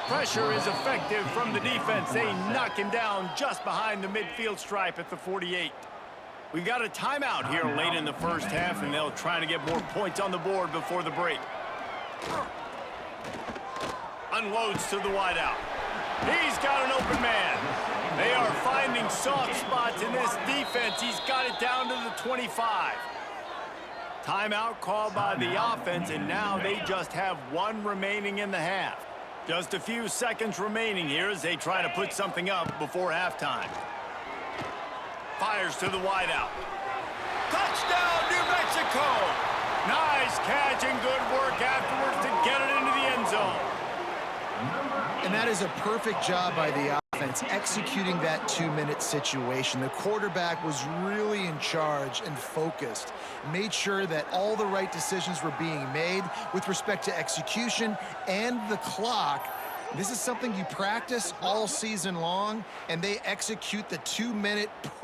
S1: Pressure is effective from the defense. They knock him down just behind the midfield stripe at the 48. We've got a timeout here late in the first half, and they'll try to get more points on the board before the break. Unloads to the wideout. He's got an open man. They are finding soft spots in this defense. He's got it down to the 25. Timeout called by the offense, and now they just have one remaining in the half. Just a few seconds remaining here as they try to put something up before halftime. Fires to the wideout. Touchdown, New Mexico! Nice catch and good work afterwards to get it into the end zone.
S2: And that is a perfect job by the offense, executing that 2-minute situation. The quarterback was really in charge and focused, made sure that all the right decisions were being made with respect to execution and the clock. This is something you practice all season long, and they execute the 2-minute perfect.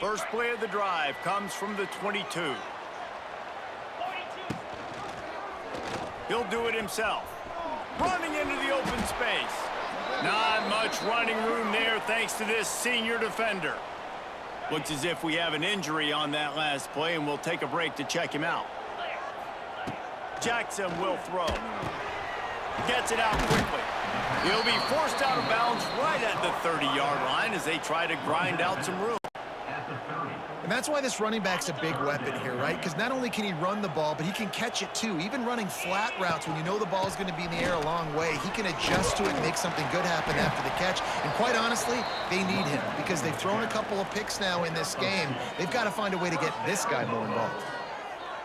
S1: First play of the drive comes from the 22. He'll do it himself. Running into the open space. Not much running room there thanks to this senior defender. Looks as if we have an injury on that last play, and we'll take a break to check him out. Jackson will throw. Gets it out quickly. He'll be forced out of bounds right at the 30-yard line as they try to grind out some room.
S2: And that's why this running back's a big weapon here, right? Because not only can he run the ball, but he can catch it too. Even running flat routes when you know the ball is going to be in the air a long way, he can adjust to it and make something good happen after the catch. And quite honestly, they need him because they've thrown a couple of picks now in this game. They've got to find a way to get this guy more involved.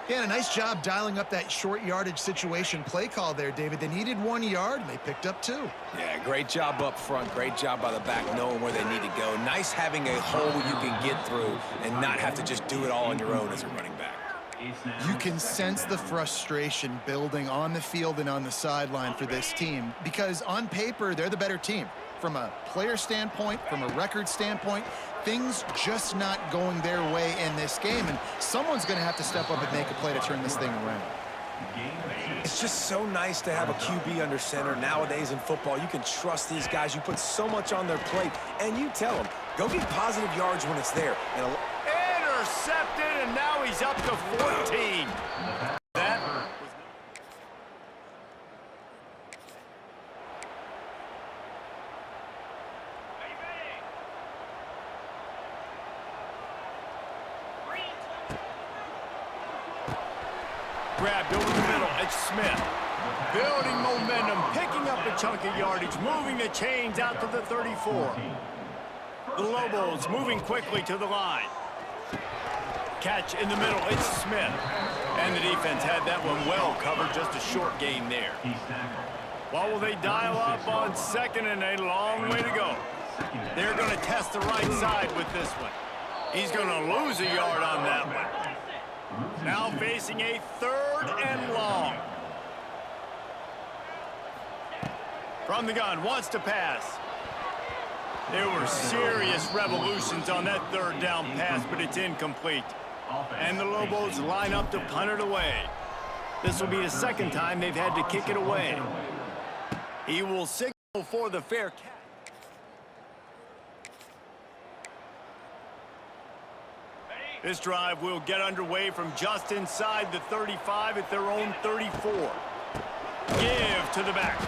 S2: Yeah, and a nice job dialing up that short yardage situation play call there, David. They needed 1 yard, and they picked up 2.
S3: Yeah, great job up front. Great job by the back knowing where they need to go. Nice having a hole you can get through and not have to just do it all on your own as a running back.
S2: You can sense the frustration building on the field and on the sideline for this team because on paper, they're the better team. From a player standpoint, from a record standpoint, things just not going their way in this game, and someone's going to have to step up and make a play to turn this thing around.
S3: It's just so nice to have a QB under center. Nowadays in football, you can trust these guys. You put so much on their plate, and you tell them, go get positive yards when it's there. And
S1: intercepted, and now he's up to 14. That was... Grabbed over the middle. It's Smith. Building momentum, picking up a chunk of yardage, moving the chains out to the 34. The Lobos moving quickly to the line. Catch in the middle. It's Smith. And the defense had that one well covered. Just a short gain there. What will they dial up on second and a long way to go? They're going to test the right side with this one. He's going to lose a yard on that one. Now facing a 3rd and long. From the gun, wants to pass. There were serious revolutions on that 3rd down pass, but it's incomplete. And the Lobos line up to punt it away. This will be the 2nd time they've had to kick it away. He will signal for the fair catch. This drive will get underway from just inside the 35 at their own 34. Give to the back.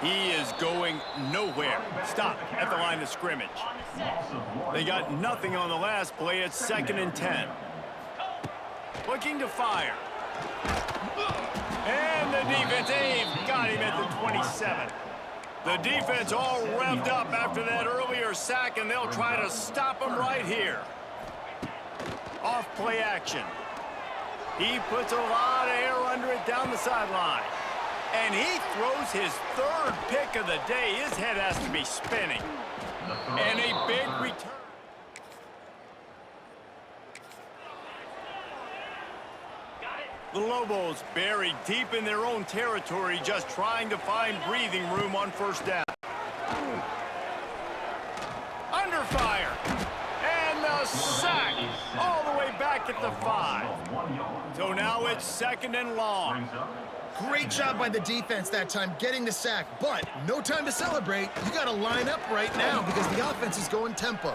S1: He is going nowhere. Stop at the line of scrimmage. They got nothing on the last play. It's 2nd and 10. Looking to fire. And the defense, they've got him at the 27. The defense all revved up after that earlier sack, and they'll try to stop him right here. Off play action. He puts a lot of air under it down the sideline. And he throws his 3rd pick of the day. His head has to be spinning. And a big return. The Lobos buried deep in their own territory, just trying to find breathing room on 1st down. Under fire. And the sack all the way back at the 5. So now it's 2nd and long.
S2: Great job by the defense that time getting the sack, but no time to celebrate. You got to line up right now because the offense is going tempo.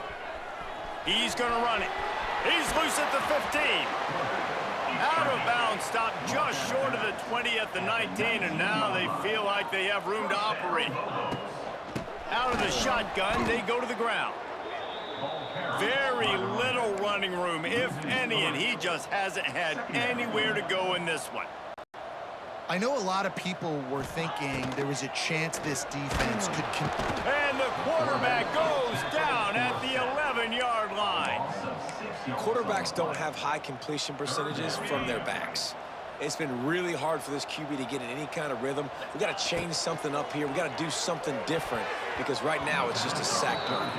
S1: He's going to run it. He's loose at the 15. Out of bounds, stopped just short of the 20 at the 19, and now they feel like they have room to operate. Out of the shotgun, they go to the ground. Very little running room, if any, and he just hasn't had anywhere to go in this one.
S2: I know a lot of people were thinking there was a chance this defense could...
S1: And the quarterback goes down at the 11-yard line.
S3: Quarterbacks don't have high completion percentages from their backs. It's been really hard for this QB to get in any kind of rhythm. We got to change something up here. We got to do something different because right now it's just a sack punt.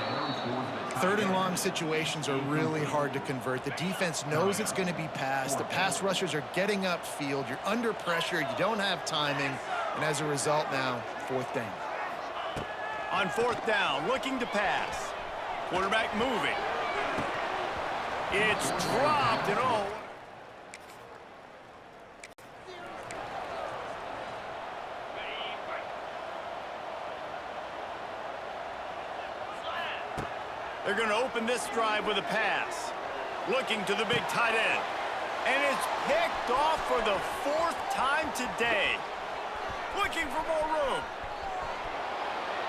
S2: Third and long situations are really hard to convert. The defense knows it's going to be passed. The pass rushers are getting upfield. You're under pressure. You don't have timing. And as a result now, fourth down.
S1: On fourth down, looking to pass. Quarterback moving. It's dropped and all. They're going to open this drive with a pass. Looking to the big tight end. And it's picked off for the fourth time today. Looking for more room.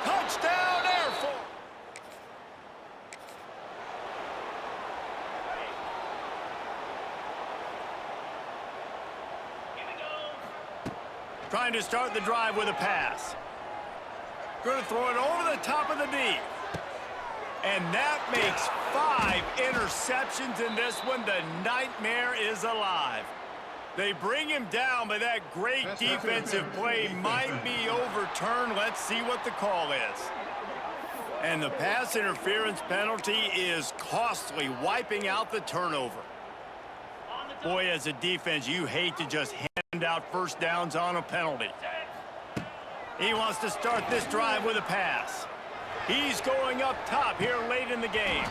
S1: Touchdown, Air Force. Trying to start the drive with a pass. Going to throw it over the top of the knee. And that makes 5 interceptions in this one. The nightmare is alive. They bring him down, but that great defensive play might be overturned. Let's see what the call is. And the pass interference penalty is costly, wiping out the turnover. Boy, as a defense, you hate to just hand out first downs on a penalty. He wants to start this drive with a pass. He's going up top here late in the game.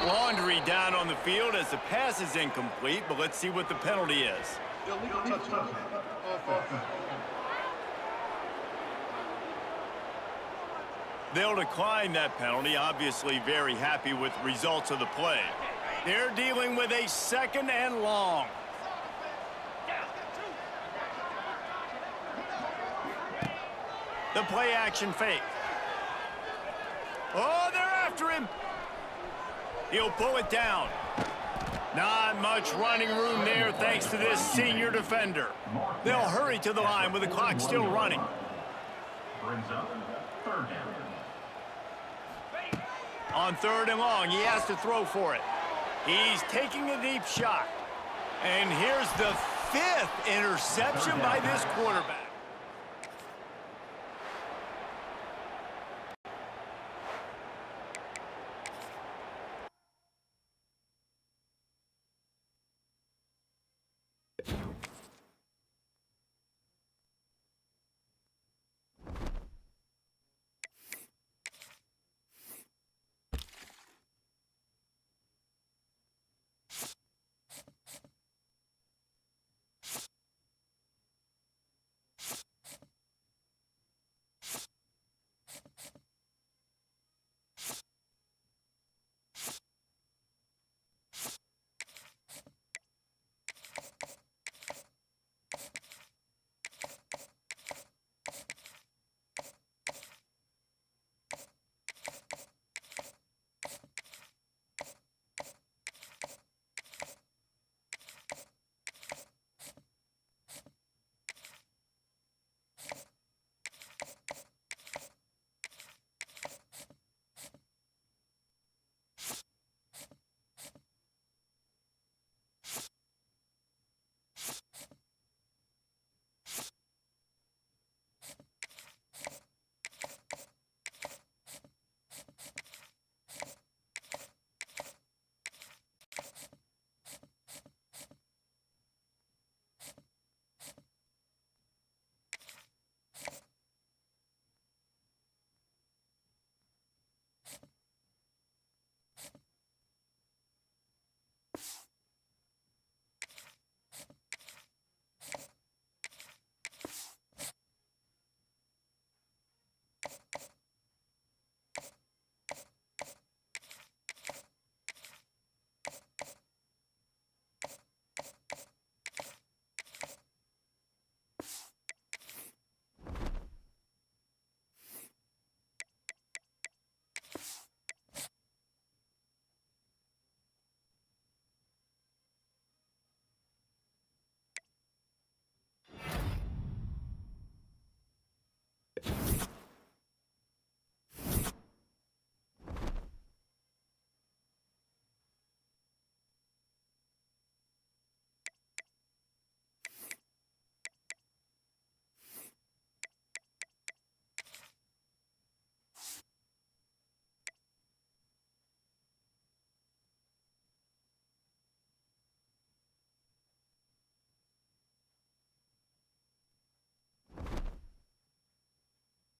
S1: Laundry down on the field as the pass is incomplete, but let's see what the penalty is. They'll decline that penalty, obviously very happy with the results of the play. They're dealing with a second and long. The play action fake. Oh, they're after him. He'll pull it down. Not much running room there thanks to this senior defender. They'll hurry to the line with the clock still running.
S4: Brings up third down.
S1: On third and long, he has to throw for it. He's taking a deep shot. And here's the 5th interception by this quarterback.